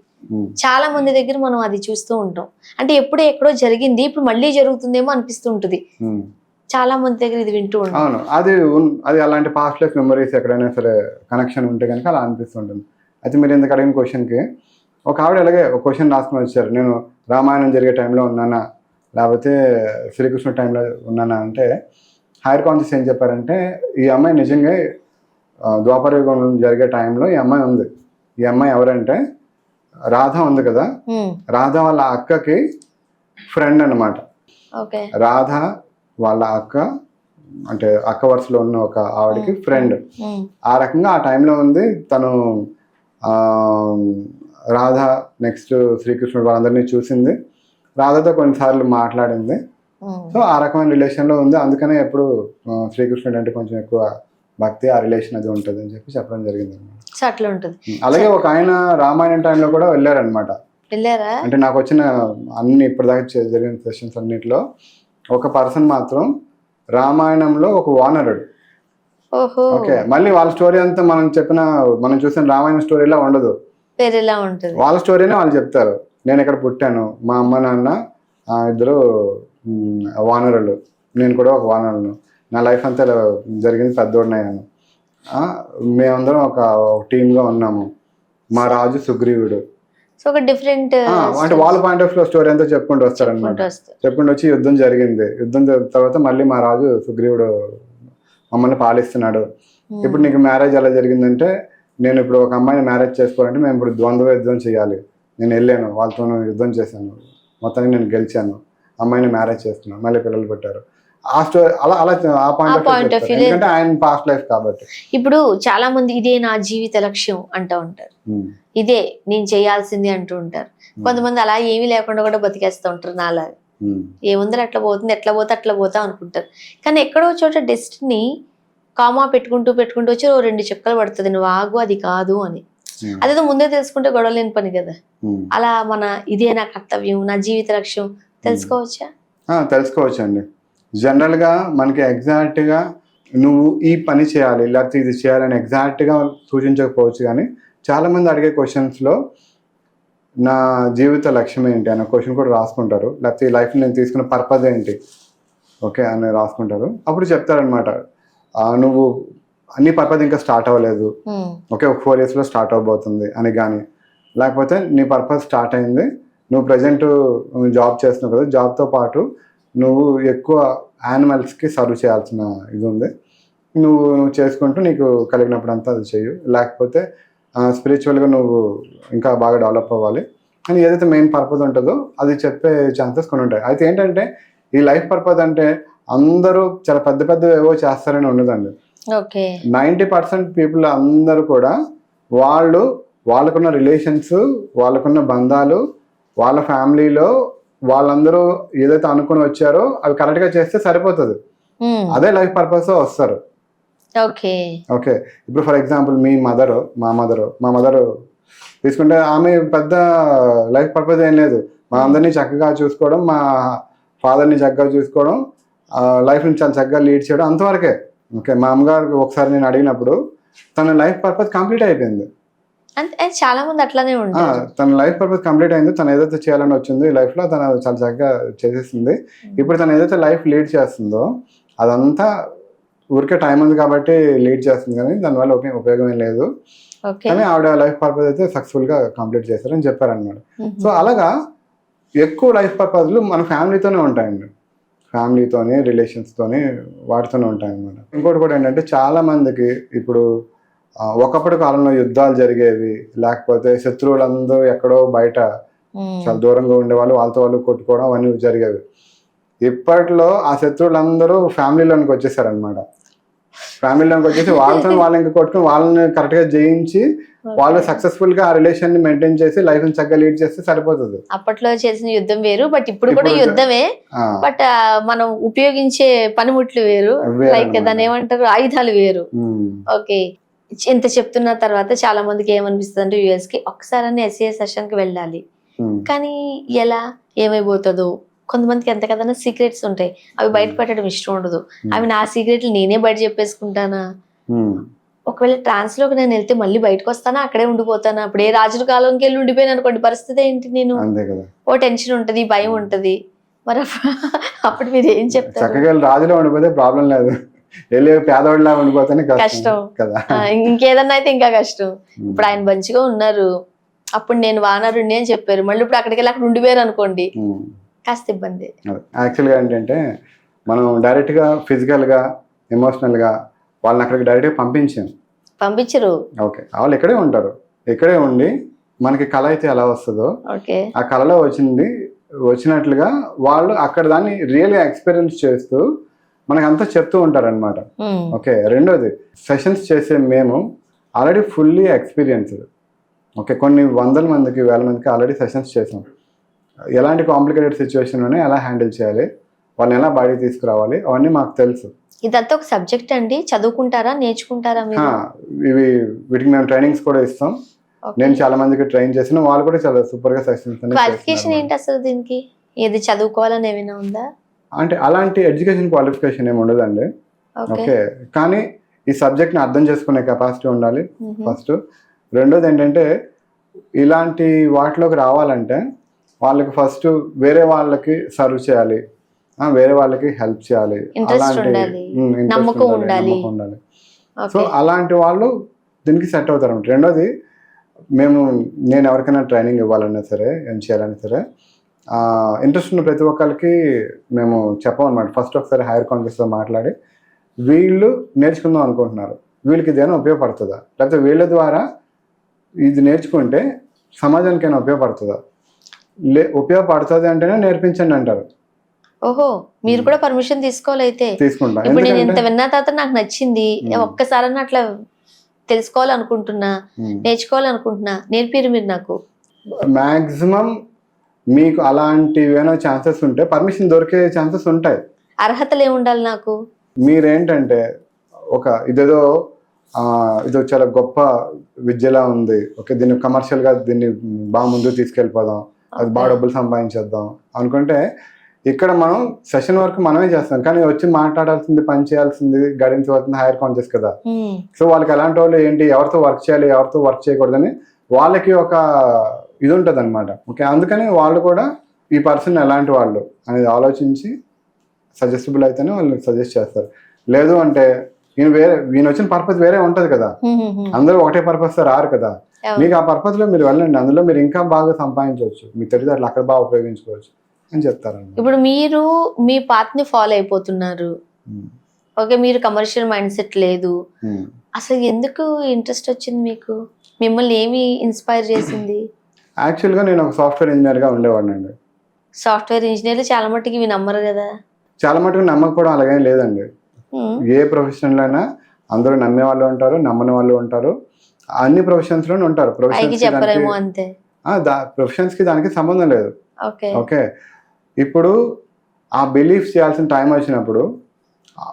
చాలా మంది దగ్గర మనం అది చూస్తూ ఉంటాం, అంటే ఎక్కడో జరిగింది ఇప్పుడు మళ్ళీ జరుగుతుందేమో అనిపిస్తూ ఉంటుంది చాలా మంది దగ్గర ఇది వింటూ ఉంటాం. అవును, అది అలాంటి పాస్ట్ లైఫ్ మెమరీస్ ఎక్కడైనా సరే కనెక్షన్ ఉంటే కనుక అలా అనిపిస్తుంటుంది. అయితే మీరు ఎందుకు అడిగిన క్వశ్చన్కి ఒక ఆవిడ అలాగే ఒక క్వశ్చన్ రాసుకుని వచ్చారు, నేను రామాయణం జరిగే టైంలో ఉన్నానా లేకపోతే శ్రీకృష్ణ టైంలో ఉన్నానా అంటే హైయర్ కాన్షియస్ ఏం చెప్పారంటే ఈ అమ్మాయి నిజంగా ద్వాపర యుగం జరిగే టైంలో ఈ అమ్మాయి ఉంది. ఈ అమ్మాయి ఎవరంటే రాధ ఉంది కదా, రాధ వాళ్ళ అక్కకి ఫ్రెండ్ అన్నమాట. రాధ వాళ్ళ అక్క అంటే అక్క వరుసలో ఉన్న ఒక ఆవిడకి ఫ్రెండ్. ఆ రకంగా ఆ టైంలో ఉంది తను. రాధ నెక్స్ట్ శ్రీకృష్ణుడు వాళ్ళందరినీ చూసింది, రాధతో కొన్నిసార్లు మాట్లాడింది. సో ఆ రకమైన రిలేషన్లో ఉంది. అందుకనే ఎప్పుడు శ్రీకృష్ణుడు అంటే కొంచెం ఎక్కువ భక్తి, ఆ రిలేషన్ అది ఉంటుంది అని చెప్పడం జరిగింది అనమాట. అలాగే ఒక ఆయన రామాయణం టైంలో కూడా వెళ్ళారనమాట. అంటే నాకు వచ్చిన అన్ని ఇప్పటిదాకా జరిగిన సెషన్స్ అన్నిటిలో ఒక పర్సన్ మాత్రం రామాయణంలో ఒక వానరుడు. ఓకే, మళ్ళీ వాళ్ళ స్టోరీ అంతా మనం చూసిన రామాయణ స్టోరీలా ఉండదు, వాళ్ళ స్టోరీనే వాళ్ళు చెప్తారు. నేను ఇక్కడ పుట్టాను, మా అమ్మ నాన్న ఇద్దరు వానరులు, నేను కూడా ఒక వానరును, నా లైఫ్ అంతా జరిగింది, పెద్దోడినయ్యాను, మేమందరం ఒక టీమ్గా ఉన్నాము, మా రాజు సుగ్రీవుడు, సో ఒక డిఫరెంట్ అంటే వాళ్ళ పాయింట్ ఆఫ్ స్టోరీ అంతా చెప్పుకుంటూ వస్తారనమాట. చెప్పుకుంటూ వచ్చి యుద్ధం జరిగింది, యుద్ధం తర్వాత మళ్ళీ మా రాజు సుగ్రీవుడు మమ్మల్ని పాలిస్తున్నాడు. ఇప్పుడు నీకు మ్యారేజ్ ఎలా జరిగిందంటే, నేను ఇప్పుడు ఒక అమ్మాయిని మ్యారేజ్ చేసుకోవాలంటే మేము ఇప్పుడు ద్వంద్వ యుద్ధం చేయాలి. నేను వెళ్ళాను, వాళ్ళతో యుద్ధం చేశాను, మొత్తానికి నేను గెలిచాను, అమ్మాయిని మ్యారేజ్ చేస్తున్నాను, మళ్ళీ పిల్లలు పెట్టారు. ఆ స్టోరీ అలా అలా ఆ పాయింట్ ఆఫ్ వ్యూ, ఎందుకంటే ఆయన పాస్ట్ లైఫ్ కాబట్టి. ఇప్పుడు చాలా మంది ఇదే నా జీవిత లక్ష్యం అంటూ ఉంటారు, ఇదే నేను చేయాల్సింది అంటూ ఉంటారు. కొంతమంది అలా ఏమీ లేకుండా కూడా బతికేస్తూ ఉంటారు నాలాగా. ఏముందరు అట్లా పోతుంది, ఎట్లా పోతే అట్లా పోతా అనుకుంటారు. కానీ ఎక్కడో చోట డెస్టినీ కామా పెట్టుకుంటూ వచ్చి 2 చెక్కలు పడుతుంది, నువ్వు ఆగు అది కాదు అని. అదేదో ముందే తెలుసుకుంటే గొడవ లేని పని కదా. అలా మన ఇదే నా కర్తవ్యం, నా జీవిత లక్ష్యం తెలుసుకోవచ్చా? తెలుసుకోవచ్చు అండి. జనరల్గా మనకి ఎగ్జాక్ట్గా నువ్వు ఈ పని చేయాలి లేకపోతే ఇది చేయాలని ఎగ్జాక్ట్గా సూచించకపోవచ్చు, కానీ చాలామంది అడిగే క్వశ్చన్స్లో నా జీవిత లక్ష్యం ఏంటి అన్న క్వశ్చన్ కూడా రాసుకుంటారు, లేకపోతే ఈ లైఫ్ నేను తీసుకున్న పర్పస్ ఏంటి ఓకే అని రాసుకుంటారు. అప్పుడు చెప్తారనమాట, నువ్వు అన్ని పర్పస్ ఇంకా స్టార్ట్ అవ్వలేదు, ఓకే ఒక 4 yearsలో స్టార్ట్ అవ్వబోతుంది అని. కానీ లేకపోతే నీ పర్పస్ స్టార్ట్ అయింది, నువ్వు ప్రజెంట్ జాబ్ చేస్తున్నావు కదా, జాబ్తో పాటు నువ్వు ఎక్కువ యానిమల్స్కి సర్వ్ చేయాల్సిన ఇది ఉంది, నువ్వు చేసుకుంటూ నీకు కలిగినప్పుడు అంతా అది చెయ్యు. లేకపోతే స్పిరిచువల్గా నువ్వు ఇంకా బాగా డెవలప్ అవ్వాలి అని ఏదైతే మెయిన్ పర్పస్ ఉంటుందో అది చెప్పే ఛాన్సెస్ కొన్ని ఉంటాయి. అయితే ఏంటంటే ఈ లైఫ్ పర్పస్ అంటే అందరూ చాలా పెద్ద ఏవో చేస్తారని ఉండదండి. 90% పీపుల్ అందరూ కూడా వాళ్ళకున్న రిలేషన్స్, వాళ్ళకున్న బంధాలు, వాళ్ళ ఫ్యామిలీలో వాళ్ళందరూ ఏదైతే అనుకుని వచ్చారో అవి కరెక్ట్గా చేస్తే సరిపోతుంది, అదే లైఫ్ పర్పస్ వస్తారు. ఓకే, ఇప్పుడు ఫర్ ఎగ్జాంపుల్ మా మదర్ తీసుకుంటే ఆమె పెద్ద లైఫ్ పర్పస్ ఏం లేదు, మా అందరినీ చక్కగా చూసుకోవడం, మా ఫాదర్ని చక్కగా చూసుకోవడం, లైఫ్ని చాలా చక్కగా లీడ్ చేయడం, అంతవరకే. ఓకే, మా అమ్మగారు ఒకసారి నేను అడిగినప్పుడు తన లైఫ్ పర్పస్ కంప్లీట్ అయిపోయింది. చాలా మంది అట్లానే ఉంటారు, తన లైఫ్ పర్పస్ కంప్లీట్ అయింది, తను ఏదైతే చేయాలని వచ్చింది లైఫ్ లో తను చాలా చక్కగా చేసేసింది. ఇప్పుడు తను ఏదైతే లైఫ్ లీడ్ చేస్తుందో అదంతా ఊరికే టైం ఉంది కాబట్టి లీడ్ చేస్తుంది, కానీ దానివల్ల ఉపయోగం ఏం లేదు. కానీ ఆవిడ లైఫ్ పర్పస్ అయితే సక్సెస్ఫుల్ గా కంప్లీట్ చేశారని చెప్పారనమాట. సో అలాగా ఎక్కువ లైఫ్ పర్పస్లు మన ఫ్యామిలీతోనే ఉంటాయండి, ఫ్యామిలీతోని రిలేషన్స్తోని వాటితోనే ఉంటాయన్నమాట. ఇంకోటి కూడా ఏంటంటే చాలా మందికి ఇప్పుడు ఒకప్పటి కాలంలో యుద్ధాలు జరిగేవి, లేకపోతే శత్రువులందరూ ఎక్కడో బయట చాలా దూరంగా ఉండేవాళ్ళు, వాళ్ళతో వాళ్ళు కొట్టుకోవడం అవన్నీ జరిగేవి. ఇప్పట్లో ఆ శత్రువులందరూ ఫ్యామిలీలోనికి వచ్చేసారనమాట. ఫ్యామిలీలోకి వచ్చేసి వాళ్ళతో వాళ్ళు ఇంకా కొట్టుకుని వాళ్ళని కరెక్ట్ గా జయించి వాళ్ళు సక్సెస్ఫుల్ గా ఆ రిలేషన్ ని మెయింటైన్ చేసి లైఫ్ ని చక్కగా లీడ్ చేస్తే సరిపోతుంది. అప్పట్లో చేసిన యుద్ధం వేరు, బట్ ఇప్పుడు కూడా యుద్ధమే, బట్ మనం ఉపయోగించే పనిముట్లు వేరు, లైక్ దాన్ని ఏమంటారు ఆయుధాలు వేరు. ఓకే, ఇంత చెప్తున్న తర్వాత చాలా మందికి ఏమనిపిస్తుంది అంటే యుఎస్ కి ఒకసారి ఎస్ఏ సెషన్ కి వెళ్ళాలి, కానీ ఎలా ఏమైపోతుందో. కొంతమందికి ఎంత కదన్నా సీక్రెట్స్ ఉంటాయి, అవి బయట పెట్టడం ఇష్టం ఉండదు. అవి నా సీక్రెట్లు నేనే బయట చెప్పేసుకుంటానా, ఒకవేళ ట్రాన్స్ లోకి నేను వెళ్తే మళ్ళీ బయటకు వస్తానా, అక్కడే ఉండిపోతానా, అప్పుడు ఏ రాజుల కాలంకి వెళ్ళి ఉండిపోయాను అనుకోండి, పరిస్థితి ఏంటి? నేను ఓ టెన్షన్ ఉంటది, భయం ఉంటది, మరి అప్పుడు మీరు ఏం చెప్తారు? రాజులో ఉండిపోతే ప్రాబ్లం లేదు, వెళ్ళి పేదవాడిలా ఉండిపోతే కష్టం కదా, ఇంకేదన్నా అయితే ఇంకా కష్టం. ఇప్పుడు ఆయన మంచిగా ఉన్నారు, అప్పుడు నేను వానరుణ్ణి అని చెప్పారు, మళ్ళీ ఇప్పుడు అక్కడికి వెళ్ళి అక్కడ ఉండిపోయారు అనుకోండి, కాస్త ఇబ్బంది. యాక్చువల్గా ఏంటంటే మనం డైరెక్ట్గా ఫిజికల్గా ఎమోషనల్గా వాళ్ళని అక్కడికి డైరెక్ట్గా పంపించరు. ఓకే, వాళ్ళు ఇక్కడే ఉంటారు, ఇక్కడే ఉండి మనకి కళ అయితే ఎలా వస్తుందో ఆ కళలో వచ్చినట్లుగా వాళ్ళు అక్కడ దాన్ని రియల్గా ఎక్స్పీరియన్స్ చేస్తూ మనకి అంతా చెప్తూ ఉంటారు అనమాట. ఓకే, రెండోది సెషన్స్ చేసే మేము ఆల్రెడీ ఫుల్లీ ఎక్స్పీరియన్స్డ్. ఓకే, కొన్ని 100 మందికి 1000 మందికి ఆల్రెడీ సెషన్స్ చేసాం. ఎలాంటి కాంప్లికేటెడ్ సిచ్యువేషన్లోనే ఎలా హ్యాండిల్ చేయాలి, వాళ్ళని ఎలా బయటికి తీసుకురావాలి, అవన్నీ మాకు తెలుసు. ఇదంతా ఒక సబ్జెక్ట్ అండి, చదువుకుంటారా నేర్చుకుంటారా? వీటికి మేము ట్రైనింగ్స్ కూడా ఇస్తాం. నేను చాలా మందికి ట్రైన్ చేసిన, వాళ్ళు కూడా చాలా సూపర్ గా సెషన్స్. క్వాలిఫికేషన్ ఏంటి అసలు దీనికి? ఏది చదువుకోవాలని ఏమైనా ఉందా? అంటే అలాంటి ఎడ్యుకేషన్ క్వాలిఫికేషన్ ఏమి ఉండదండి. ఓకే, కానీ ఈ సబ్జెక్ట్ ని అర్థం చేసుకునే కెపాసిటీ ఉండాలి ఫస్ట్. రెండోది ఏంటంటే ఇలాంటి వాటిలోకి రావాలంటే వాళ్ళకి ఫస్ట్ వేరే వాళ్ళకి సర్వ్ చేయాలి, వేరే వాళ్ళకి హెల్ప్ చేయాలి, అలాంటి నమ్మకం ఉండాలి. సో అలాంటి వాళ్ళు దీనికి సెట్ అవుతారు. రెండోది నేను ఎవరికైనా ట్రైనింగ్ ఇవ్వాలన్నా సరే, ఏం చేయాలన్నా సరే, ఇంట్రెస్ట్ ఉన్న ప్రతి ఒక్కరికి మేము చెప్పమన్నమాట. ఫస్ట్ ఒకసారి హైయర్ కాన్షియస్తో మాట్లాడి, వీళ్ళు నేర్చుకుందాం అనుకుంటున్నారు, వీళ్ళకి ఇదేమైనా ఉపయోగపడుతుందా, లేకపోతే వీళ్ళ ద్వారా ఇది నేర్చుకుంటే సమాజానికైనా ఉపయోగపడుతుందా, ఉపయోగపడుతుంది అంటేనే నేర్పించండి అంటారు. ఓహో, మీరు కూడా పర్మిషన్ తీసుకోవాలి అయితే. తీసుకుంటా. ఇప్పుడు నేను ఇంత విన్నా తర్వాత నాకు నచ్చింది, ఒక్కసారన్నా అట్లా తెలుసుకోవాలనుకుంటున్నా, నేర్చుకోవాలనుకుంటున్నా, నేర్పిరు మీరు నాకు. మాక్సిమం మీకు అలాంటివేనో ఛాన్సెస్ ఉంటే పర్మిషన్ దొరికే ఛాన్సెస్ ఉంటాయి. అర్హతలు ఏముండాలి నాకు? మీరేంటంటే ఇదేదో చాలా గొప్ప విద్యలా ఉంది, ఓకే దీన్ని కమర్షియల్గా దీన్ని బాగా ముందుకు తీసుకెళ్ళిపోదాం, అది బాగా డబ్బులు సంపాదించేద్దాం అనుకుంటే, ఇక్కడ మనం సెషన్ వరకు మనమే చేస్తాం, కానీ వచ్చి మాట్లాడాల్సింది, పని చేయాల్సింది, గడించవలసింది హైయర్ కాన్షియస్ కదా. సో వాళ్ళకి ఎలాంటి వాళ్ళు ఏంటి, ఎవరితో వర్క్ చేయాలి, ఎవరితో వర్క్ చేయకూడదని వాళ్ళకి ఒక ఇది ఉంటుంది అనమాట. ఓకే, అందుకని వాళ్ళు కూడా ఈ పర్సన్ ఎలాంటి వాళ్ళు అనేది ఆలోచించి సజెస్టబుల్ అయితేనే వాళ్ళు సజెస్ట్ చేస్తారు. లేదు అంటే ఈయన వచ్చిన పర్పస్ వేరే ఉంటది కదా, అందరూ ఒకటే పర్పస్ రారు కదా. మీకు ఆ పర్పస్ లో మీరు వెళ్ళండి, అందులో మీరు ఇంకా బాగా సంపాదించవచ్చు, మీ తెలివితేటలు అక్కడ బాగా ఉపయోగించుకోవచ్చు అని చెప్తారండి. ఇప్పుడు మీరు మీ పాత్ ని ఫాలో అయిపోతున్నారు, ఓకే, మీరు కమర్షియల్ మైండ్ సెట్ లేదు, అసలు ఎందుకు ఇంట్రెస్ట్ వచ్చింది మీకు? మిమ్మల్ని ఏమి ఇన్స్పైర్ చేసింది? యాక్చువల్గా నేను ఒక సాఫ్ట్వేర్ ఇంజనీర్గా ఉండేవాడిని అండి. సాఫ్ట్వేర్ ఇంజనీర్లు చాలా మట్టుకు ఇవి నమ్మరు కదా. చాలా మటుకు నమ్మకపోవడం అలాగేం లేదండి. ఏ ప్రొఫెషన్లో అయినా అందరూ నమ్మే వాళ్ళు ఉంటారు, నమ్మని వాళ్ళు ఉంటారు, అన్ని ప్రొఫెషన్స్ లోనే ఉంటారు. చెప్పరేమో అంతే. ప్రొఫెషన్స్ కి దానికి సంబంధం లేదు. ఓకే, ఇప్పుడు ఆ బిలీఫ్ చేయాల్సిన టైం వచ్చినప్పుడు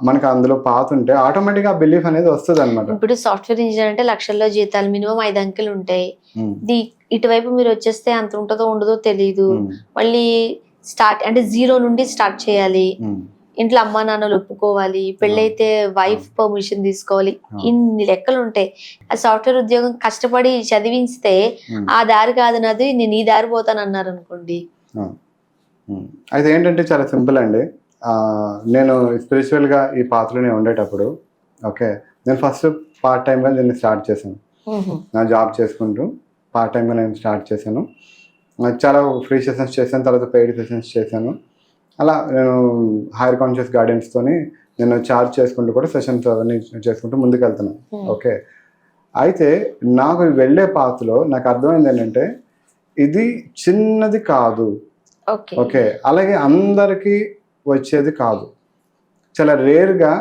మనకి అందులో పాత ఉంటే ఆటోమేటిక్ ఆ బిలీఫ్ అనేది వస్తుంది అనమాట. ఇప్పుడు సాఫ్ట్వేర్ ఇంజనీర్ అంటే లక్షల్లో జీతాలు, మినిమం 5 అంకెలు ఉంటాయి. ఇటువైపు మీరు వచ్చేస్తే అంత ఉంటుందో ఉండదో తెలియదు. మళ్ళీ స్టార్ట్ అంటే 0 నుండి స్టార్ట్ చేయాలి, ఇంట్లో అమ్మా నాన్నలు ఒప్పుకోవాలి, పెళ్ళైతే వైఫ్ పర్మిషన్ తీసుకోవాలి, ఇన్ని లెక్కలు ఉంటాయి. ఆ సాఫ్ట్వేర్ ఉద్యోగం కష్టపడి చదివిస్తే ఆ దారి కాదు నాది, నేను ఈ దారి పోతాను అన్నారు అనుకోండి. అయితే ఏంటంటే చాలా సింపుల్ అండి. నేను స్పిరిచువల్గా ఈ పాత్రలోనే ఉండేటప్పుడు, ఓకే, నేను ఫస్ట్ పార్ట్ టైంగా దీన్ని స్టార్ట్ చేశాను. నా జాబ్ చేసుకుంటూ పార్ట్ టైంగా నేను స్టార్ట్ చేశాను. చాలా ఫ్రీ సెషన్స్ చేశాను, తర్వాత పెయిడ్ సెషన్స్ చేశాను. అలా నేను హైయర్ కాన్షియస్ గైడెన్స్తోని నేను చార్జ్ చేసుకుంటూ కూడా సెషన్స్ అవన్నీ చేసుకుంటూ ముందుకు వెళ్తున్నాను. ఓకే, అయితే నాకు వెళ్ళే పాత్రలో నాకు అర్థమైంది ఏంటంటే, ఇది చిన్నది కాదు. ఓకే, అలాగే అందరికీ వచ్చేది కాదు, చాలా రేర్గా.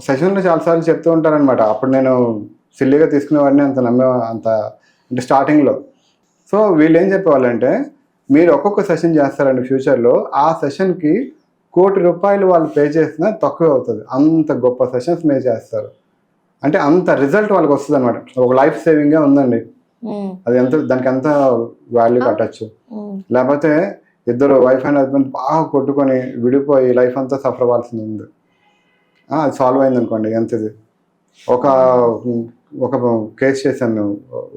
సెషన్లో చాలాసార్లు చెప్తూ ఉంటారనమాట. అప్పుడు నేను సిల్లీగా తీసుకునేవాడిని, అంత అంటే స్టార్టింగ్లో. సో వీళ్ళు ఏం చెప్పేవాళ్ళంటే, మీరు ఒక్కొక్క సెషన్ చేస్తారండి ఫ్యూచర్లో, ఆ సెషన్కి ₹1 కోటి వాళ్ళు పే చేసినా తక్కువే అవుతుంది, అంత గొప్ప సెషన్స్ మీరు చేస్తారు అంటే అంత రిజల్ట్ వాళ్ళకి వస్తుంది అనమాట. ఒక లైఫ్ సేవింగ్గా ఉందండి అది. దానికి ఎంత వాల్యూ కట్టచ్చు. లేకపోతే ఇద్దరు వైఫ్ అండ్ హస్బెండ్ బాగా కొట్టుకొని విడిపోయి లైఫ్ అంతా సఫర్ అవ్వాల్సింది ఉంది, అది సాల్వ్ అయింది అనుకోండి. ఎంతది ఒక కేసు చేశాను మేము.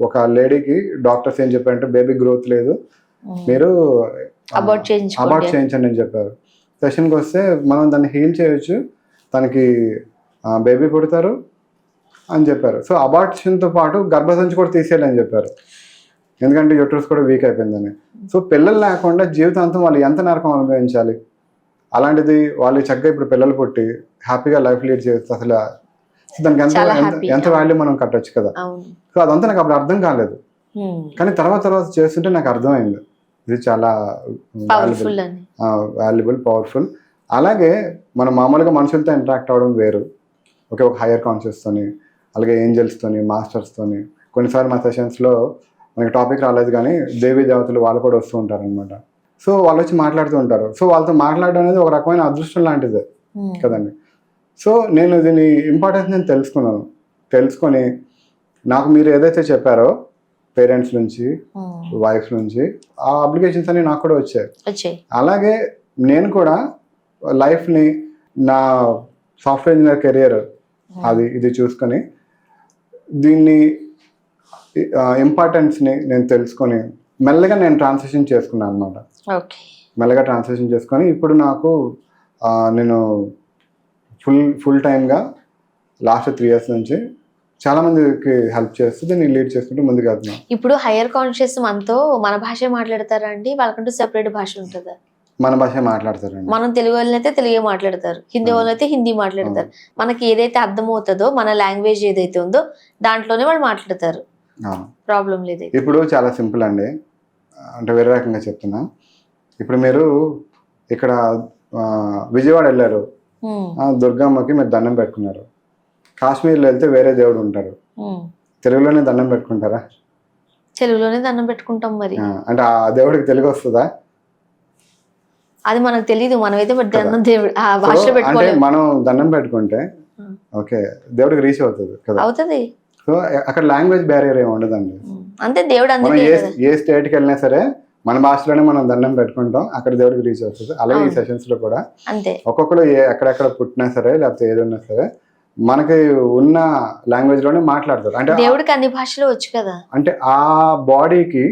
ఒక లేడీకి డాక్టర్స్ ఏం చెప్పారంటే, బేబీ గ్రోత్ లేదు, మీరు అబార్ట్ చేయించండి అని చెప్పారు. సెషన్కి వస్తే మనం దాన్ని హీల్ చేయొచ్చు, తనకి బేబీ పుడతారు అని చెప్పారు. సో అబార్షన్తో పాటు గర్భసంచి కూడా తీసేయాలని చెప్పారు, ఎందుకంటే యూట్రస్ కూడా వీక్ అయిపోయిందని. సో పిల్లలు లేకుండా జీవితాంతం వాళ్ళు ఎంత నరకం అనుభవించాలి. అలాంటిది వాళ్ళు చక్కగా ఇప్పుడు పిల్లలు పుట్టి హ్యాపీగా లైఫ్ లీడ్ చేయొచ్చు. అసలు దానికి ఎంత వాల్యూ మనం కట్టొచ్చు కదా. సో అదంతా నాకు అప్పుడు అర్థం కాలేదు, కానీ తర్వాత చేస్తుంటే నాకు అర్థమైంది ఇది చాలా వాల్యుబుల్, పవర్ఫుల్. అలాగే మనం మామూలుగా మనుషులతో ఇంటరాక్ట్ అవ్వడం వేరు, ఒక హైయర్ కాన్షియస్తోని, అలాగే ఏంజల్స్తోని, మాస్టర్స్తోని. కొన్నిసార్లు మా సెషన్స్లో మనకి టాపిక్ రాలేదు కానీ దేవీ దేవతలు వాళ్ళు కూడా వస్తూ ఉంటారు అనమాట. సో వాళ్ళు వచ్చి మాట్లాడుతూ ఉంటారు. సో వాళ్ళతో మాట్లాడడం అనేది ఒక రకమైన అదృష్టం లాంటిదే కదండి. సో నేను దీని ఇంపార్టెన్స్ నేను తెలుసుకొని నాకు మీరు ఏదైతే చెప్పారో పేరెంట్స్ నుంచి, వైఫ్ నుంచి, ఆ అప్లికేషన్స్ అన్ని నాకు కూడా వచ్చాయి. అలాగే నేను కూడా లైఫ్ని, నా సాఫ్ట్వేర్ ఇంజనీర్ కెరియర్ ఇది చూసుకొని దీన్ని ఇంపార్టెన్స్ని నేను తెలుసుకొని మెల్లగా నేను ట్రాన్సిషన్ చేసుకున్నాను అనమాట. మెల్లగా ట్రాన్సిషన్ చేసుకొని ఇప్పుడు నాకు నేను ఫుల్ టైమ్గా లాస్ట్ 3 years నుంచి చాలా మందికి హెల్ప్ చేస్తూ దీన్ని లీడ్ చేసుకుంటూ ముందుకు వెళ్తున్నాం. ఇప్పుడు హైయర్ కాన్షియస్ మనతో మన భాషే మాట్లాడతారా అండి? వాళ్ళకంటూ సెపరేట్ భాష ఉంటుందా? మన భాష మాట్లాడతారండి. మనం తెలుగు వాళ్ళైతే తెలుగే మాట్లాడతారు, హిందీ వాళ్ళైతే హిందీ మాట్లాడతారు. మనకి ఏదైతే అర్థమవుతుందో మన లాంగ్వేజ్ ఏదైతే ఉందో దాంట్లోనే వాళ్ళు మాట్లాడతారు. ప్రాబ్లం లేదు. ఇప్పుడు చాలా సింపుల్ అండి, అంటే వేరే రకంగా చెప్తున్నా. ఇప్పుడు మీరు ఇక్కడ విజయవాడ వెళ్ళారు, దుర్గమ్మకి మీరు దండం పెట్టుకున్నారు. కాశ్మీర్లో వెళ్తే వేరే దేవుడు ఉంటారు, తెలుగులోనే దండం పెట్టుకుంటారా? తెలుగులోనే దండం పెట్టుకుంటాం. మరి అంటే ఆ దేవుడికి తెలుగు వస్తుందా? అది మనకు తెలియదు. మనమైతే దేవుడు ఆ భాషలో అంటే మనం దండం పెట్టుకుంటే ఓకే దేవుడికి రీచ్ అవుతుంది కదా, అవుతుంది. సో అక్కడ లాంగ్వేజ్ బ్యారియర్ ఏమి ఉండదండి. అంటే దేవుడు మనం ఏ స్టేట్కి వెళ్ళినా సరే మన భాషలోనే మనం దండం పెట్టుకుంటాం, అక్కడ దేవుడికి రీచ్ అవుతుంది. అలాగే ఈ సెషన్స్ లో కూడా అంతే. ఒక్కొక్కరు ఎక్కడెక్కడ పుట్టినా సరే లేకపోతే ఏదన్నా సరే మనకి ఉన్న లాంగ్వేజ్ లోనే మాట్లాడతారు. అంటే దేవుడికి అన్ని భాషలు వచ్చు కదా, అంటే ఆ బాడీకి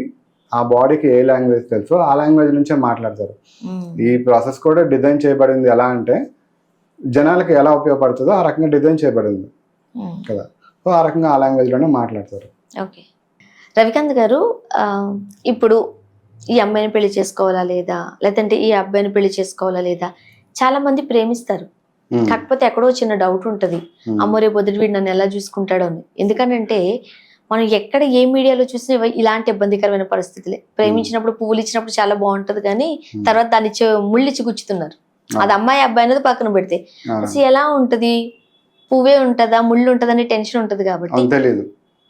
ఏ లాంగ్వేజ్ తెలుసో ఆ లాంగ్వేజ్ నుంచే మాట్లాడతారు. ఈ ప్రాసెస్ కూడా డిజైన్ చేయబడింది ఎలా అంటే జనాలకి ఎలా ఉపయోగపడుతుందో ఆ రకంగా డిజైన్ చేయబడింది కదా. సో ఆ రకంగా ఆ లాంగ్వేజ్ లోనే మాట్లాడతారు. ఓకే రవికాంత్ గారు, ఇప్పుడు ఈ అమ్మాయిని పెళ్లి చేసుకోవాలా లేదా, లేదంటే ఈ అబ్బాయిని పెళ్లి చేసుకోవాలా లేదా, చాలా మంది ప్రేమిస్తారు. కాకపోతే ఎక్కడో చిన్న డౌట్ ఉంటది, అమ్మో రేపు పొద్దుటి వీడు నన్ను ఎలా చూసుకుంటాడో అని. ఎందుకంటే మనం ఎక్కడ ఏ మీడియాలో చూసినా ఇలాంటి ఇబ్బందికరమైన పరిస్థితులే. ప్రేమించినప్పుడు పువ్వులు ఇచ్చినప్పుడు చాలా బాగుంటది, కానీ తర్వాత దాన్ని ముళ్ళిచ్చి గుచ్చుతున్నారు. అది అమ్మాయి అబ్బాయి అనేది పక్కన పెడితే అసలు ఎలా ఉంటది, పువ్వే ఉంటదా ముళ్ళు ఉంటదని టెన్షన్ ఉంటది. కాబట్టి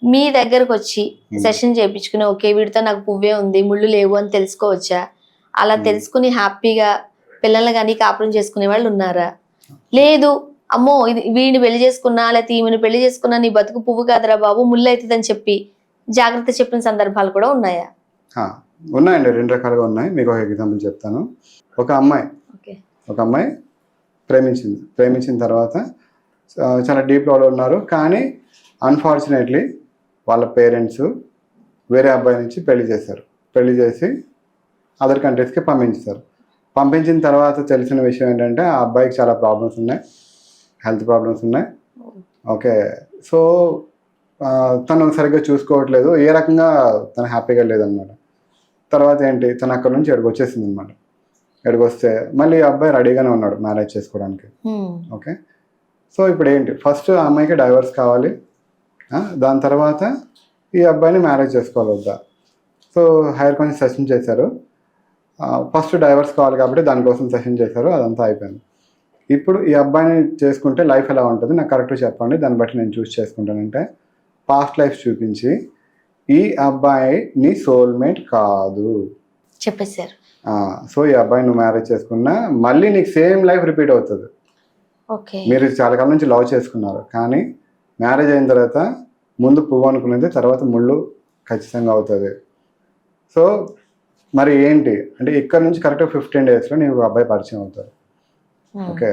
మీ దగ్గరకు వచ్చి సెషన్ చేయించుకుని ఓకే వీడితో నాకు పువ్వే ఉంది ముళ్ళు లేవు అని తెలుసుకోవచ్చా? అలా తెలుసుకుని హ్యాపీగా పిల్లల్ని కానీ కాపురం చేసుకునే వాళ్ళు ఉన్నారా? లేదు అమ్మో ఇది వీడిని పెళ్లి చేసుకున్నా లేకపోతే ఈమెను పెళ్లి చేసుకున్నా నీ బతుకు పువ్వు కాదురా బాబు ముళ్ళు అవుతుందని చెప్పి జాగ్రత్త చెప్పిన సందర్భాలు కూడా ఉన్నాయా? ఉన్నాయండి, రెండు రకాలుగా ఉన్నాయి. మీకు ఒక ఎగ్జాంపుల్ చెప్తాను. ఒక అమ్మాయి ప్రేమించిన తర్వాత చాలా డీప్ లో ఉన్నారు, కానీ అన్ఫార్చునేట్లీ వాళ్ళ పేరెంట్స్ వేరే అబ్బాయి నుంచి పెళ్లి చేసి అదర్ కంట్రీస్కి పంపించిన తర్వాత తెలిసిన విషయం ఏంటంటే ఆ అబ్బాయికి చాలా ప్రాబ్లమ్స్ ఉన్నాయి, హెల్త్ ప్రాబ్లమ్స్ ఉన్నాయి. ఓకే సో తను సరిగ్గా చూసుకోవట్లేదు, ఏ రకంగా తను హ్యాపీగా లేదన్నమాట. తర్వాత ఏంటి తను అక్కడ నుంచి ఎక్కడికి వచ్చేసింది అనమాట. ఎక్కడికి వస్తే మళ్ళీ అబ్బాయి రెడీగానే ఉన్నాడు మ్యారేజ్ చేసుకోవడానికి. ఓకే సో ఇప్పుడు ఏంటి, ఫస్ట్ ఆ అమ్మాయికి డైవర్స్ కావాలి, దాని తర్వాత ఈ అబ్బాయిని మ్యారేజ్ చేసుకోవాలి వద్దా. సో హైయర్ కొంచెం సెషన్ చేశారు. ఫస్ట్ డైవర్స్ కావాలి కాబట్టి దానికోసం సెషన్ చేశారు, అదంతా అయిపోయింది. ఇప్పుడు ఈ అబ్బాయిని చేసుకుంటే లైఫ్ ఎలా ఉంటుంది నాకు కరెక్ట్గా చెప్పండి, దాన్ని బట్టి నేను చూస్ చేసుకుంటానంటే పాస్ట్ లైఫ్ చూపించి ఈ అబ్బాయి నీ సోల్మేట్ కాదు చెప్పేశారు. సో ఈ అబ్బాయి నువ్వు మ్యారేజ్ చేసుకున్నా మళ్ళీ నీకు సేమ్ లైఫ్ రిపీట్ అవుతుంది. మీరు చాలా కాలం నుంచి లవ్ చేసుకున్నారు, కానీ మ్యారేజ్ అయిన తర్వాత ముందు పువ్వు అనుకునేది తర్వాత ముళ్ళు ఖచ్చితంగా అవుతుంది. సో మరి ఏంటి అంటే ఇక్కడ నుంచి కరెక్ట్గా 15 daysలో నీకు అబ్బాయి పరిచయం అవుతారు. ఓకే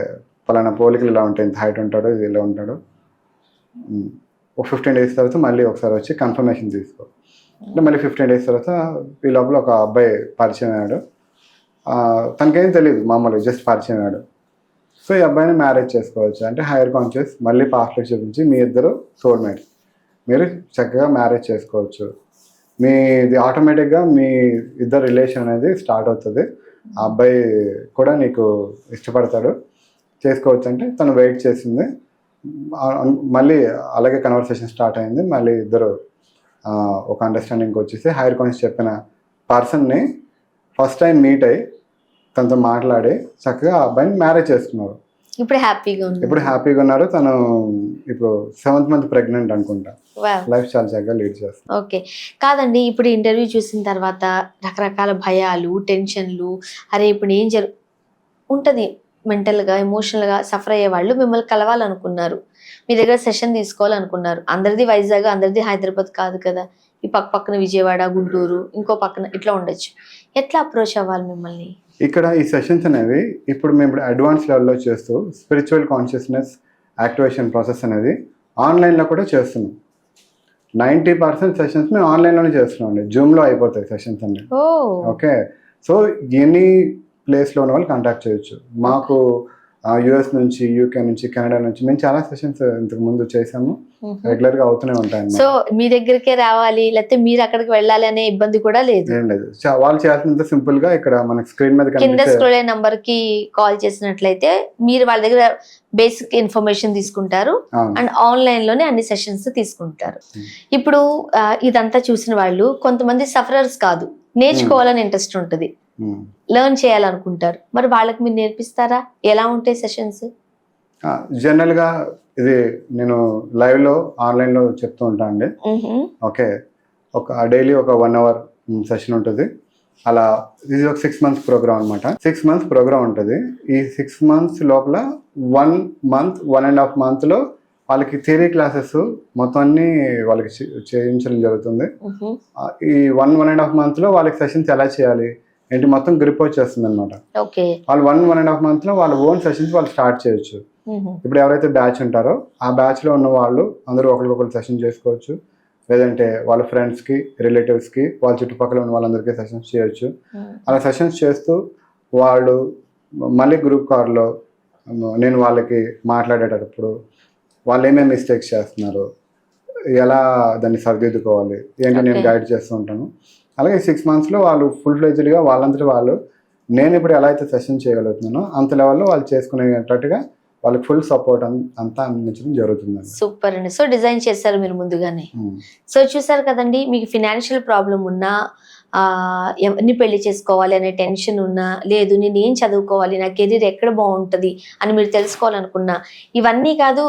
పలానా పోలికలు ఇలా ఉంటాయి, ఇంత హైట్ ఉంటాడు, ఇది ఇలా ఉంటాడు. ఒక 15 days తర్వాత మళ్ళీ ఒకసారి వచ్చి కన్ఫర్మేషన్ తీసుకో. అంటే మళ్ళీ 15 days తర్వాత ఈ లోపల ఒక అబ్బాయి పరిచయం అయ్యాడు, తనకేం తెలియదు, మామూలుగా జస్ట్ పరిచయం అయ్యాడు. సో ఈ అబ్బాయిని మ్యారేజ్ చేసుకోవచ్చు. అంటే హైయర్ కాన్షియస్ మళ్ళీ పాస్ట్ లైఫ్ చూపించి మీ ఇద్దరు సోల్మేట్స్, మీరు చక్కగా మ్యారేజ్ చేసుకోవచ్చు. మీది ఆటోమేటిక్గా మీ ఇద్దరు రిలేషన్ అనేది స్టార్ట్ అవుతుంది. ఆ అబ్బాయి కూడా నీకు ఇష్టపడతాడు, చేసుకోవచ్చు. అంటే తను వెయిట్ చేసింది, మళ్ళీ అలాగే కన్వర్సేషన్ స్టార్ట్ అయింది. మళ్ళీ ఇద్దరు ఒక అండర్స్టాండింగ్కి వచ్చేసి హైయర్ కాన్షియస్ చెప్పిన పర్సన్ని ఫస్ట్ టైం మీట్ అయ్యి తనతో మాట్లాడి చక్కగా ఆ అబ్బాయిని మ్యారేజ్ చేసుకున్నారు. ఇప్పుడు హ్యాపీగా ఉన్నారు. తను ఇప్పుడు 7th month ప్రెగ్నెంట్ అనుకుంటా. లైఫ్ చాలా చక్కగా లీడ్ చేస్తుంది. ఓకే కాదండి, ఇప్పుడు ఇంటర్వ్యూ చూసిన తర్వాత రకరకాల భయాలు టెన్షన్లు, అరే ఇప్పుడు ఏం ఉంటది, మెంటల్గా ఎమోషనల్గా సఫర్ అయ్యే వాళ్ళు మిమ్మల్ని కలవాలనుకున్నారు, మీ దగ్గర సెషన్ తీసుకోవాలనుకున్నారు. అందరిది వైజాగ్, అందరిది హైదరాబాద్ కాదు కదా, ఈ పక్కన విజయవాడ, గుంటూరు, ఇంకో పక్కన ఇట్లా ఉండొచ్చు. ఎట్లా అప్రోచ్ అవ్వాలి మిమ్మల్ని? ఇక్కడ ఈ సెషన్స్ అనేవి ఇప్పుడు మేము అడ్వాన్స్ లెవెల్లో చేస్తూ స్పిరిచువల్ కాన్షియస్నెస్ యాక్టివేషన్ ప్రాసెస్ అనేది ఆన్లైన్లో కూడా చేస్తున్నాం. 90% సెషన్స్ మేము ఆన్లైన్లోనే చేస్తున్నాం అండి, జూమ్లో అయిపోతాయి సెషన్స్ అన్ని. ఓకే సో ఎనీ ప్లేస్లో ఉన్న వాళ్ళు కాంటాక్ట్ చేయొచ్చు. మాకు యుఎస్ నుంచి, యూకే నుంచి, కెనడా నుంచి మేము చాలా సెషన్స్ ఇంతకు ముందు చేసాము. రెగ్యులర్ గా అవుతూనే ఉంటాయి. సో మీ దగ్గరికే రావాలి లేకపోతే మీరు అక్కడికి వెళ్ళాలి అనే ఇబ్బంది కూడా లేదు. ఏం లేదు, వాళ్ళు చేయాల్సినంత సింపుల్ గా ఇక్కడ మనకి స్క్రీన్ మీద కింద కనిపించే స్క్రోల్ అయ్యే నంబర్ కి కాల్ చేసినట్లయితే మీరు వాళ్ళ దగ్గర బేసిక్ ఇన్ఫర్మేషన్ తీసుకుంటారు అండ్ ఆన్లైన్ లోనే అన్ని సెషన్స్ తీసుకుంటారు. ఇప్పుడు ఇదంతా చూసిన వాళ్ళు కొంతమంది సఫరర్స్ కాదు, నేర్చుకోవాలని ఇంట్రెస్ట్ ఉంటుంది, లెర్న్ చేయాలనుకుంటారు. మరి వాళ్ళకి మీరు నేర్పిస్తారా? ఎలా ఉంటాయి సెషన్స్? జనరల్ గా ఇది నేను లైవ్ లో ఆన్లైన్ లో చెప్తూ ఉంటాను అండి. ఓకే, డైలీ ఒక 1 hour సెషన్ ఉంటుంది. అలా ఇది ఒక 6 months ప్రోగ్రామ్ అనమాట. 6 months ప్రోగ్రామ్ ఉంటుంది. ఈ 6 months లోపల 1 month 1.5 month లో వాళ్ళకి థియరీ క్లాసెస్ మొత్తం అన్ని వాళ్ళకి చేయించడం జరుగుతుంది. ఈ 1.5 month లో వాళ్ళకి సెషన్స్ ఎలా చేయాలి ఏంటి మొత్తం గ్రిప్ వచ్చేస్తుంది అనమాట. వాళ్ళు 1.5 month లో వాళ్ళ ఓన్ సెషన్స్ వాళ్ళు స్టార్ట్ చేయొచ్చు. ఇప్పుడు ఎవరైతే బ్యాచ్ ఉంటారో ఆ బ్యాచ్ లో ఉన్న వాళ్ళు అందరూ ఒకరికొకరు సెషన్ చేసుకోవచ్చు, లేదంటే వాళ్ళ ఫ్రెండ్స్ కి, రిలేటివ్స్ కి, వాళ్ళ చుట్టుపక్కల ఉన్న వాళ్ళందరికీ సెషన్స్ చేయొచ్చు. అలా సెషన్స్ చేస్తూ వాళ్ళు మళ్ళీ గ్రూప్ కాల్లో నేను వాళ్ళకి మాట్లాడేటప్పుడు వాళ్ళు ఏమేమి మిస్టేక్స్ చేస్తున్నారు, ఎలా దాన్ని సరిదిద్దుకోవాలి ఏంటి నేను గైడ్ చేస్తూ ఉంటాను. అలాగే 6 months లో వాళ్ళు ఫుల్ ఫ్లెడ్జ్డ్గా వాళ్ళంతటి వాళ్ళు నేను ఇప్పుడు ఎలా అయితే సెషన్ చేయగలుగుతున్నానో అంత లెవెల్లో వాళ్ళు చేసుకునేటట్టుగా వాళ్ళకి ఫుల్ సపోర్ట్ అంతా అందించడం జరుగుతుంది. సూపర్ అండి. సో డిజైన్ చేశారు మీరు ముందుగానే. సో చూసారు కదండి, మీకు ఫినాన్షియల్ ప్రాబ్లం ఉన్నా, ఎవరిని పెళ్లి చేసుకోవాలి అనే టెన్షన్ ఉన్నా, లేదు నేను ఏం చదువుకోవాలి, నా కెరీర్ ఎక్కడ బాగుంటుంది అని మీరు తెలుసుకోవాలనుకున్నా, ఇవన్నీ కాదు,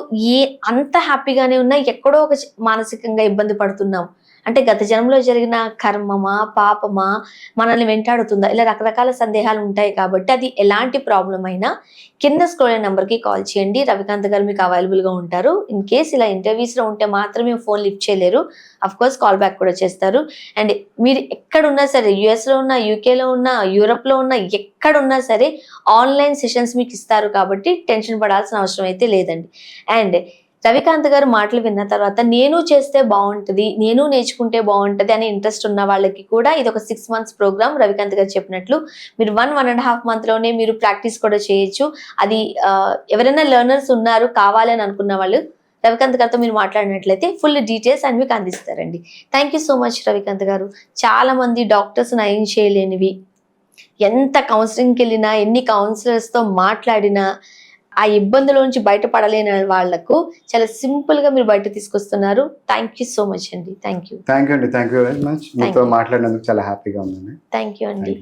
అంత హ్యాపీగానే ఉన్నా ఎక్కడో ఒక మానసికంగా ఇబ్బంది పడుతున్నాం అంటే గత జన్మలో జరిగిన కర్మమా, పాపమా, మనల్ని వెంటాడుతుందా, ఇలా రకరకాల సందేహాలు ఉంటాయి. కాబట్టి అది ఎలాంటి ప్రాబ్లం అయినా కింద స్క్రోల్ అయిన నెంబర్కి కాల్ చేయండి. రవికాంత్ గారు మీకు అవైలబుల్గా ఉంటారు. ఇన్ కేస్ ఇలా ఇంటర్వ్యూస్లో ఉంటే మాత్రమే ఫోన్ లిఫ్ట్ చేయలేరు, అఫ్ కోర్స్ కాల్ బ్యాక్ కూడా చేస్తారు. అండ్ మీరు ఎక్కడున్నా సరే, యుఎస్లో ఉన్నా, యూకేలో ఉన్నా, యూరప్లో ఉన్నా, ఎక్కడున్నా సరే ఆన్లైన్ సెషన్స్ మీకు ఇస్తారు. కాబట్టి టెన్షన్ పడాల్సిన అవసరం అయితే లేదండి. అండ్ రవికాంత్ గారు మాటలు విన్న తర్వాత నేను చేస్తే బాగుంటుంది, నేను నేర్చుకుంటే బాగుంటుంది అనే ఇంట్రెస్ట్ ఉన్న వాళ్ళకి కూడా ఇది ఒక 6 months ప్రోగ్రామ్. రవికాంత్ గారు చెప్పినట్లు మీరు 1.5 month లోనే మీరు ప్రాక్టీస్ కూడా చేయొచ్చు. అది ఎవరైనా లెర్నర్స్ ఉన్నారు కావాలని అనుకున్న వాళ్ళు రవికాంత్ గారితో మీరు మాట్లాడినట్లయితే ఫుల్ డీటెయిల్స్ అని మీకు అందిస్తారండి. Thank you so much Ravikanth గారు. చాలా మంది డాక్టర్స్ నయం చేయలేనివి, ఎంత కౌన్సిలింగ్కి వెళ్ళినా, ఎన్ని కౌన్సిలర్స్తో మాట్లాడినా ఆ ఇబ్బందుల నుంచి బయటపడలేని వాళ్లకు చాలా సింపుల్ గా మీరు బయట తీసుకొస్తున్నారు. థ్యాంక్ యూ సో మచ్ అండి. థ్యాంక్ యూ అండి. Thank you very much. మీతో మాట్లాడినందుకు చాలా హ్యాపీగా ఉందండి. థ్యాంక్ యూ అండి.